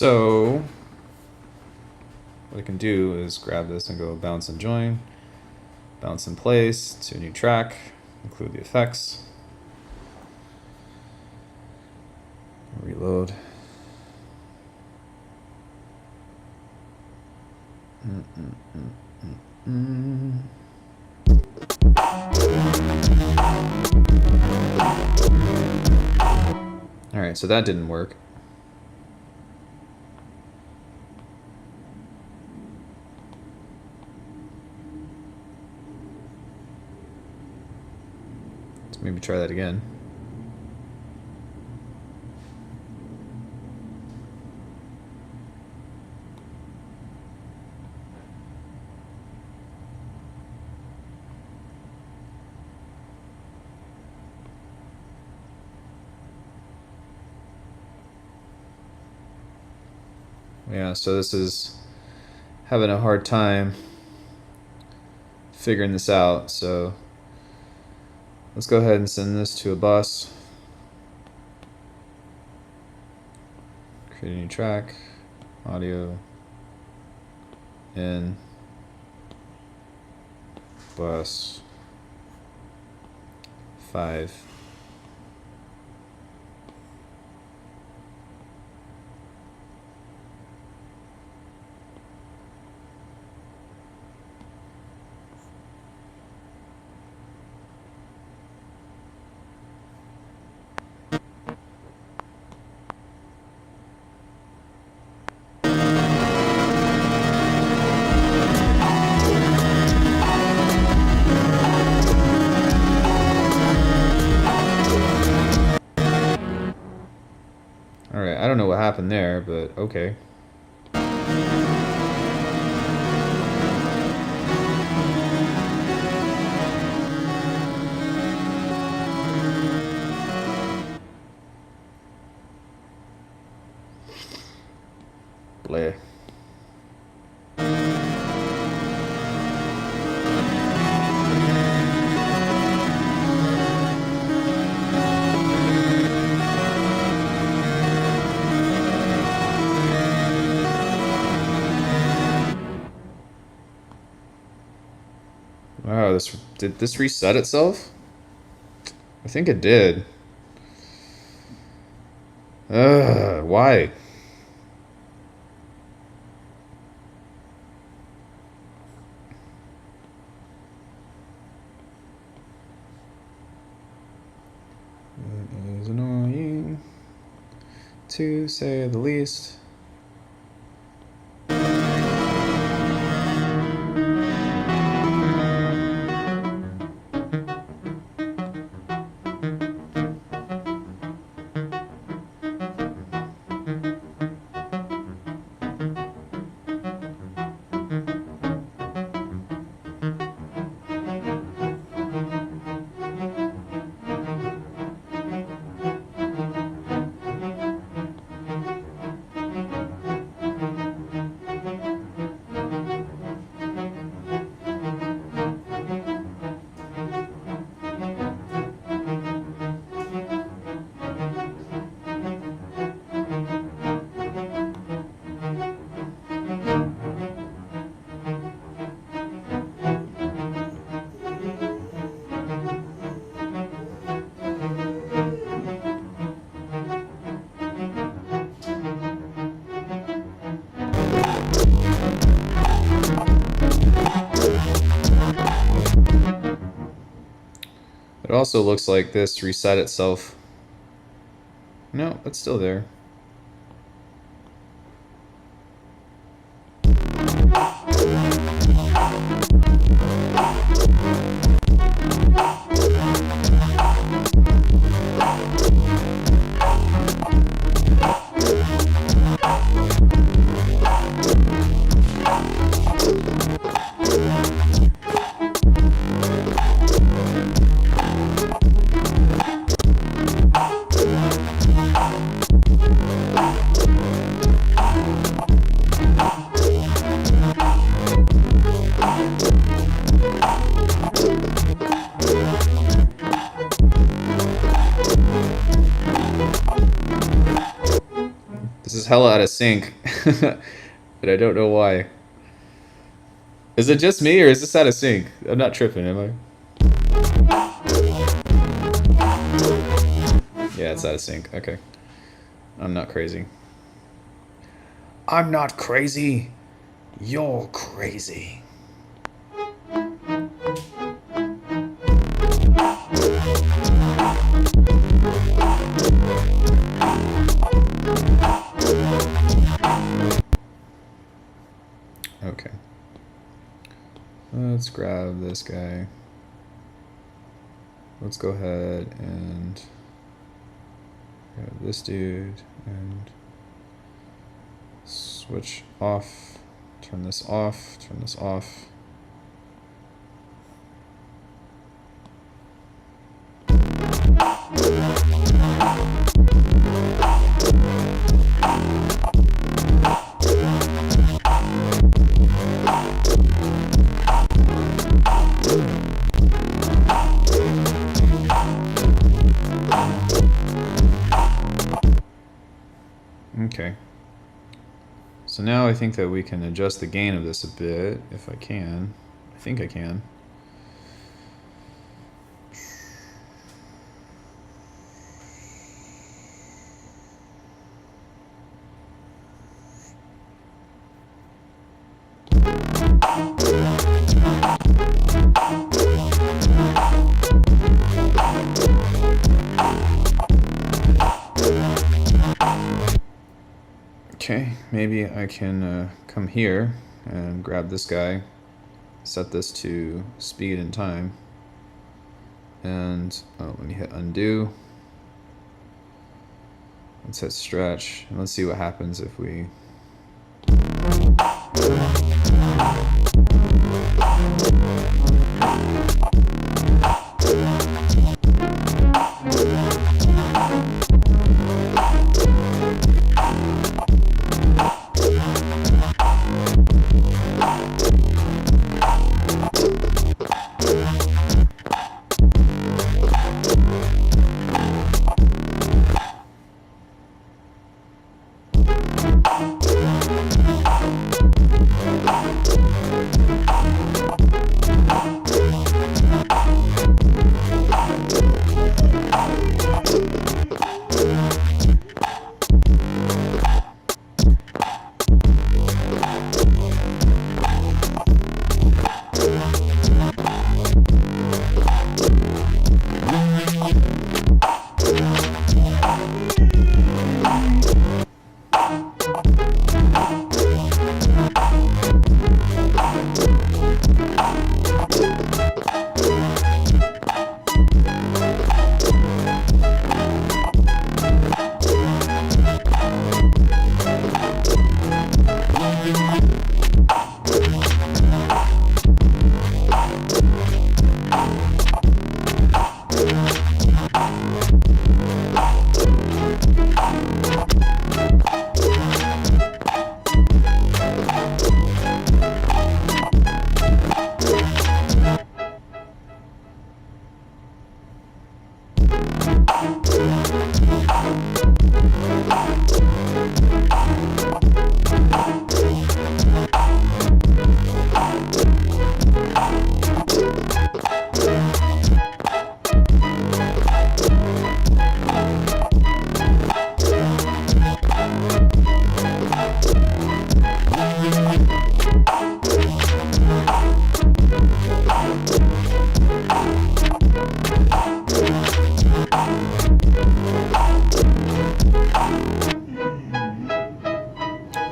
So what I can do is grab this and go bounce and join, bounce in place to a new track, include the effects, reload. All right, so that didn't work. Let's maybe try that again. Yeah, so this is having a hard time figuring this out. So let's go ahead and send this to a bus. Create a new track, audio, in, bus, 5. Alright, I don't know what happened there, but okay. Bleh. Wow, did this reset itself? I think it did. Why? It is annoying, to say the least. It also looks like this reset itself. No, it's still there. hella out of sync. But I don't know why. Is it just me or is this out of sync? I'm not tripping, am I? Yeah, it's out of sync. Okay. I'm not crazy. I'm not crazy. You're crazy. Okay. Let's grab this guy. Let's go ahead and grab this dude and switch off. Turn this off. Turn this off. Okay. So now I think that we can adjust the gain of this a bit, if I can. I think I can. Okay, maybe I can come here and grab this guy, set this to speed and time, and let me hit undo. Let's hit stretch, and let's see what happens if we...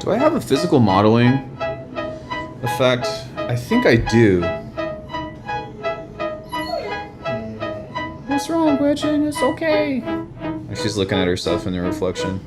Do I have a physical modeling effect? I think I do. What's wrong, Gretchen? It's okay. She's looking at herself in the reflection.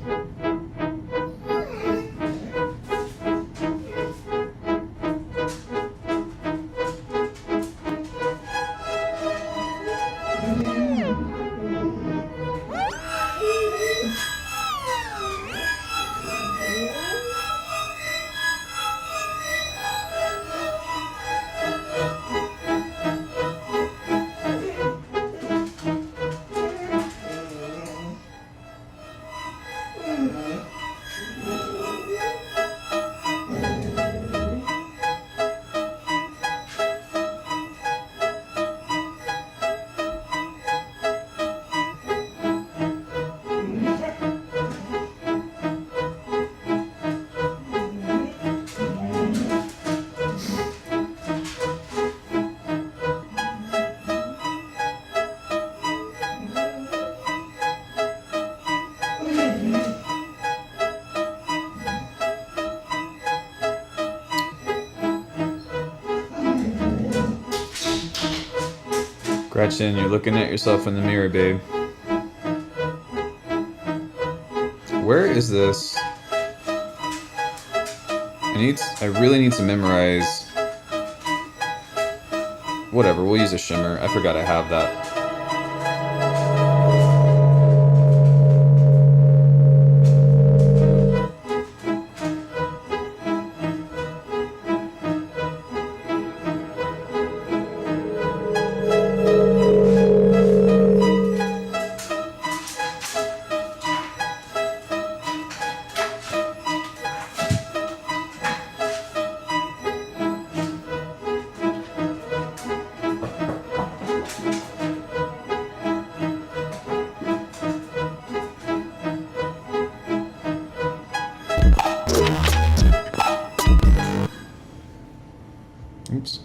Gretchen, you're looking at yourself in the mirror, babe. Where is this? I really need to memorize. Whatever, we'll use a shimmer. I forgot I have that. Oops.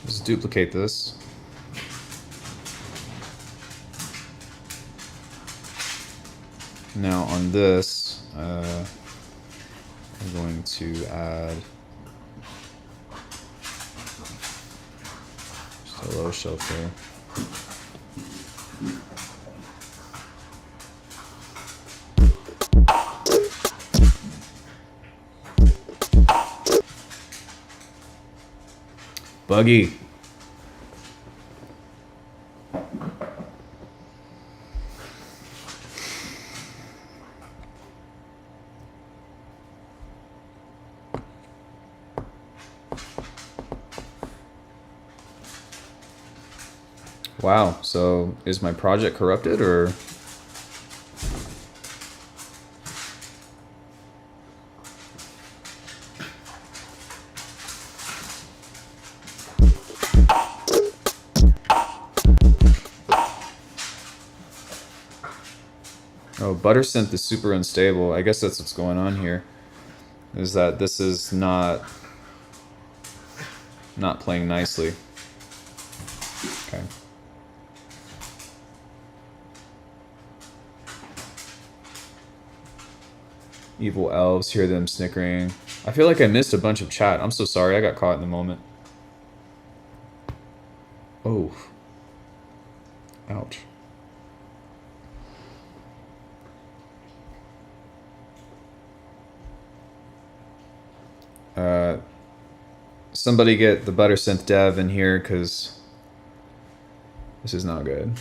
Let's duplicate this. Now on this, I'm going to add just a low shelf there. Buggy. Wow, so is my project corrupted or? Oh, ButterSynth is super unstable. I guess that's what's going on here. Is that this is not playing nicely. Okay. Evil elves, hear them snickering. I feel like I missed a bunch of chat. I'm so sorry, I got caught in the moment. Oh. Ouch. Somebody get the ButterSynth dev in here, because this is not good.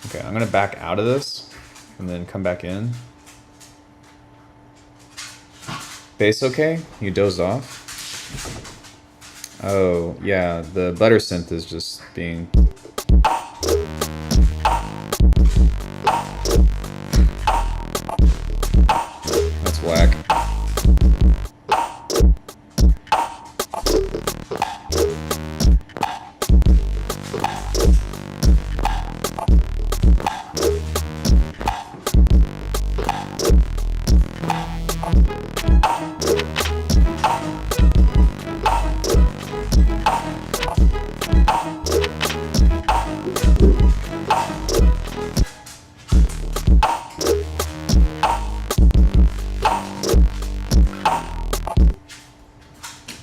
Okay, I'm gonna back out of this and then come back in. Bass okay? You dozed off? Oh, yeah, the ButterSynth is just being... That's whack.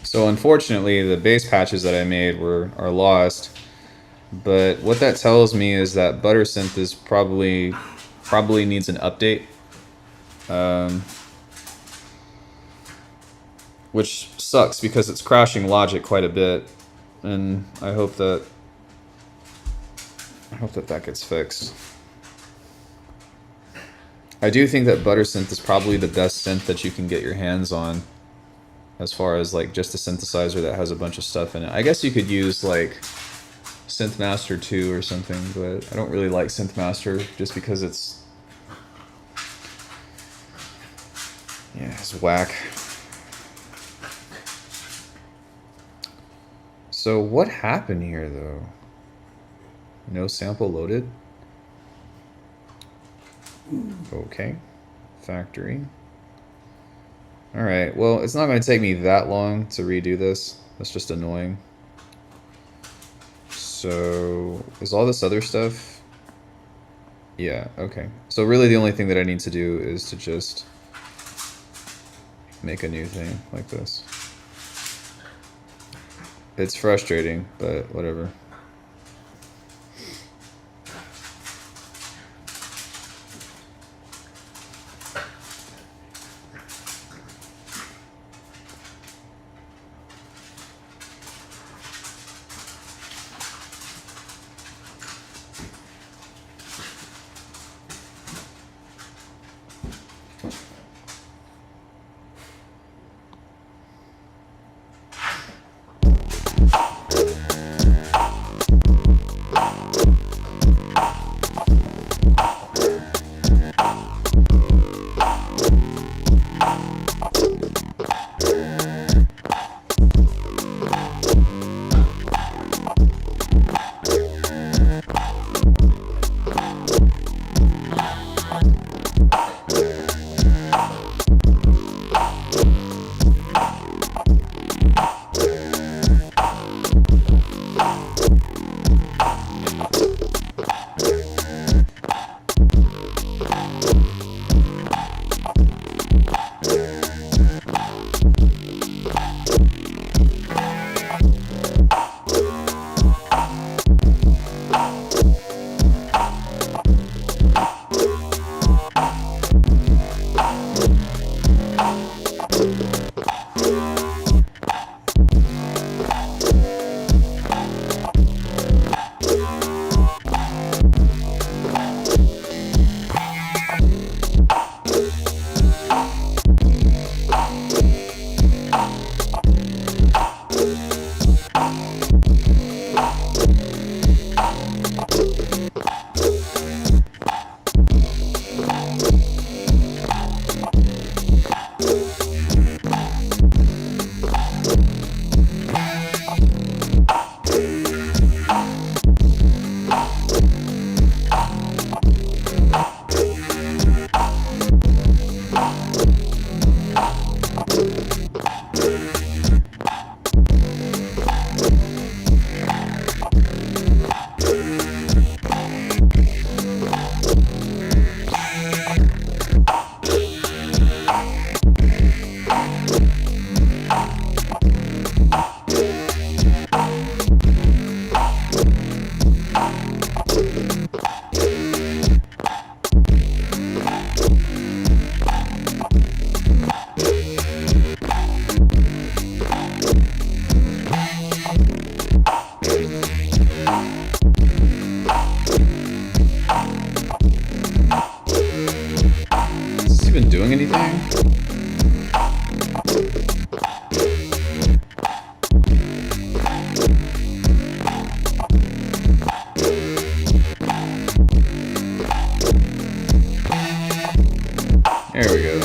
So unfortunately, the bass patches that I made are lost. But what that tells me is that ButterSynth is probably probably needs an update. Which sucks because it's crashing logic quite a bit, and I hope that that gets fixed. I do think that Buttersynth is probably the best synth that you can get your hands on, as far as like just a synthesizer that has a bunch of stuff in it. I guess you could use like Synthmaster 2 or something, but I don't really like Synthmaster just because it's whack. So what happened here though? No sample loaded? Okay. Factory. Alright, well, it's not going to take me that long to redo this. That's just annoying. So, is all this other stuff? Yeah, okay. So really the only thing that I need to do is to just make a new thing like this. It's frustrating, but whatever. Doing anything? There we go.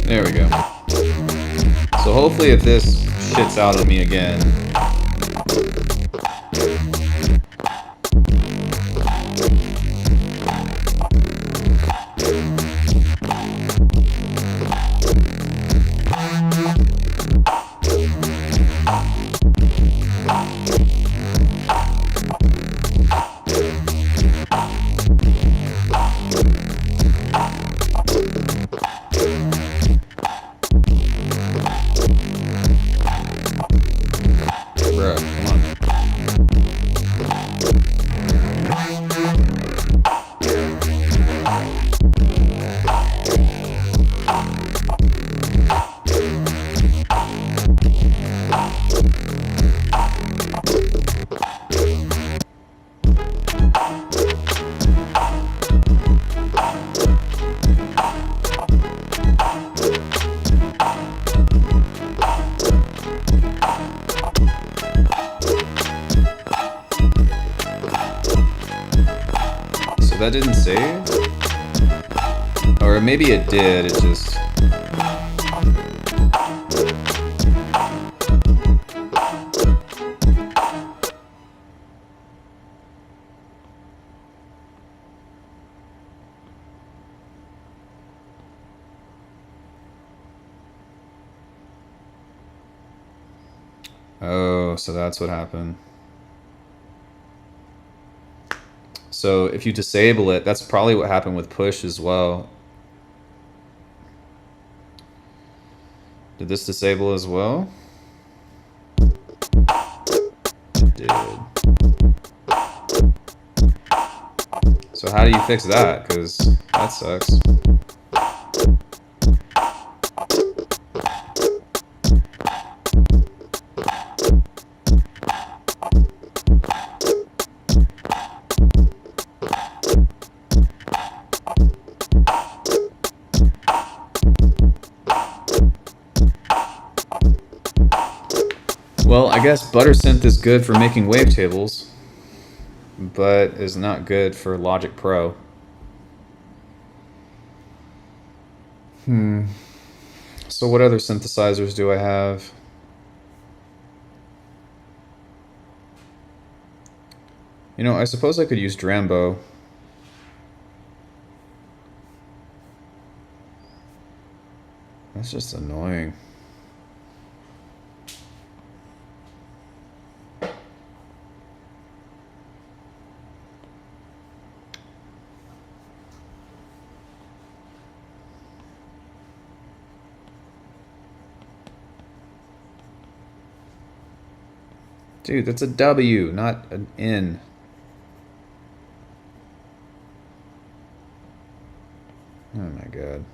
There we go. So hopefully if this shits out on me again, bruh, come on. So that didn't save? Or maybe it did, it just... Oh, so that's what happened. So if you disable it, that's probably what happened with push as well. Did this disable as well? It did. So how do you fix that? Because that sucks. Well, I guess ButterSynth is good for making wavetables, but is not good for Logic Pro. So what other synthesizers do I have? You know, I suppose I could use Drambo. That's just annoying. Dude, that's a W, not an N. Oh my god.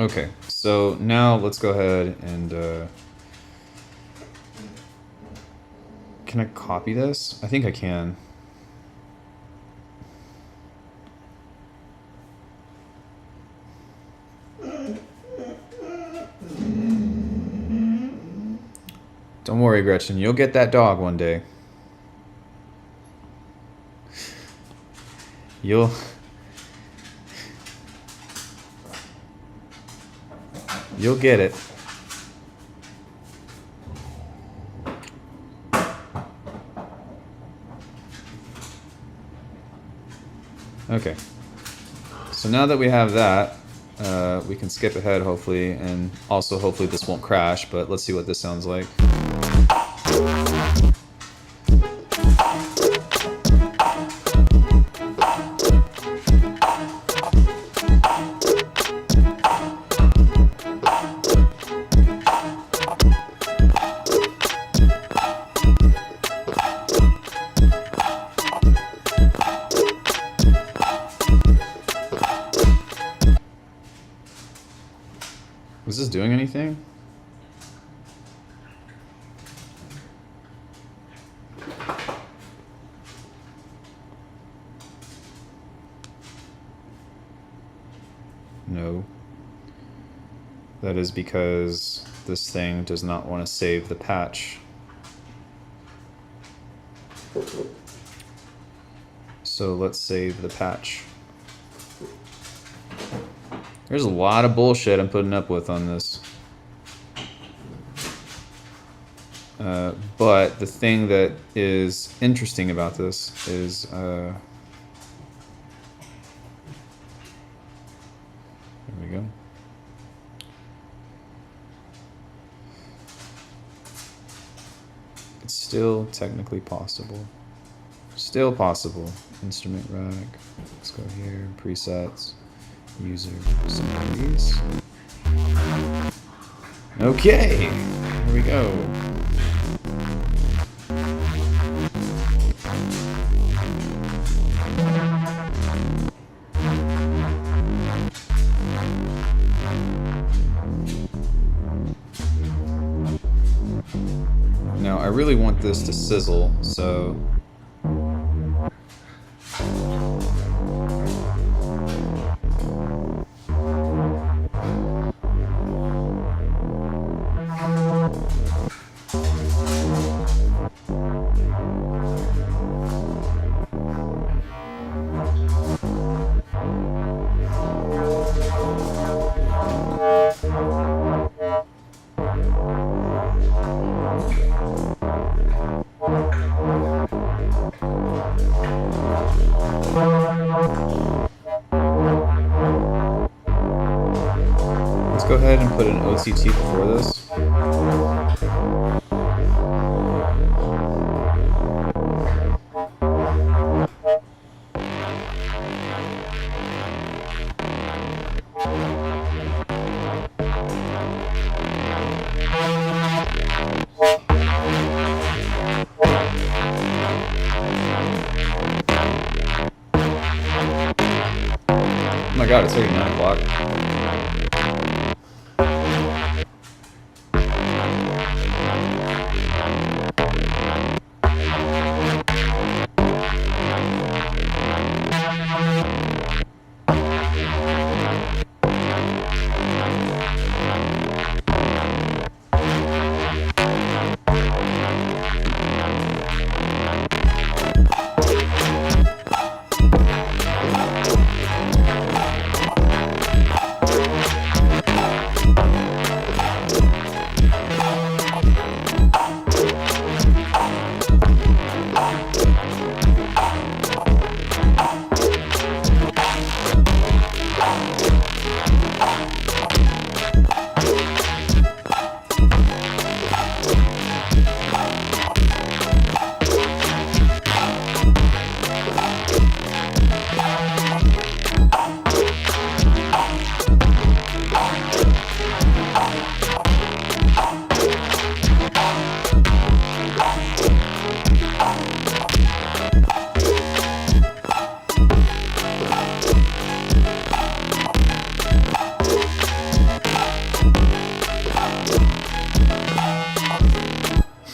Okay, so now let's go ahead and can I copy this? I think I can. Don't worry, Gretchen, you'll get that dog one day. You'll get it. Okay. So now that we have that, we can skip ahead hopefully, and also hopefully this won't crash, but let's see what this sounds like. Was this doing anything? No. That is because this thing does not want to save the patch. So let's save the patch. There's a lot of bullshit I'm putting up with on this. But the thing that is interesting about this is there we go. It's still technically possible. Still possible. Instrument rack. Let's go here. Presets. User. Some of these. Okay. Here we go. Now I really want this to sizzle, so let's go ahead and put an OCT before this. Oh my god, it's already 9 o'clock.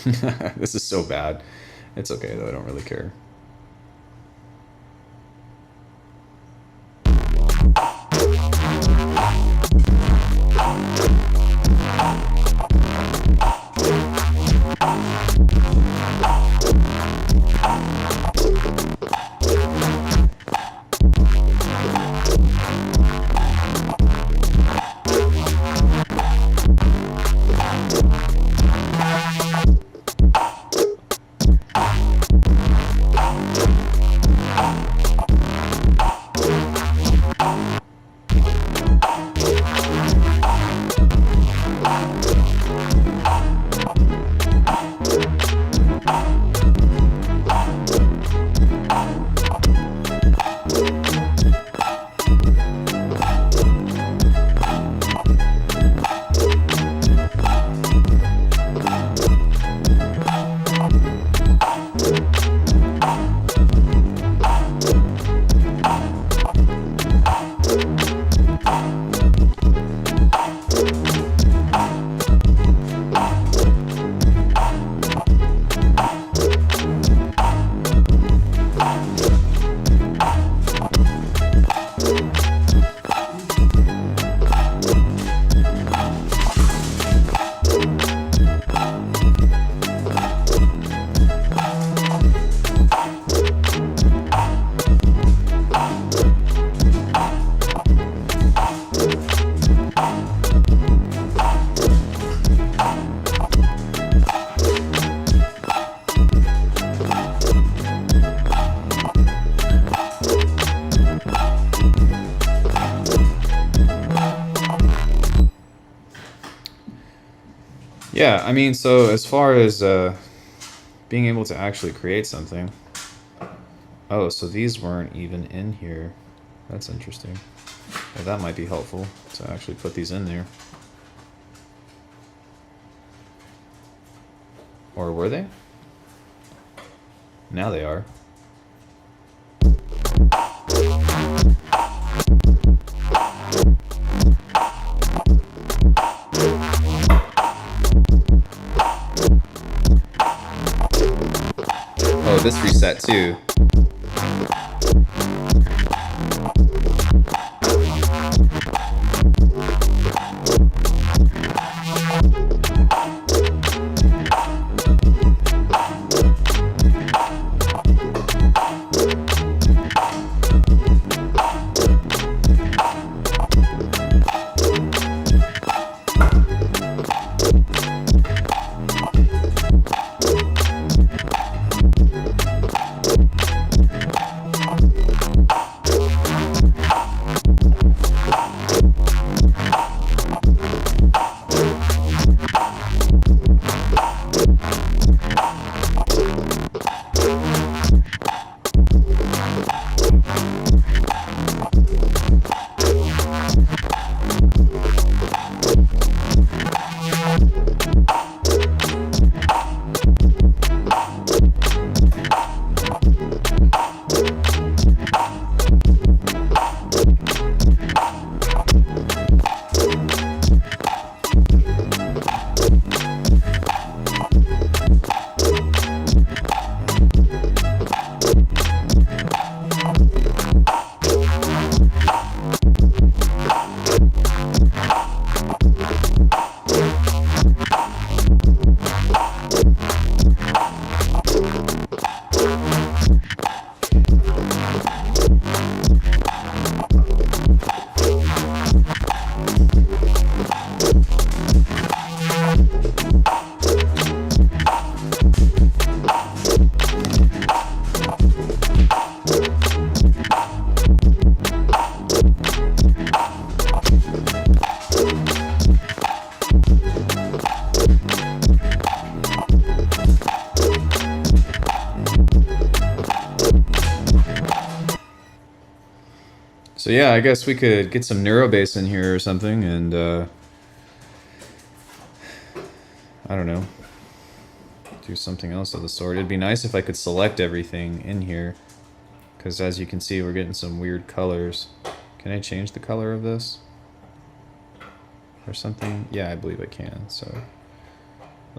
This is so bad. It's okay though, I don't really care. Yeah, I mean, so as far as being able to actually create something. Oh, so these weren't even in here. That's interesting. Well, that might be helpful to actually put these in there. Or were they? Now they are. Oh, this reset too. So yeah, I guess we could get some neurobase in here or something, and I don't know, do something else of the sort. It'd be nice if I could select everything in here, because as you can see, we're getting some weird colors. Can I change the color of this or something? Yeah, I believe I can. So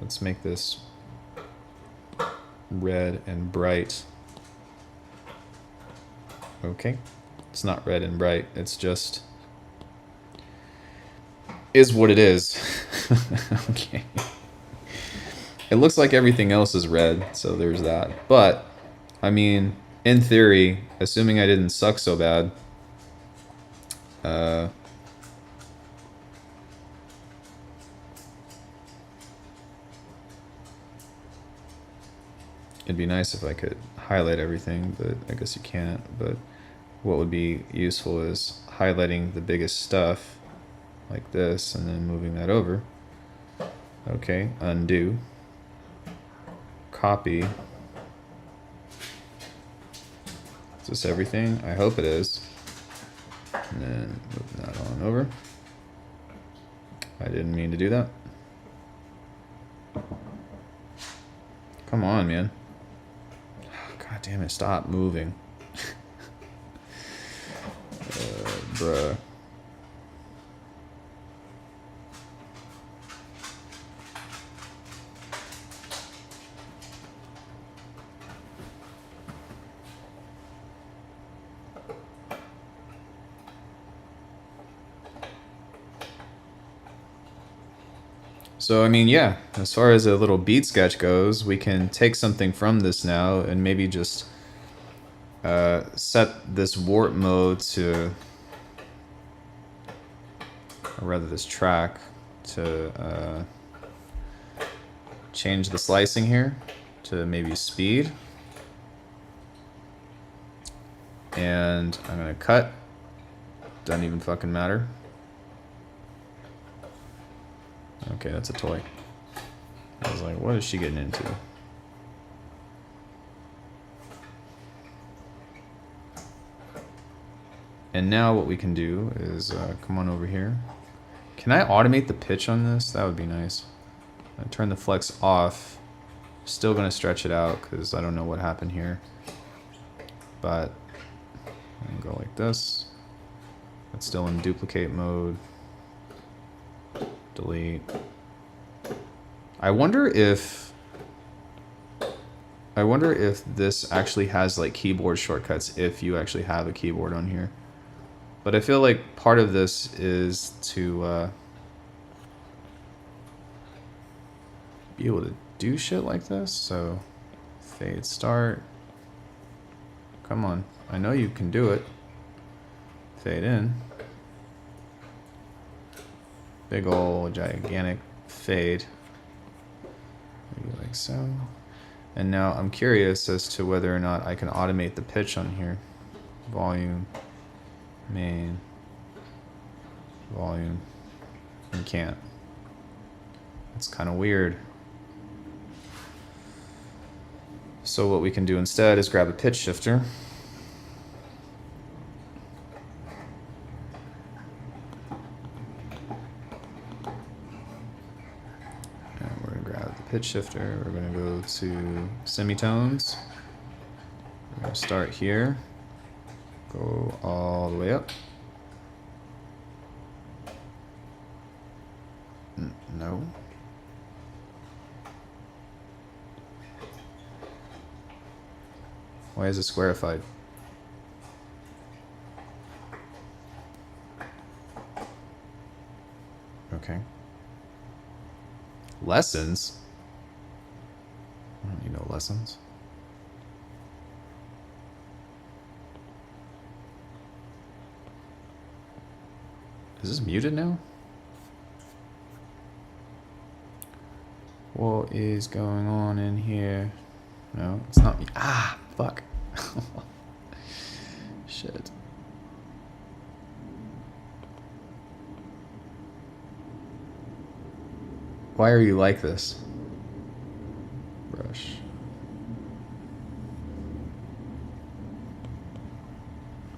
let's make this red and bright. Okay. It's not red and bright. It's just is what it is. Okay. It looks like everything else is red, so there's that. But, I mean, in theory, assuming I didn't suck so bad, it'd be nice if I could highlight everything, but I guess you can't. But what would be useful is highlighting the biggest stuff, like this, and then moving that over. Okay, undo. Copy. Is this everything? I hope it is. And then move that on over. I didn't mean to do that. Come on, man. God damn it, stop moving. Bruh. So, I mean, yeah, as far as a little bead sketch goes, we can take something from this now and maybe just set this warp mode to, or rather this track, to change the slicing here to maybe speed. And I'm going to cut. Doesn't even fucking matter. Okay, that's a toy. I was like, what is she getting into? And now what we can do is come on over here. Can I automate the pitch on this? That would be nice. I turn the flex off. Still gonna stretch it out because I don't know what happened here. But I'm gonna go like this. It's still in duplicate mode. Delete. I wonder if this actually has like keyboard shortcuts if you actually have a keyboard on here. But I feel like part of this is to be able to do shit like this. So fade start. Come on. I know you can do it. Fade in. Big ol' gigantic fade. Maybe like so. And now I'm curious as to whether or not I can automate the pitch on here. Volume, main, volume. You can't. It's kind of weird. So what we can do instead is grab a pitch shifter. Pitch shifter, we're going to go to semitones. We're going to start here, go all the way up. No. Why is it squarified? Okay. Lessons? I don't need no lessons. Is this muted now? What is going on in here? No, it's not. Ah, fuck. Shit. Why are you like this? Brush.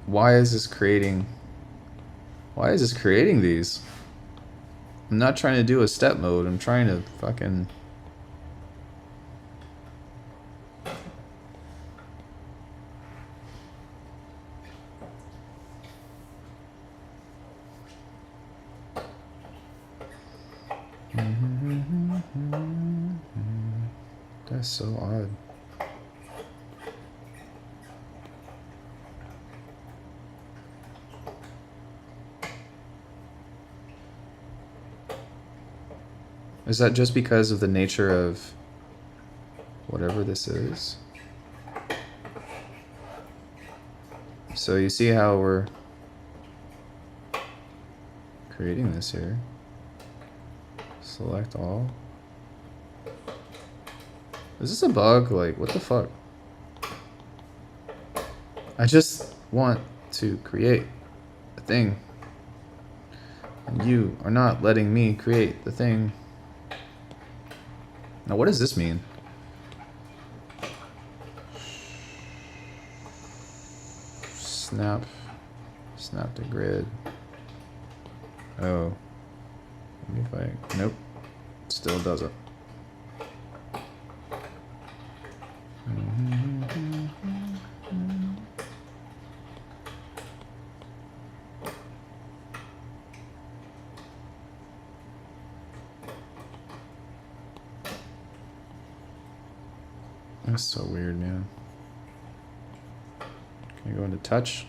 Why is this creating these? I'm not trying to do a step mode. I'm trying to fucking... That's so odd. Is that just because of the nature of whatever this is? So you see how we're creating this here. Select all. Is this a bug? Like, what the fuck? I just want to create a thing. And you are not letting me create the thing. Now, what does this mean? Snap. Snap to grid. Oh. Maybe if I... Nope. Still doesn't. That's so weird, man. Can I go into touch?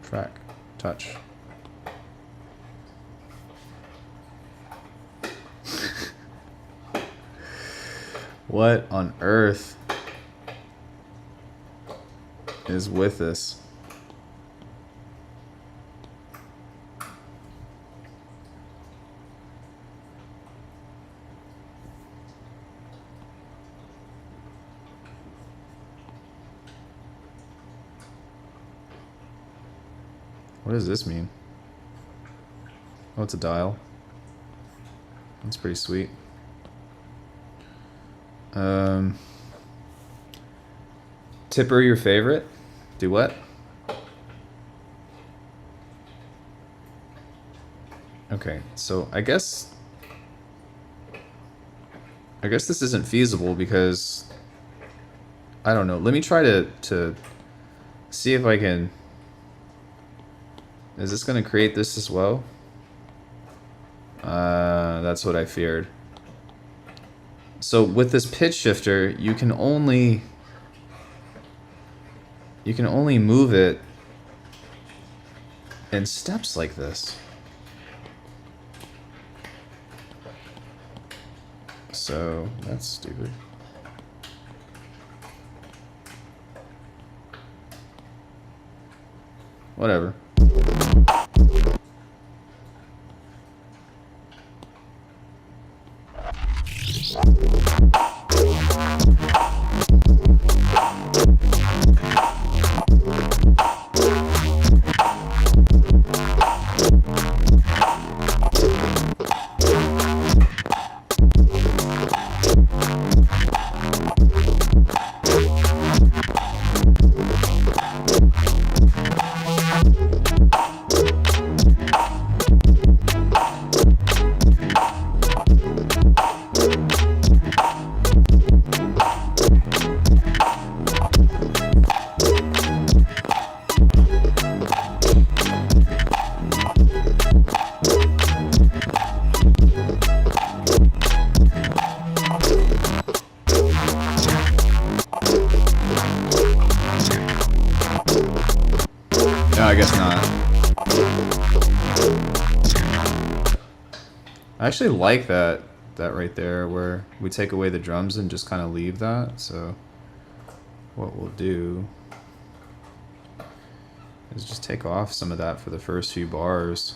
Track. Touch. What on earth is with this? What does this mean? Oh, it's a dial. That's pretty sweet. Tipper, your favorite? Do what? Okay, so I guess this isn't feasible because I don't know. Let me try to see if I can. Is this going to create this as well? That's what I feared. So with this pitch shifter, you can only move it in steps like this. So that's stupid. Whatever. I guess not. I actually like that right there where we take away the drums and just kind of leave that. So what we'll do is just take off some of that for the first few bars.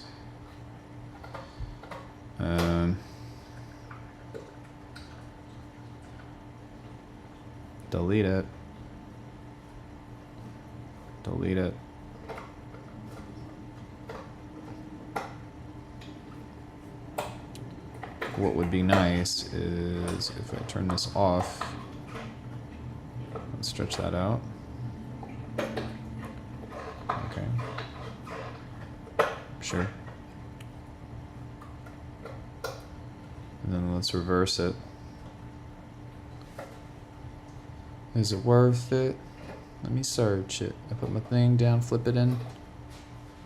Delete it. Delete it. What would be nice is if I turn this off and stretch that out. Okay. Sure. And then let's reverse it. Is it worth it? Let me search it. I put my thing down, flip it in,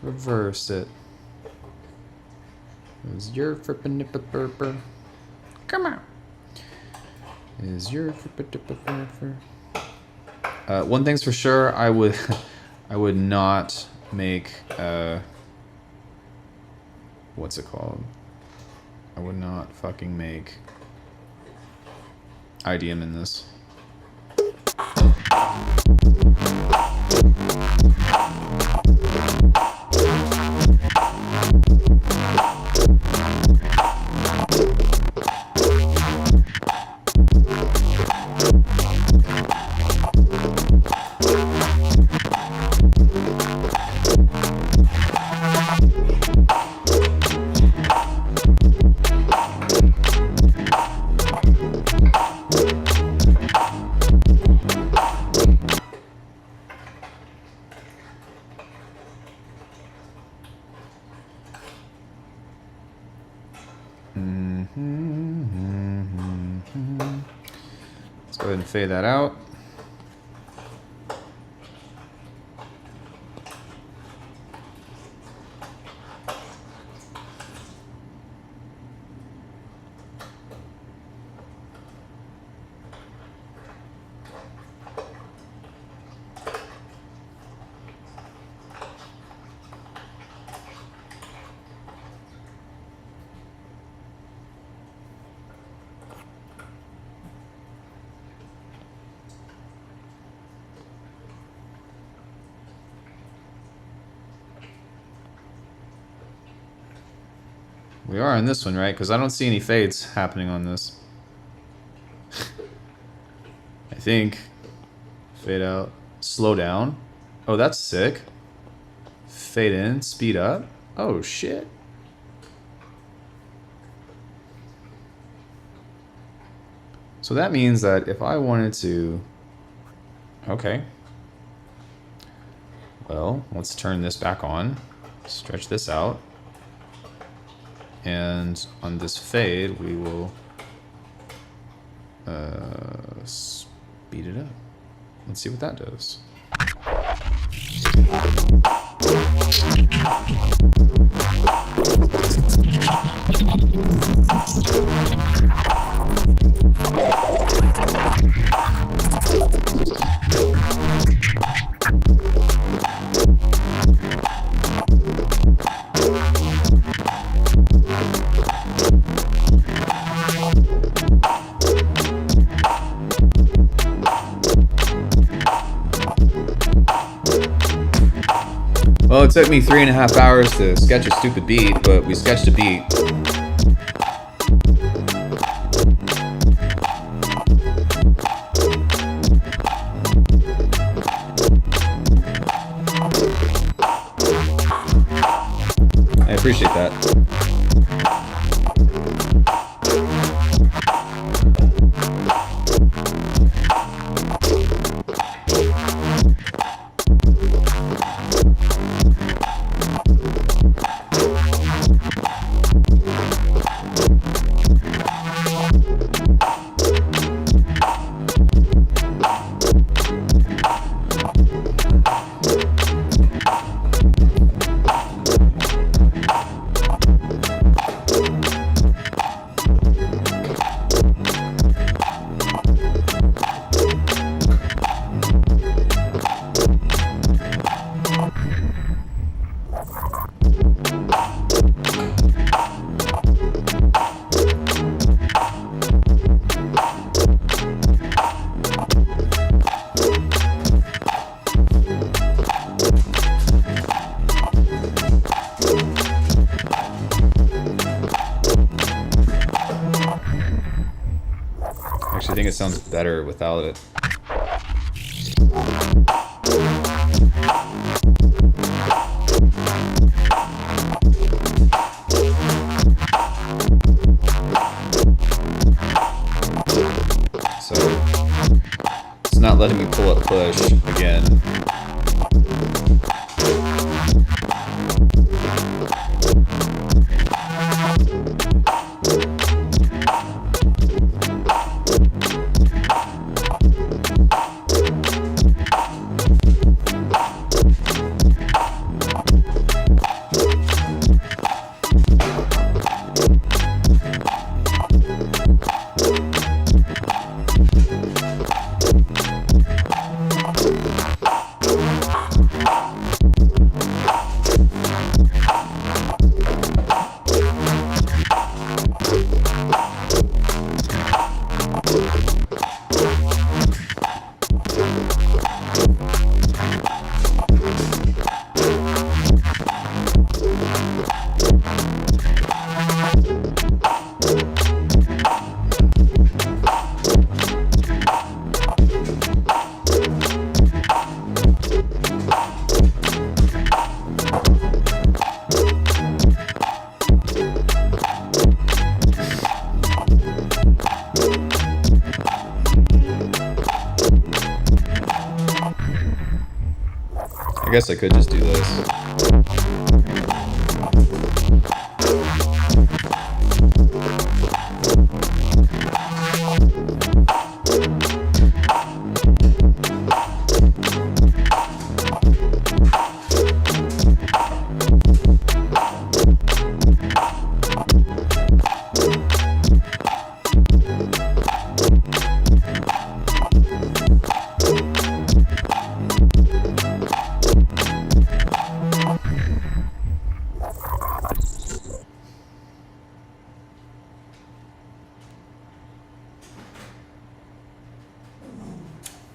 reverse it. Is your frippin' nipper? Come on. Is your frippin' one thing's for sure, I would not make what's it called? I would not fucking make IDM in this. Let's go ahead and fade that out. We are on this one, right? Because I don't see any fades happening on this. I think. Fade out. Slow down. Oh, that's sick. Fade in. Speed up. Oh, shit. So that means that if I wanted to... Okay. Well, let's turn this back on. Stretch this out. And on this fade, we will speed it up. Let's see what that does. Well, it took me 3.5 hours to sketch a stupid beat, but we sketched a beat. I appreciate that. I think it sounds better without it. So it's not letting me pull up push again. guess I could just do this.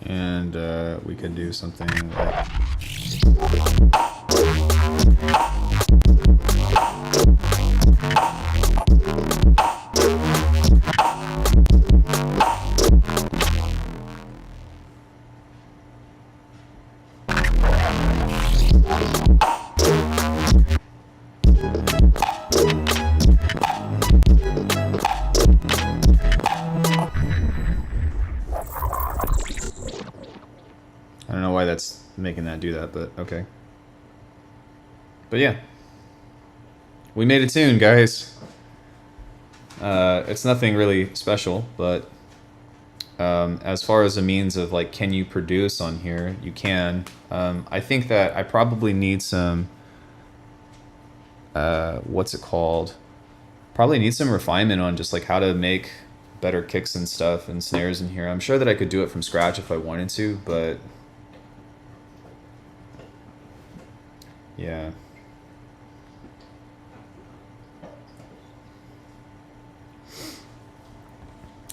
And we could do something like... I don't know why that's making that do that, but okay. But yeah. We made a tune, guys. It's nothing really special, but as far as a means of like, can you produce on here? You can. I think that I probably need some, what's it called? Probably need some refinement on just like how to make better kicks and stuff and snares in here. I'm sure that I could do it from scratch if I wanted to, but yeah.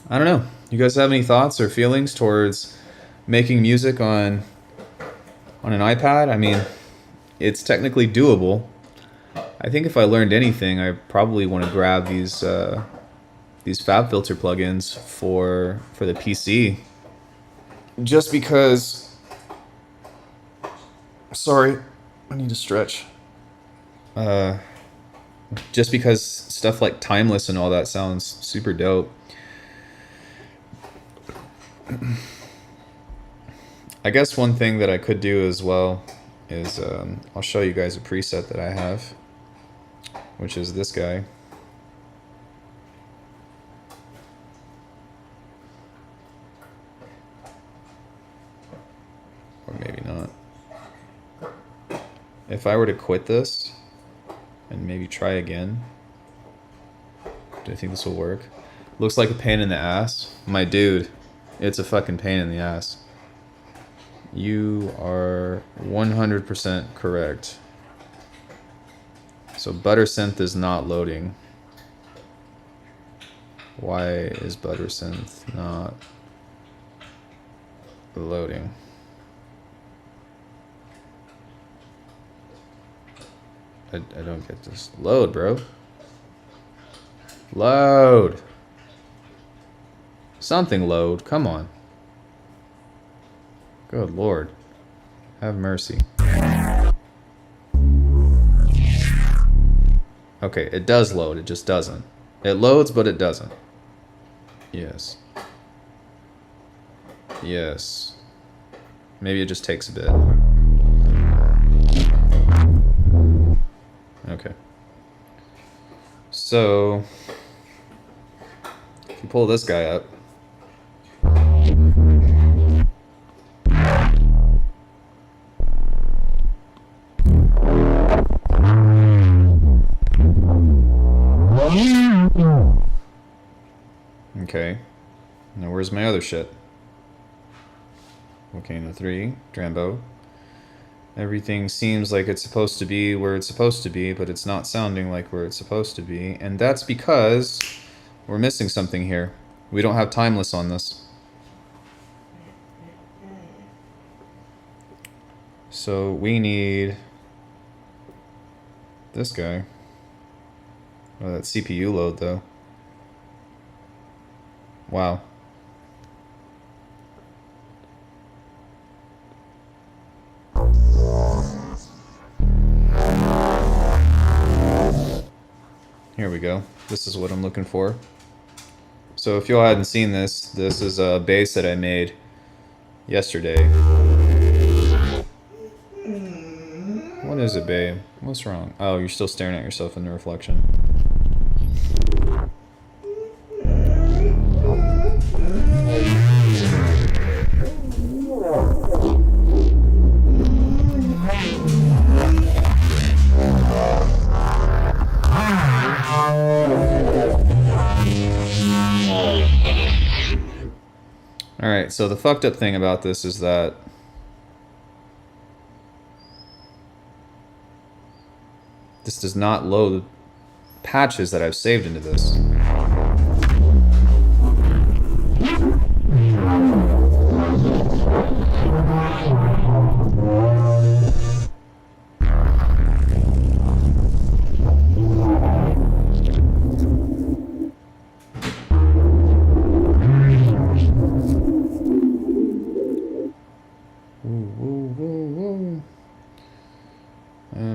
I don't know. You guys have any thoughts or feelings towards making music on an iPad? I mean, it's technically doable. I think if I learned anything, I probably want to grab these FabFilter plugins for the PC. Just because... Sorry, I need to stretch. Just because stuff like Timeless and all that sounds super dope. I guess one thing that I could do as well is I'll show you guys a preset that I have, which is this guy. Or maybe not. If I were to quit this and maybe try again, do I think this will work? Looks like a pain in the ass. My dude, it's a fucking pain in the ass. You are 100% correct. So ButterSynth is not loading. Why is ButterSynth not loading? I don't get this. Load, bro. Load. Something load. Come on. Good Lord. Have mercy. Okay, it does load. It just doesn't. It loads, but it doesn't. Yes. Yes. Maybe it just takes a bit. Okay. So, if you pull this guy up, okay. Now where's my other shit? Volcano 3, Drambo. Everything seems like it's supposed to be where it's supposed to be, but it's not sounding like where it's supposed to be. And that's because we're missing something here. We don't have Timeless on this. So we need this guy. Oh, that CPU load though. Wow. Here we go. This is what I'm looking for. So if y'all hadn't seen this, this is a bass that I made yesterday. is it, babe? What's wrong? Oh, you're still staring at yourself in the reflection. Alright, so the fucked up thing about this is that this does not load patches that I've saved into this.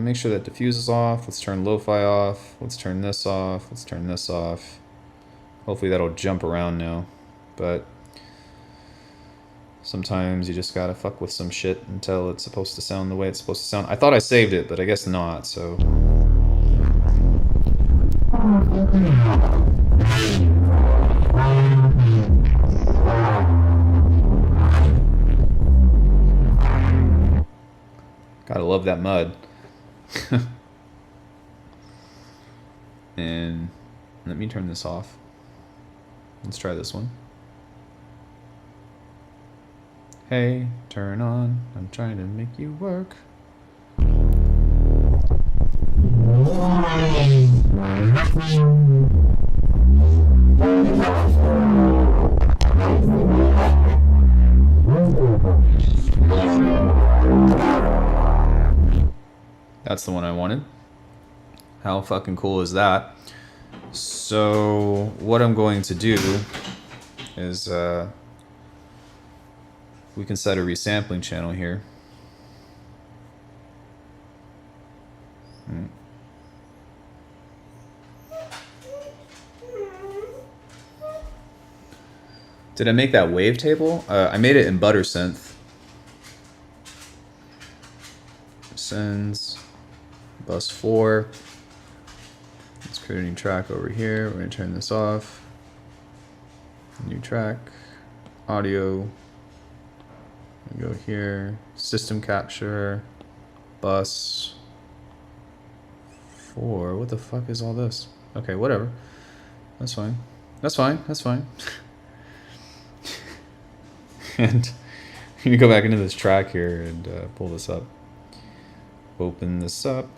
Make sure that diffuse is off. Let's turn lo-fi off. Let's turn this off. Let's turn this off. Hopefully that'll jump around now. But sometimes you just gotta fuck with some shit until it's supposed to sound the way it's supposed to sound. I thought I saved it, but I guess not, so... Gotta love that mud. And let me turn this off. Let's try this one. Hey, turn on. I'm trying to make you work. That's the one I wanted. How fucking cool is that? So what I'm going to do is we can set a resampling channel here. Did I make that wavetable? I made it in ButterSynth. Sends bus 4. Let's create a new track over here. We're going to turn this off. New track. Audio. We go here. System capture. Bus 4. What the fuck is all this? Okay, whatever. That's fine. That's fine. That's fine. And I'm going to go back into this track here and pull this up. Open this up.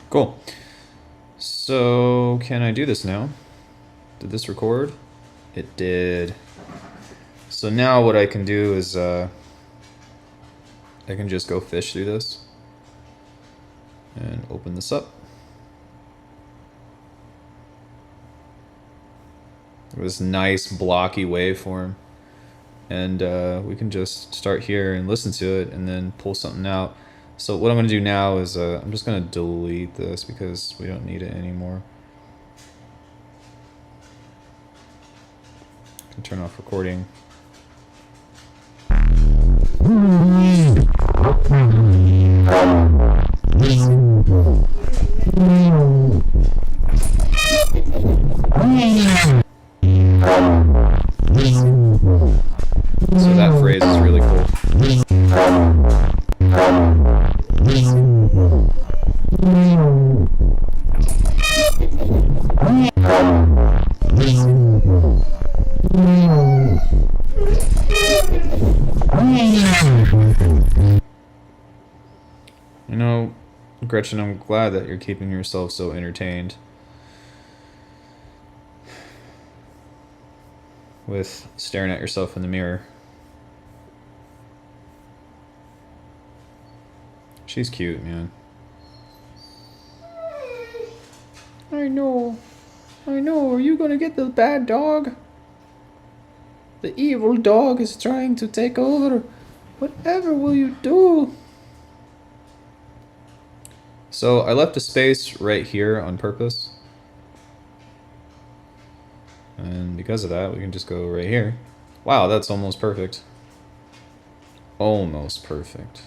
Cool. So can I do this now? Did this record? It did. So now what I can do is I can just go fish through this and open this up. This nice blocky waveform, and we can just start here and listen to it and then pull something out. So what I'm going to do now is I'm just going to delete this because we don't need it anymore. I can turn off recording. So that phrase is really cool. Gretchen, I'm glad that you're keeping yourself so entertained with staring at yourself in the mirror. She's cute, man. I know. I know. Are you gonna get the bad dog? The evil dog is trying to take over. Whatever will you do? So I left a space right here on purpose. And because of that, we can just go right here. Wow, that's almost perfect. Almost perfect.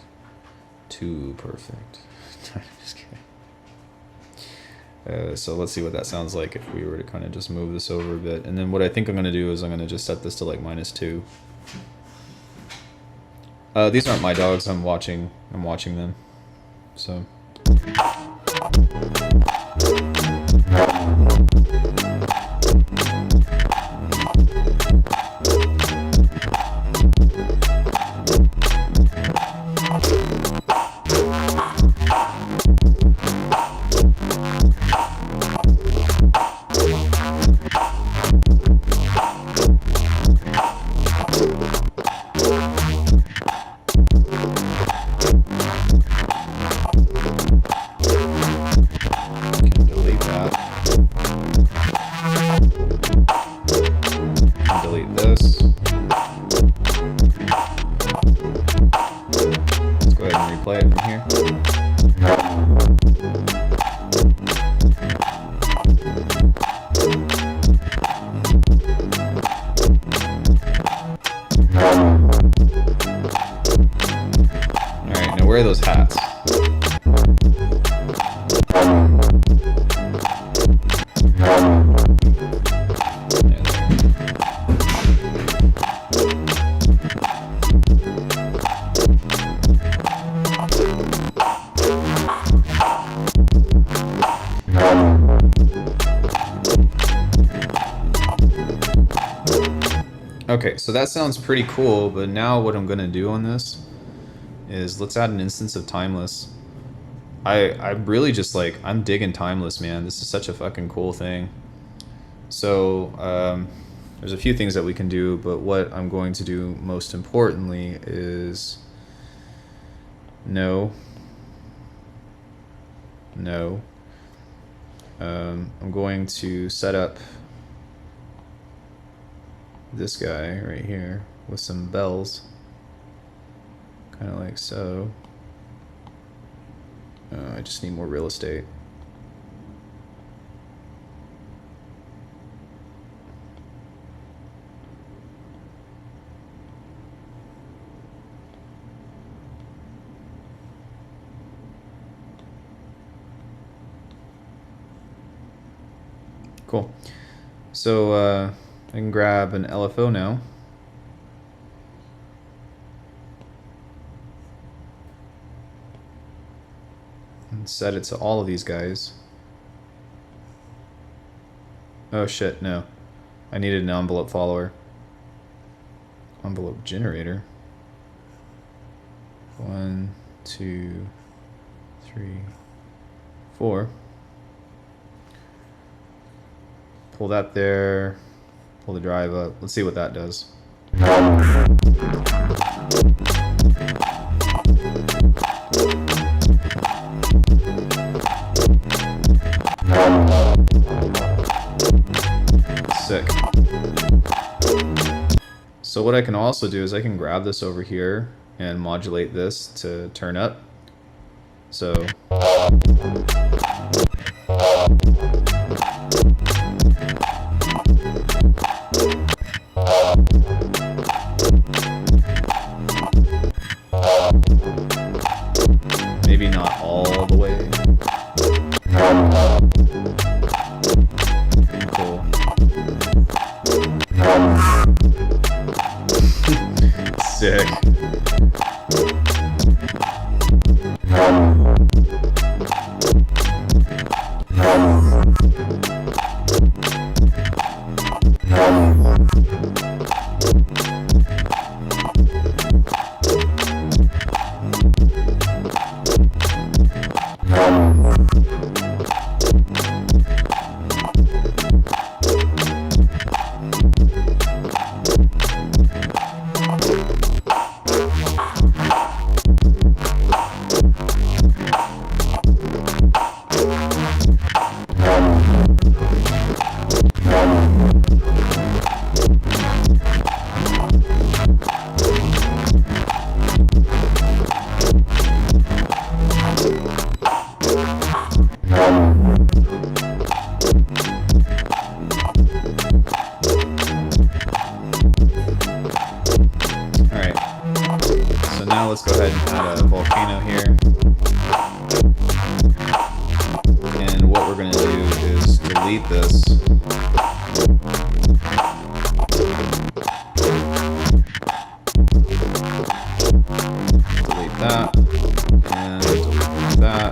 Too perfect. Just kidding. So let's see what that sounds like if we were to kind of just move this over a bit. And then what I think I'm going to do is I'm going to just set this to like -2. These aren't my dogs. I'm watching them. So. Where are those hats? Okay, so that sounds pretty cool, but now what I'm gonna do on this is let's add an instance of timeless. I'm really just like, I'm digging timeless, man. This is such a fucking cool thing. So there's a few things that we can do, but what I'm going to do most importantly is no. I'm going to set up this guy right here with some bells. Kind of like so. I just need more real estate. Cool. So I can grab an LFO now. And set it to all of these guys. Oh shit, no. I needed an envelope follower. Envelope generator. 1, 2, 3, 4. Pull that there. Pull the drive up. Let's see what that does. Sick. So what I can also do is I can grab this over here and modulate this to turn up. So maybe not all the way. Cool. Sick. now let's go ahead and add a volcano here. And what we're going to do is delete this. Delete that. And delete that.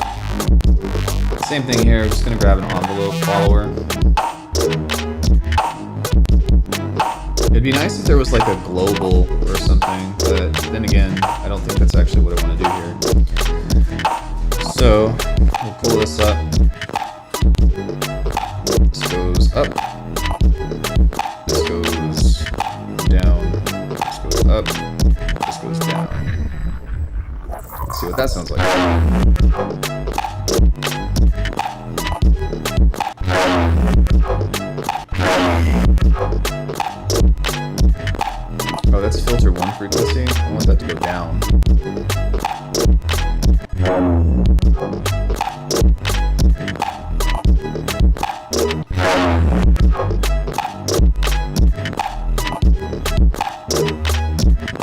Same thing here, we're just going to grab an envelope follower. It'd be nice if there was like a global or something, but then again, I don't think that's actually what I want to do here. So, we'll pull this up. This goes up. This goes down. This goes up. This goes down. Let's see what that sounds like. Oh, that's filter 1 frequency. I want that to go down.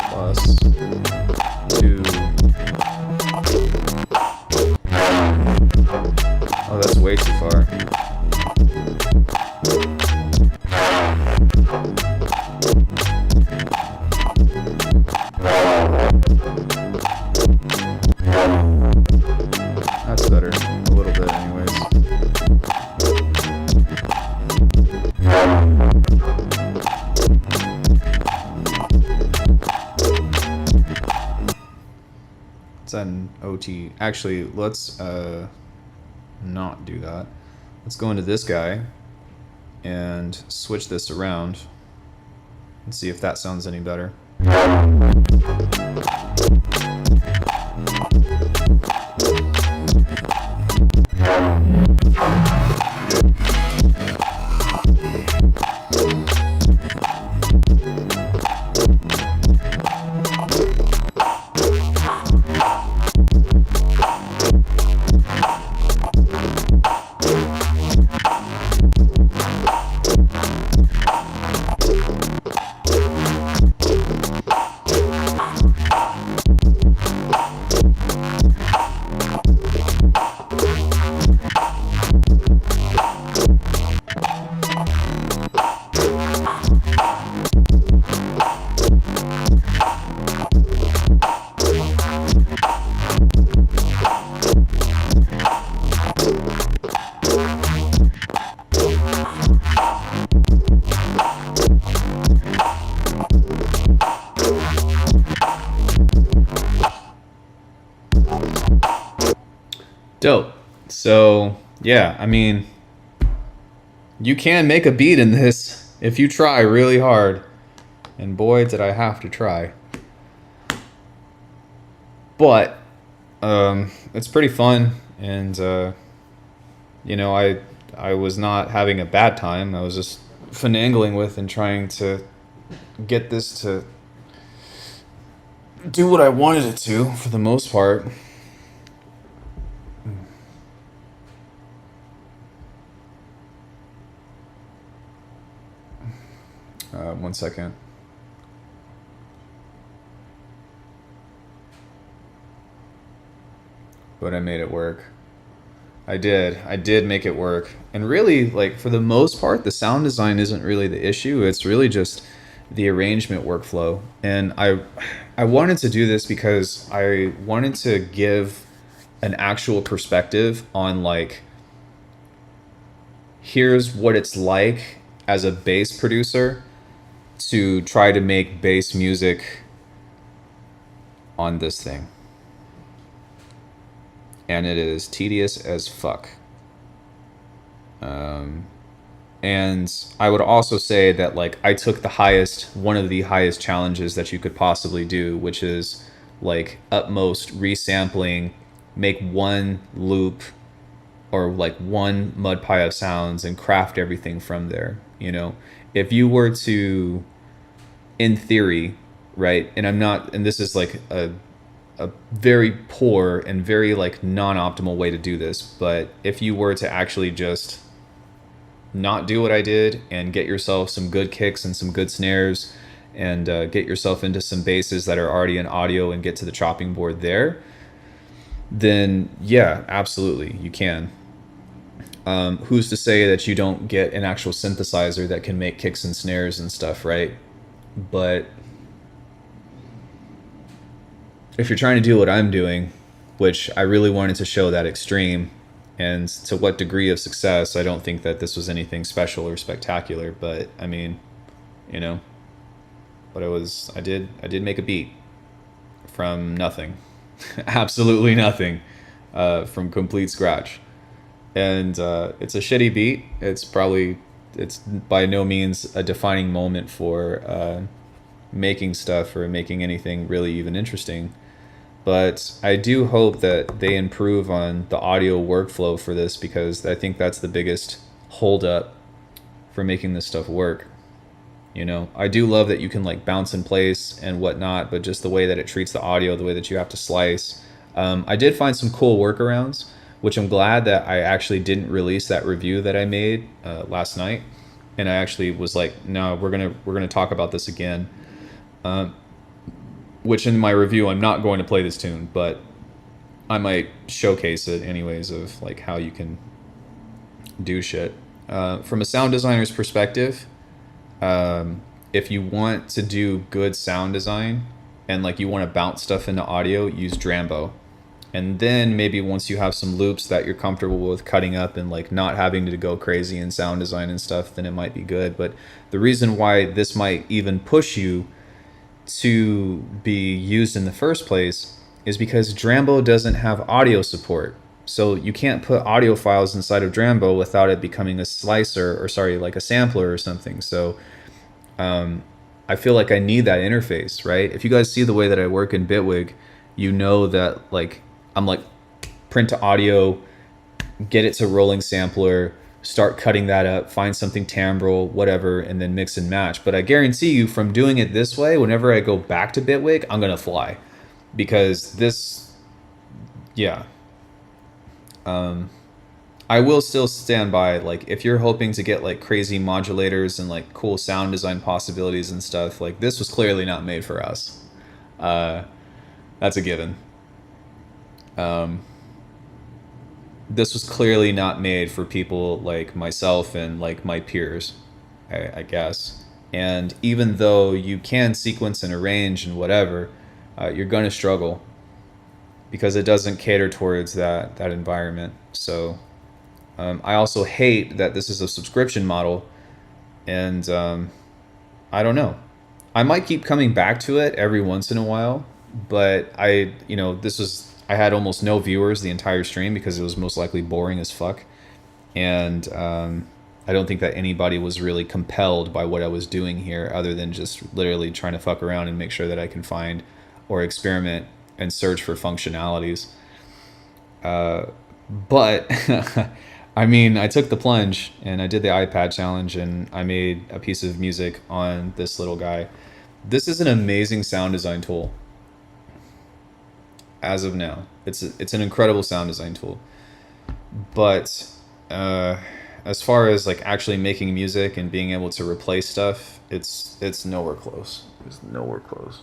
Plus 2. Oh, that's way too far. That's better. A little bit anyways. It's an OT. Actually, let's not do that. Let's go into this guy and switch this around and see if that sounds any better. Dope. So, yeah, I mean, you can make a beat in this if you try really hard. And boy, did I have to try. But, it's pretty fun. And, you know, I was not having a bad time. I was just finagling with and trying to get this to do what I wanted it to, for the most part. 1 second. But I made it work. I did make it work. And really, like, for the most part, the sound design isn't really the issue. It's really just the arrangement workflow. And I wanted to do this because I wanted to give an actual perspective on, like, here's what it's like as a bass producer to try to make bass music on this thing. And it is tedious as fuck. And I would also say that, like, I took one of the highest challenges that you could possibly do, which is, like, utmost resampling, make one loop or, like, one mud pie of sounds and craft everything from there. You know, if you were to, in theory, right, and this is like a very poor and very, like, non-optimal way to do this, but if you were to actually just not do what I did and get yourself some good kicks and some good snares and get yourself into some bases that are already in audio and get to the chopping board there, then yeah, absolutely, you can. Who's to say that you don't get an actual synthesizer that can make kicks and snares and stuff, right? But if you're trying to do what I'm doing, which I really wanted to show that extreme, and to what degree of success, I don't think that this was anything special or spectacular, but I mean, you know, but I did make a beat from nothing, absolutely nothing, from complete scratch. And it's a shitty beat. It's by no means a defining moment for making stuff or making anything really even interesting. But I do hope that they improve on the audio workflow for this, because I think that's the biggest holdup for making this stuff work. You know, I do love that you can like bounce in place and whatnot, but just the way that it treats the audio, the way that you have to slice. I did find some cool workarounds, which I'm glad that I actually didn't release that review that I made last night. And I actually was like, no, we're gonna talk about this again. Which in my review, I'm not going to play this tune, but I might showcase it anyways, of like how you can do shit. From a sound designer's perspective, if you want to do good sound design and like you want to bounce stuff into audio, use Drambo. And then maybe once you have some loops that you're comfortable with cutting up and like not having to go crazy in sound design and stuff, then it might be good. But the reason why this might even push you to be used in the first place is because Drambo doesn't have audio support. So you can't put audio files inside of Drambo without it becoming a slicer, or sorry, like a sampler or something. So I feel like I need that interface, right? If you guys see the way that I work in Bitwig, you know that like I'm like print to audio, get it to rolling sampler, start cutting that up, find something timbral, whatever, and then mix and match. But I guarantee you, from doing it this way, whenever I go back to Bitwig, I'm gonna fly, because this, yeah. I will still stand by, like, if you're hoping to get like crazy modulators and like cool sound design possibilities and stuff, like this was clearly not made for us. That's a given. This was clearly not made for people like myself and like my peers, I guess. And even though you can sequence and arrange and whatever, you're going to struggle because it doesn't cater towards that environment. So I also hate that this is a subscription model, and I don't know. I might keep coming back to it every once in a while, but I had almost no viewers the entire stream because it was most likely boring as fuck. And I don't think that anybody was really compelled by what I was doing here, other than just literally trying to fuck around and make sure that I can find or experiment and search for functionalities. But I mean, I took the plunge and I did the iPad challenge and I made a piece of music on this little guy. This is an amazing sound design tool. As of now, it's an incredible sound design tool. But as far as like actually making music and being able to replace stuff, it's nowhere close. It's nowhere close.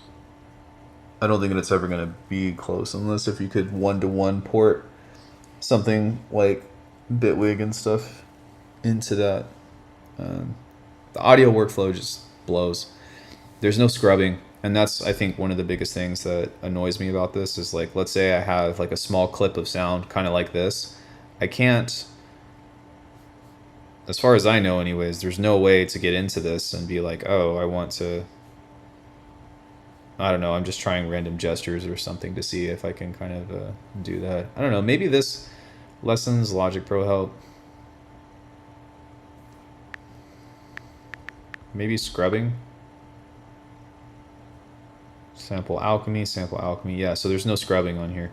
I don't think it's ever gonna be close unless if you could one-to-one port something like Bitwig and stuff into that. The audio workflow just blows. There's no scrubbing, and that's, I think, one of the biggest things that annoys me about this is, like, let's say I have like a small clip of sound kind of like this. I can't, as far as I know anyways, there's no way to get into this and be like, oh, I want to, I don't know, I'm just trying random gestures or something to see if I can kind of do that. I don't know, maybe this lessons Logic Pro help. Maybe scrubbing. Sample Alckemy. Yeah, so there's no scrubbing on here.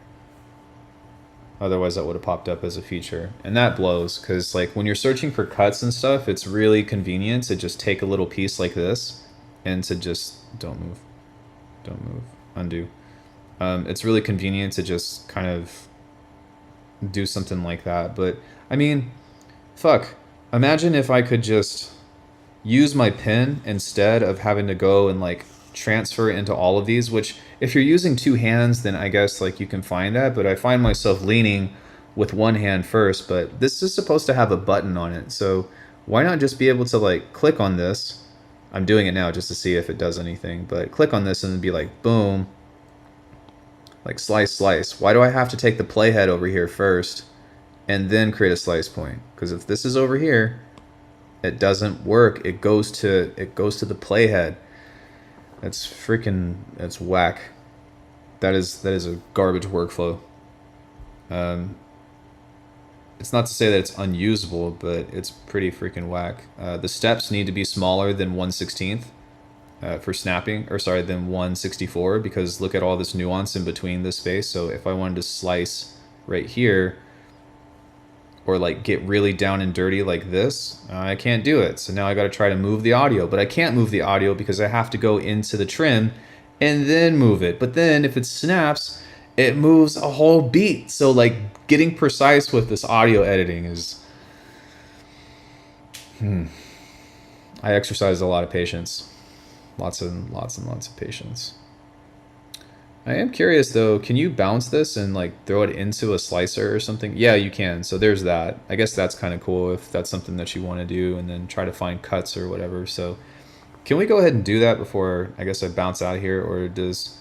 Otherwise, that would have popped up as a feature. And that blows, because like when you're searching for cuts and stuff, it's really convenient to just take a little piece like this and to just, don't move, undo. It's really convenient to just kind of do something like that. But I mean, fuck, imagine if I could just use my pen instead of having to go and like transfer into all of these, which if you're using two hands, then I guess like you can find that, but I find myself leaning with one hand first. But this is supposed to have a button on it, so why not just be able to like click on this? I'm doing it now just to see if it does anything, but click on this and then be like boom, like slice slice. Why do I have to take the playhead over here first and then create a slice point? Because if this is over here, it doesn't work. It goes to the playhead. That's whack. That is a garbage workflow. It's not to say that it's unusable, but it's pretty freaking whack. The steps need to be smaller than 1/16 for snapping, or sorry, than 1/64, because look at all this nuance in between this space. So if I wanted to slice right here, or like get really down and dirty like this, I can't do it. So now I got to try to move the audio, but I can't move the audio because I have to go into the trim and then move it. But then if it snaps, it moves a whole beat. So like getting precise with this audio editing is, I exercise a lot of patience, lots and lots of patience. I am curious though, can you bounce this and like throw it into a slicer or something? Yeah, you can. So there's that. I guess that's kind of cool if that's something that you want to do, and then try to find cuts or whatever. So can we go ahead and do that before I guess I bounce out of here? Or does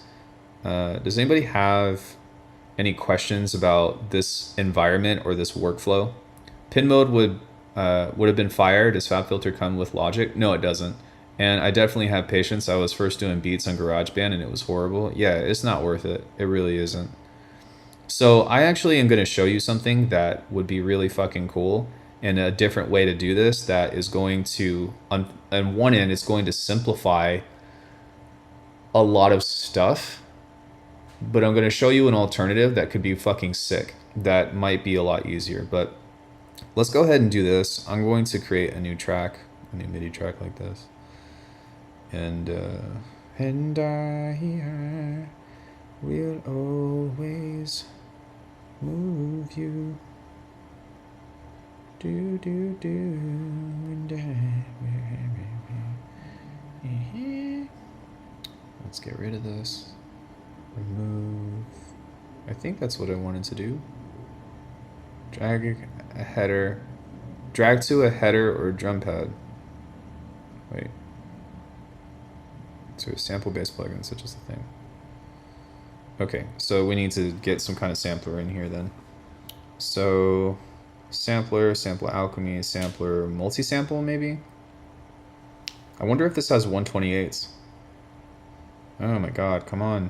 anybody have any questions about this environment or this workflow? Pin mode would have been fire. Does FabFilter come with Logic? No, it doesn't. And I definitely have patience. I was first doing beats on GarageBand and it was horrible. Yeah, it's not worth it. It really isn't. So I actually am going to show you something that would be really fucking cool, and a different way to do this that is going to, on one end, it's going to simplify a lot of stuff. But I'm going to show you an alternative that could be fucking sick. That might be a lot easier. But let's go ahead and do this. I'm going to create a new track, a new MIDI track like this. And I will always move you. Do do do. And let's get rid of this. Remove. I think that's what I wanted to do. Drag a header. Drag to a header or drum pad. Wait. So a sample-based plugin, such as the thing. Okay, so we need to get some kind of sampler in here then. So sampler, sample Alckemy, sampler, multi-sample maybe? I wonder if this has 128s. Oh my god, come on.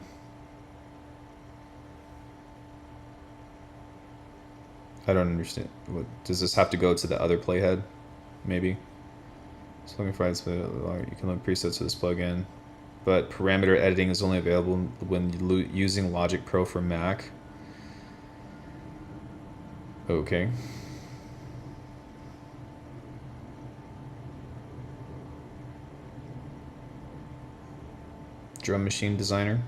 I don't understand. What, does this have to go to the other playhead? Maybe. So looking for you can load presets for this plugin, but parameter editing is only available when using Logic Pro for Mac. Okay. Drum machine designer.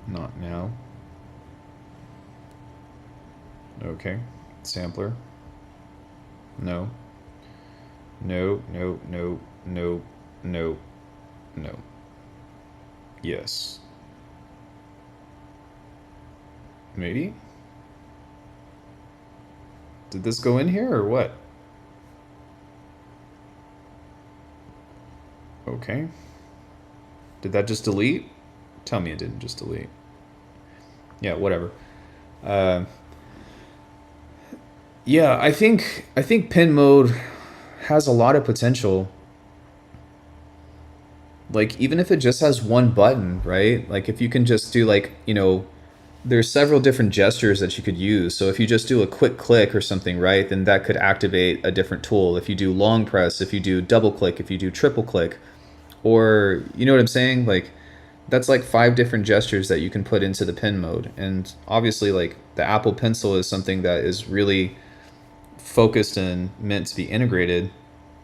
Not now. Okay. Sampler. No. No, no, no, no, no, no. Yes. Maybe? Did this go in here or what? Okay. Did that just delete? Tell me it didn't just delete. Yeah, whatever. Yeah, I think pin mode has a lot of potential. Like, even if it just has one button, right? Like, if you can just do, like, you know, there's several different gestures that you could use. So if you just do a quick click or something, right, then that could activate a different tool. If you do long press, if you do double click, if you do triple click, or, you know what I'm saying? Like, that's like 5 different gestures that you can put into the pin mode. And obviously, like, the Apple Pencil is something that is really focused and meant to be integrated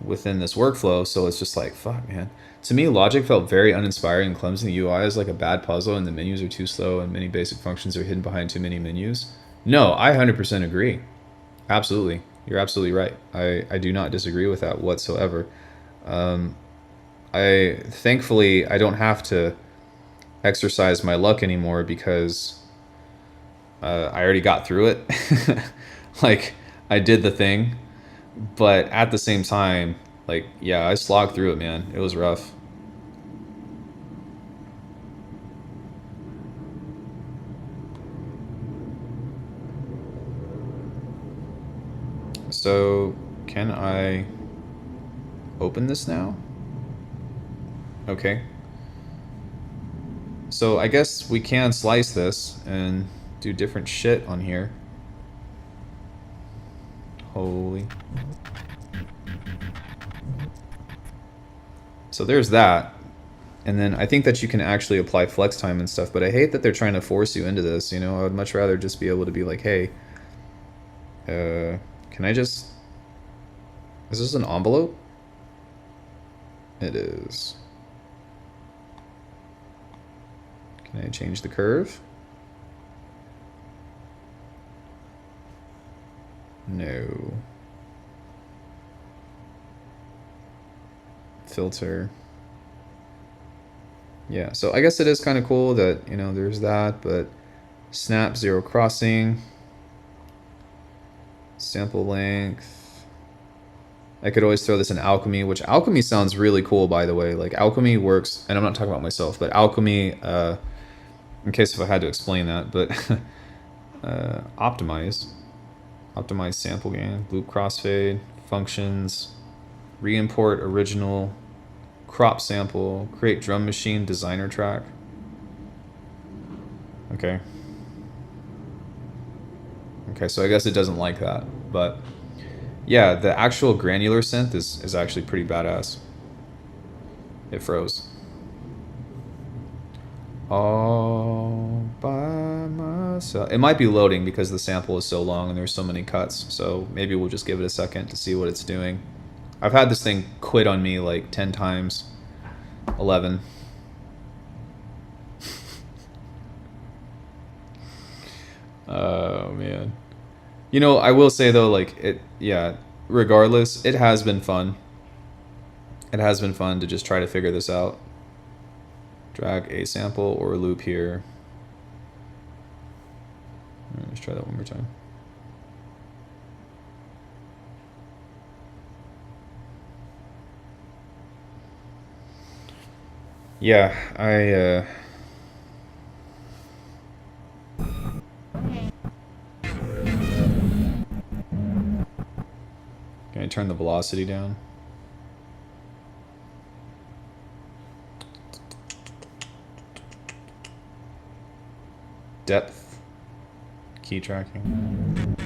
within this workflow. So it's just like, fuck, man. To me, Logic felt very uninspiring and clumsy. The UI is like a bad puzzle, and the menus are too slow, and many basic functions are hidden behind too many menus. No, I 100% agree. Absolutely. You're absolutely right. I do not disagree with that whatsoever. I thankfully I don't have to exercise my luck anymore because I already got through it. Like I did the thing, but at the same time, like yeah, I slogged through it, man. It was rough. So, can I open this now? Okay. So I guess we can slice this and do different shit on here. Holy. So there's that. And then I think that you can actually apply flex time and stuff, but I hate that they're trying to force you into this, you know? I would much rather just be able to be like, hey, can I just... Is this an envelope? It is. Can I change the curve? No. Filter. Yeah, so I guess it is kind of cool that, you know, there's that, but snap, zero crossing, sample length. I could always throw this in Alckemy, which Alckemy sounds really cool, by the way. Like, Alckemy works, and I'm not talking about myself, but Alckemy, in case if I had to explain that, but optimize sample gain, loop crossfade, functions, re-import original, crop sample, create drum machine designer track. Okay. Okay, so I guess it doesn't like that, but yeah, the actual granular synth is actually pretty badass. It froze. All by myself. It might be loading because the sample is so long and there's so many cuts, so maybe we'll just give it a second to see what it's doing. I've had this thing quit on me like 10 times. 11. Oh, man. You know, I will say though, like, it, yeah, regardless, it has been fun. It has been fun to just try to figure this out. Drag a sample or a loop here. Let's try that one more time. Yeah, can I turn the velocity down? Depth. Key tracking.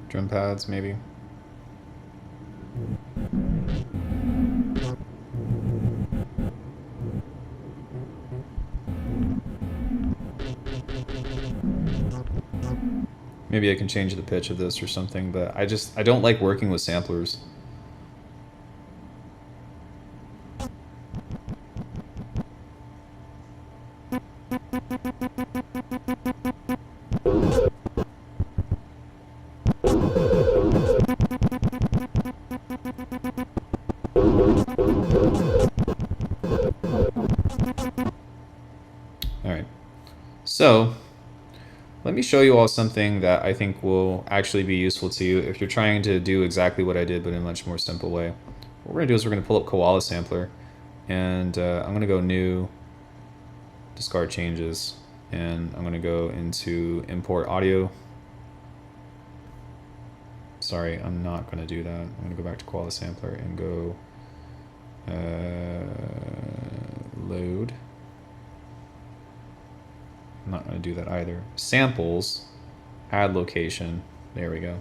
Drum pads, maybe. Maybe I can change the pitch of this or something, but I don't like working with samplers. Alright, so let me show you all something that I think will actually be useful to you if you're trying to do exactly what I did, but in a much more simple way. What we're going to do is we're going to pull up Koala Sampler, and I'm going to go New, Discard Changes, and I'm going to go into Import Audio. Sorry, I'm not going to do that. I'm going to go back to Koala Sampler and go Load. I'm not going to do that either. Samples, add location. There we go.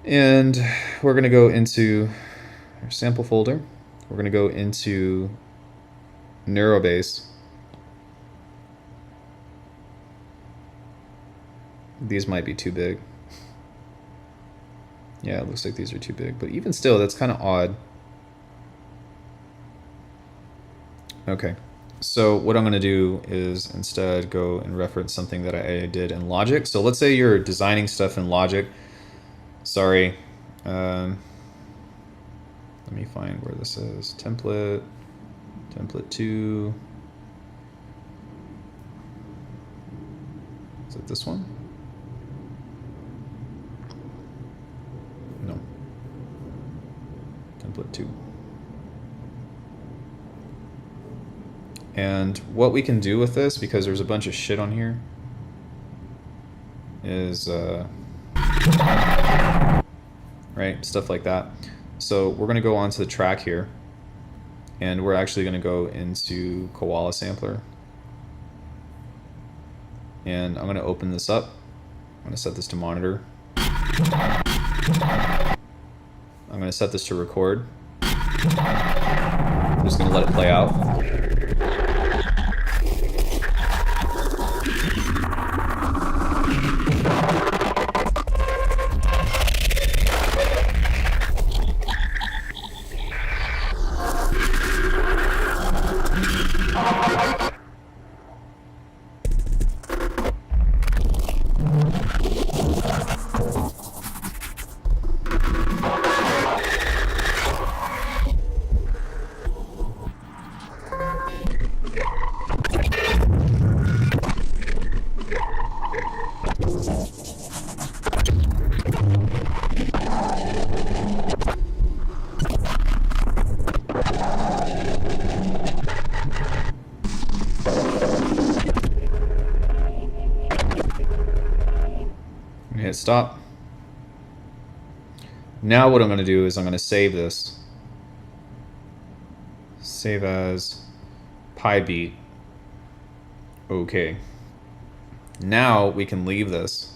And we're going to go into our sample folder. We're going to go into Neurobase. These might be too big. Yeah, it looks like these are too big. But even still, that's kind of odd. Okay. So what I'm going to do is instead go and reference something that I did in Logic. So let's say you're designing stuff in Logic. Sorry. Let me find where this is. Template 2. Is it this one? No. Template 2. And what we can do with this, because there's a bunch of shit on here, is right, stuff like that. So we're going to go onto the track here, and we're actually going to go into Koala Sampler. And I'm going to open this up. I'm going to set this to monitor. I'm going to set this to record. I'm just going to let it play out. Hit stop. Now what I'm going to do is I'm going to save this. Save as PyBeat. Okay. Now we can leave this.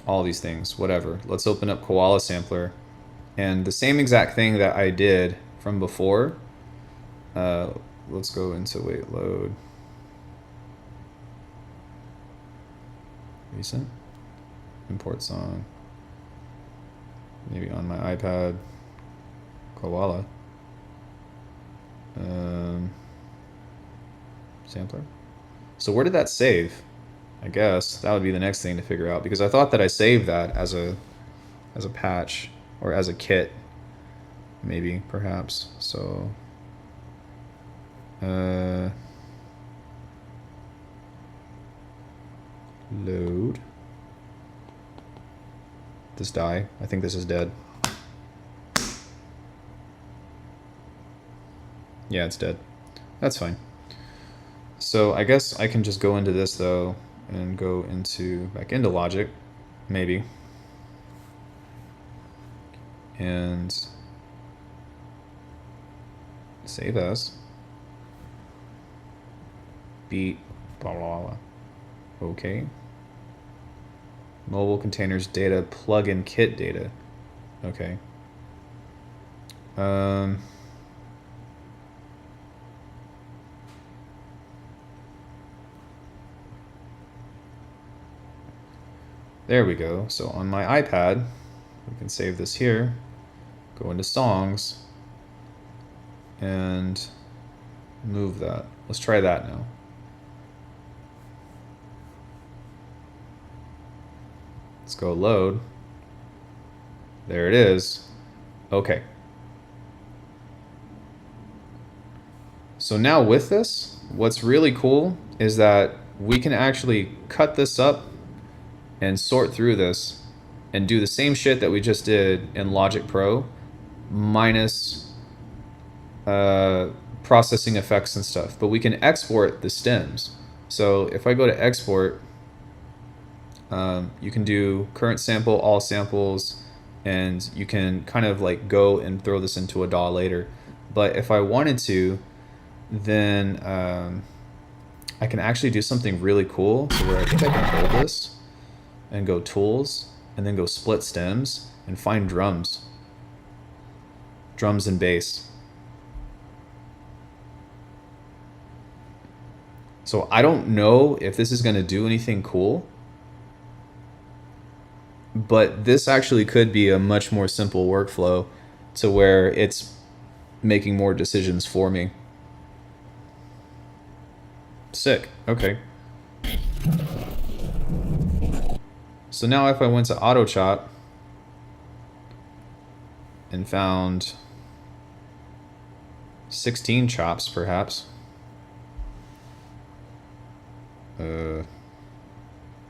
All these things, whatever. Let's open up Koala Sampler. And the same exact thing that I did from before. Let's go into, wait, load. Recent. Import song. Maybe on my iPad. Koala. Sampler. So where did that save? I guess that would be the next thing to figure out, because I thought that I saved that as a patch or as a kit, maybe, perhaps. So load this die. I think this is dead. Yeah, it's dead. That's fine. So I guess I can just go into this though and go into back into Logic, maybe, and save as beat blah blah blah. Okay. Mobile containers data plugin kit data. Okay. There we go. So on my iPad, we can save this here, go into songs, and move that. Let's try that now. Let's go load. There it is. Okay. So now with this, what's really cool is that we can actually cut this up and sort through this and do the same shit that we just did in Logic Pro, minus processing effects and stuff. But we can export the stems. So if I go to export, you can do current sample, all samples, and you can kind of like go and throw this into a DAW later. But if I wanted to, then I can actually do something really cool, to where I think I can hold this and go tools, and then go split stems and find drums and bass. So I don't know if this is going to do anything cool, but this actually could be a much more simple workflow, to where it's making more decisions for me. Sick. Okay. So now if I went to auto chop and found 16 chops, perhaps.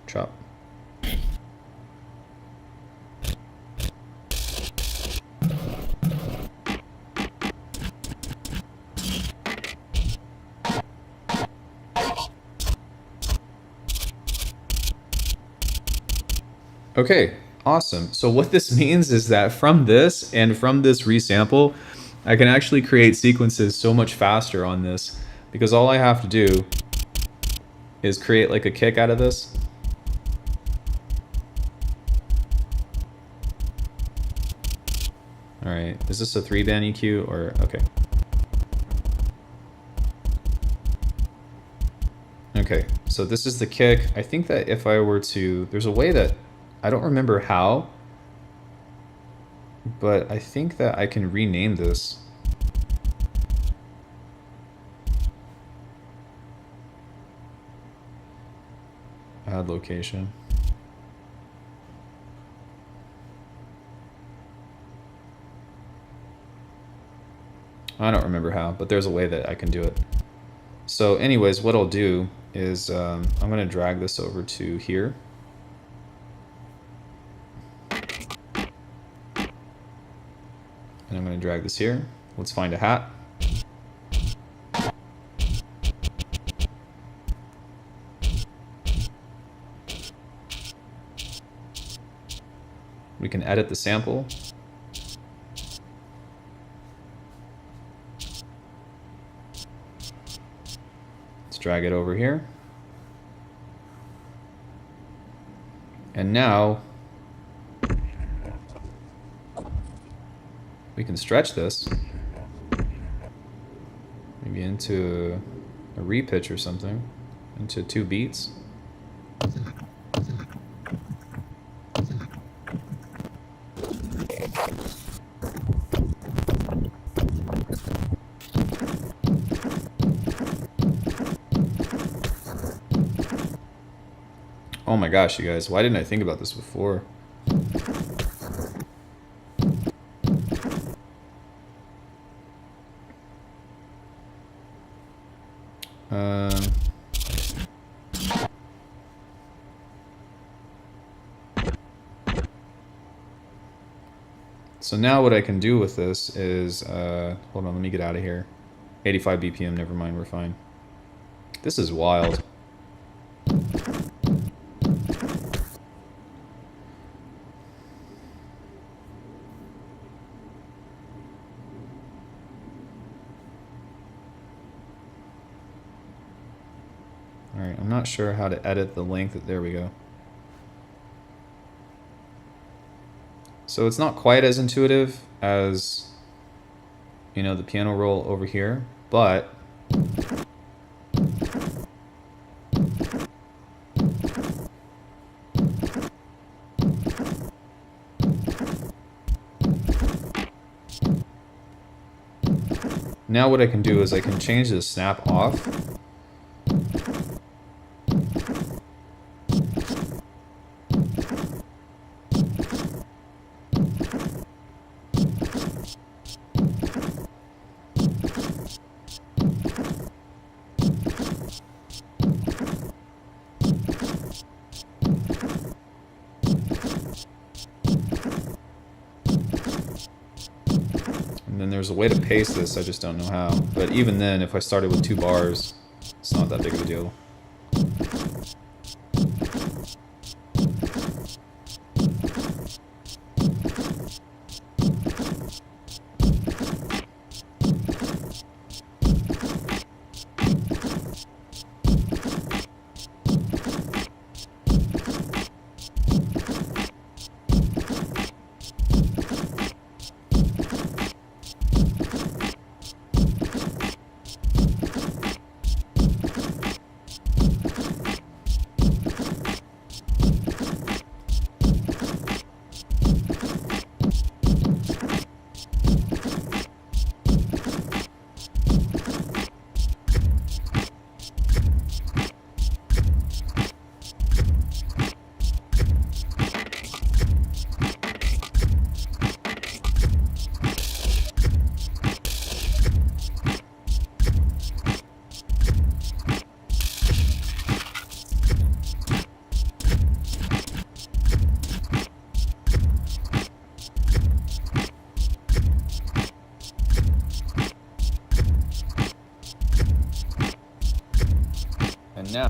Chop. Okay, awesome. So what this means is that from this and from this resample, I can actually create sequences so much faster on this because all I have to do is create like a kick out of this. All right, is this a 3-band EQ or, okay. Okay, so this is the kick. I think that if I were to, there's a way that, I don't remember how, but I think that I can rename this. Add location. I don't remember how, but there's a way that I can do it. So anyways, what I'll do is I'm going to drag this over to here. And I'm going to drag this here. Let's find a hat. We can edit the sample. Let's drag it over here. And now we can stretch this maybe into a repitch or something, into 2 beats. Oh my gosh, you guys, why didn't I think about this before? So now what I can do with this is, hold on, let me get out of here. 85 BPM, never mind, we're fine. This is wild. Alright, I'm not sure how to edit the length. There we go. So it's not quite as intuitive as, you know, the piano roll over here, but now what I can do is I can change the snap off. And then there's a way to paste this, I just don't know how. But even then, if I started with 2 bars, it's not that big of a deal. And now.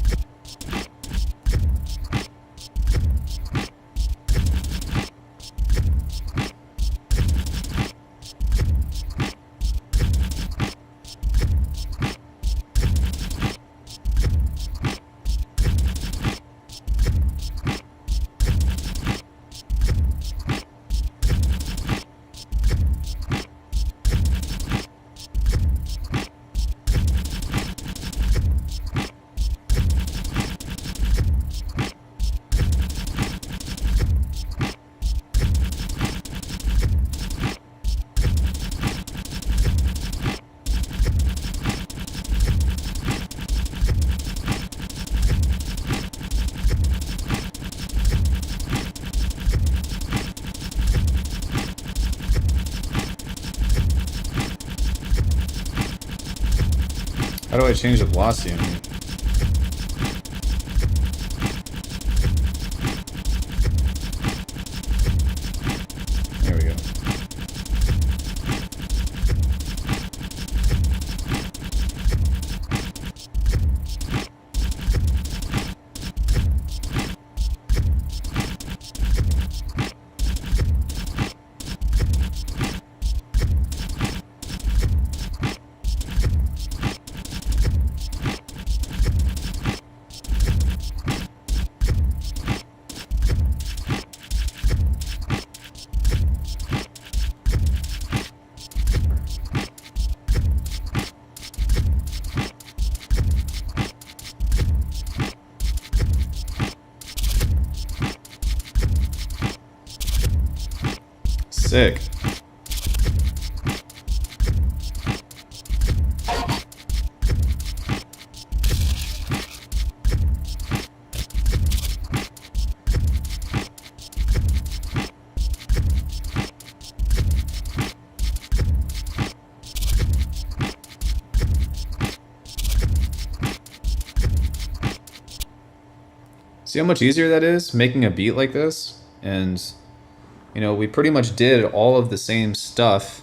How do I change the velocity on here? There we go. Sick. See how much easier that is, making a beat like this? And, you know, we pretty much did all of the same stuff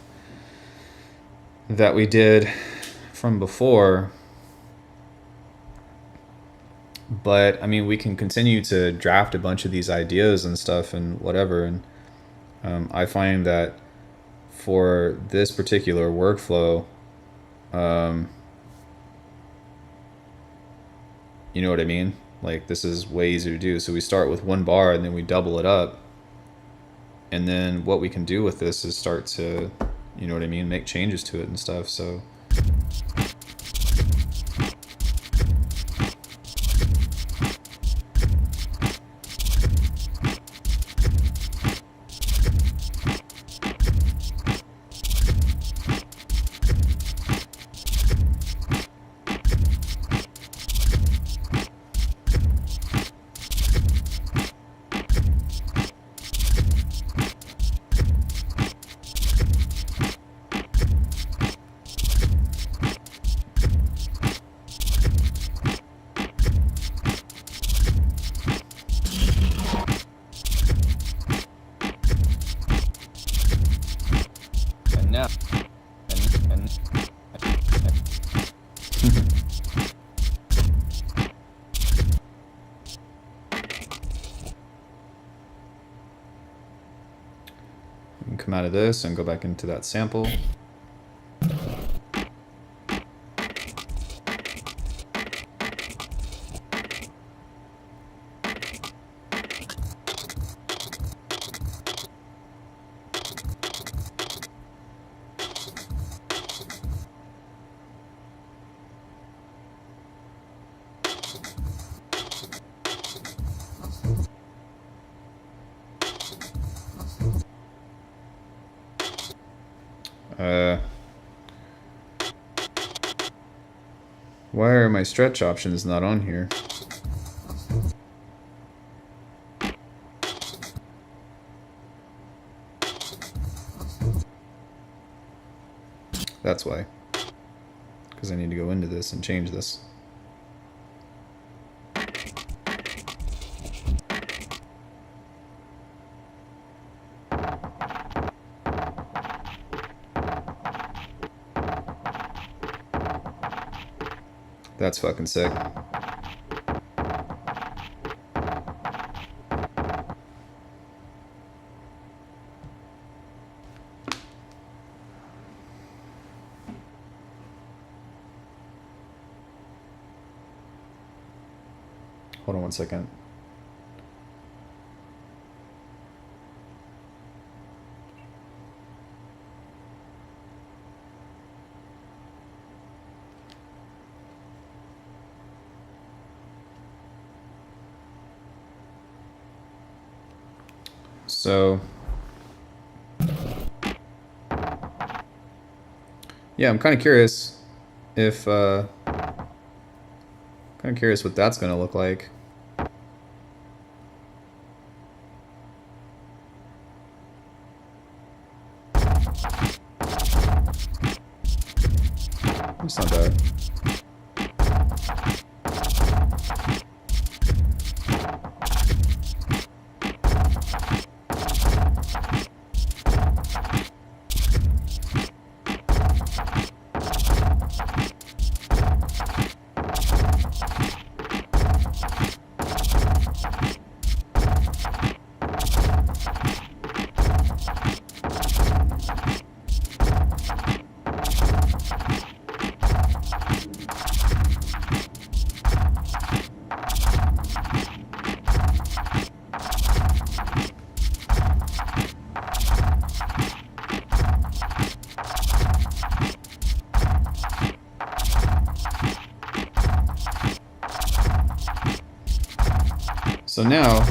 that we did from before. But, I mean, we can continue to draft a bunch of these ideas and stuff and whatever. And I find that for this particular workflow, you know what I mean? Like, this is way easier to do. So we start with one bar and then we double it up. And then what we can do with this is start to, you know what I mean, make changes to it and stuff. So now. We can come out of this and go back into that sample. Why are my stretch options not on here? That's why. Because I need to go into this and change this. That's fucking sick. Hold on one second. So, yeah, I'm kind of curious if, kind of curious what that's going to look like. It's not bad. So now,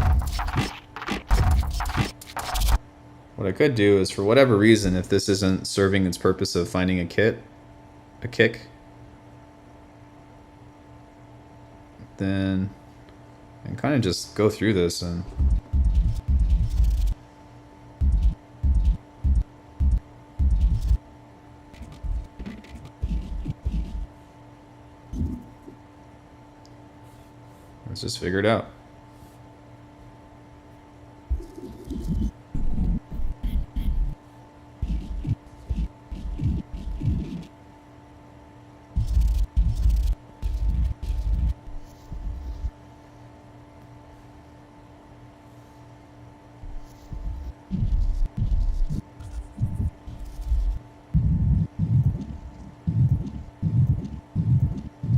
what I could do is, for whatever reason, if this isn't serving its purpose of finding a kick, then I can kind of just go through this and let's just figure it out.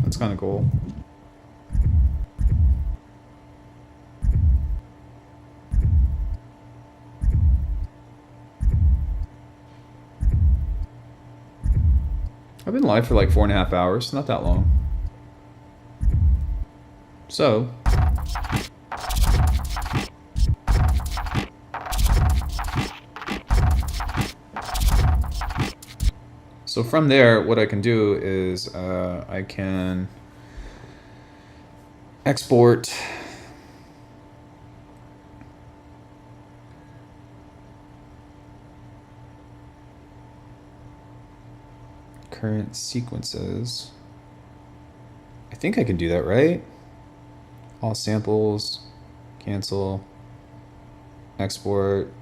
That's kind of cool. I've been live for like 4.5 hours, not that long. So, from there, what I can do is I can export current sequences. I think I can do that, right? All samples, cancel, export,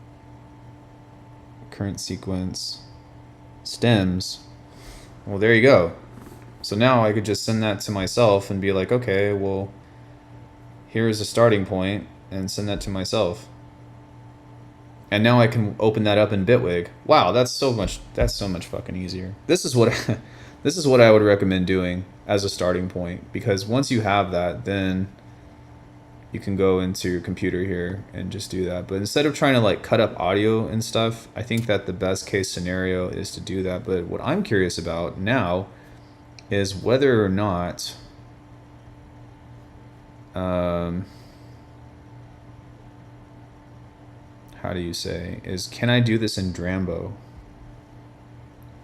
current sequence, stems. Well, there you go. So now I could just send that to myself and be like, okay, well, here's a starting point, and send that to myself. And now I can open that up in Bitwig. Wow, that's so much fucking easier. This is what this is what I would recommend doing as a starting point, because once you have that, then you can go into your computer here and just do that. But instead of trying to like cut up audio and stuff, I think that the best case scenario is to do that. But what I'm curious about now is whether or not how do you say, is can I do this in Drambo?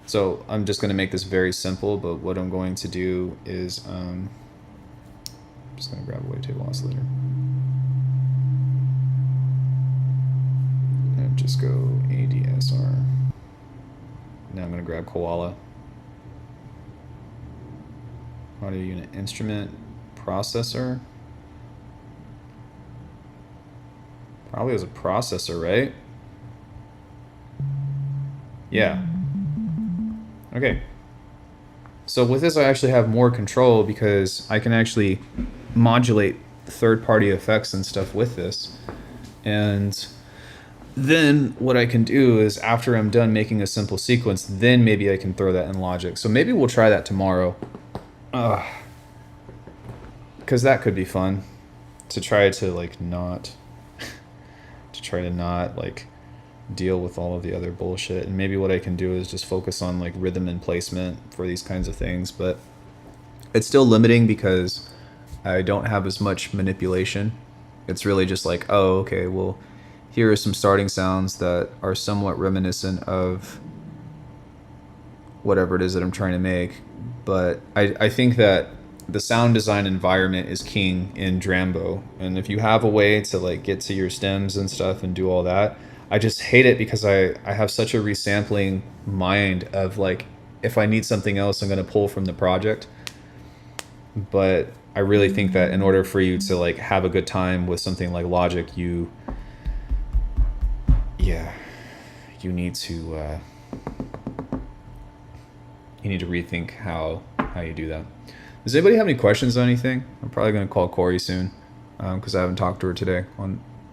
So I'm just going to make this very simple, but what I'm going to do is I'm just going to grab a wavetable oscillator and just go ADSR. Now I'm going to grab Koala, audio unit instrument processor. Probably as a processor, right? Yeah. Okay. So with this, I actually have more control because I can actually modulate third-party effects and stuff with this. And then what I can do is, after I'm done making a simple sequence, then maybe I can throw that in Logic. So maybe we'll try that tomorrow. Because that could be fun. to try to like not to try to not like deal with all of the other bullshit. And maybe what I can do is just focus on like rhythm and placement for these kinds of things, but it's still limiting because I don't have as much manipulation. It's really just like, oh, okay, well, here are some starting sounds that are somewhat reminiscent of whatever it is that I'm trying to make. But I think that the sound design environment is king in Drambo. And if you have a way to like get to your stems and stuff and do all that, I just hate it because I have such a resampling mind of like, if I need something else, I'm going to pull from the project. But I really think that in order for you to like have a good time with something like Logic, you need to rethink how you do that. Does anybody have any questions on anything? I'm probably going to call Corey soon because I haven't talked to her today.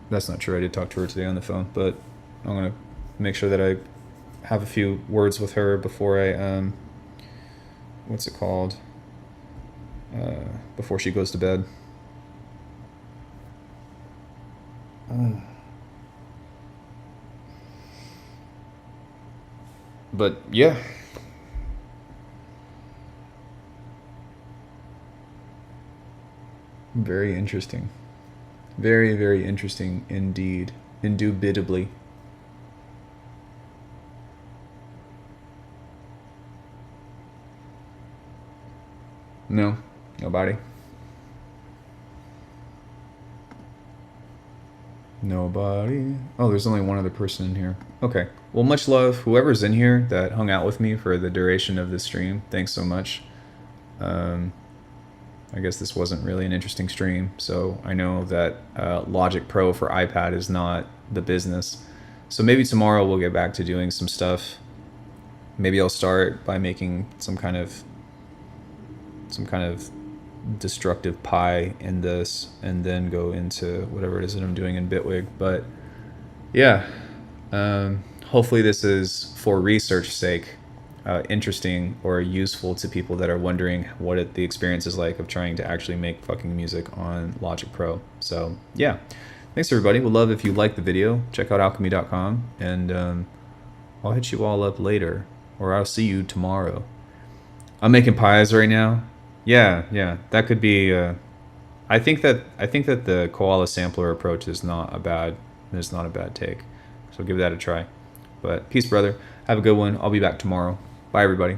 That's not true. I did talk to her today on the phone, but I'm going to make sure that I have a few words with her before I what's it called? Before she goes to bed. But yeah. Very interesting. Very, very interesting indeed. Indubitably. No? Nobody? Nobody? Oh, there's only one other person in here. Okay. Well, much love. Whoever's in here that hung out with me for the duration of this stream, thanks so much. I guess this wasn't really an interesting stream, so I know that Logic Pro for iPad is not the business. So maybe tomorrow we'll get back to doing some stuff. Maybe I'll start by making some kind of destructive pie in this, and then go into whatever it is that I'm doing in Bitwig. But yeah, hopefully this is, for research sake, interesting or useful to people that are wondering what the experience is like of trying to actually make fucking music on Logic Pro. So yeah, thanks everybody. Would love if you liked the video. Check out alchemy.com, and I'll hit you all up later, or I'll see you tomorrow. I'm making pies right now. Yeah, that could be. I think that the koala sampler approach is not a bad take. So give that a try. But peace, brother. Have a good one. I'll be back tomorrow. Bye, everybody.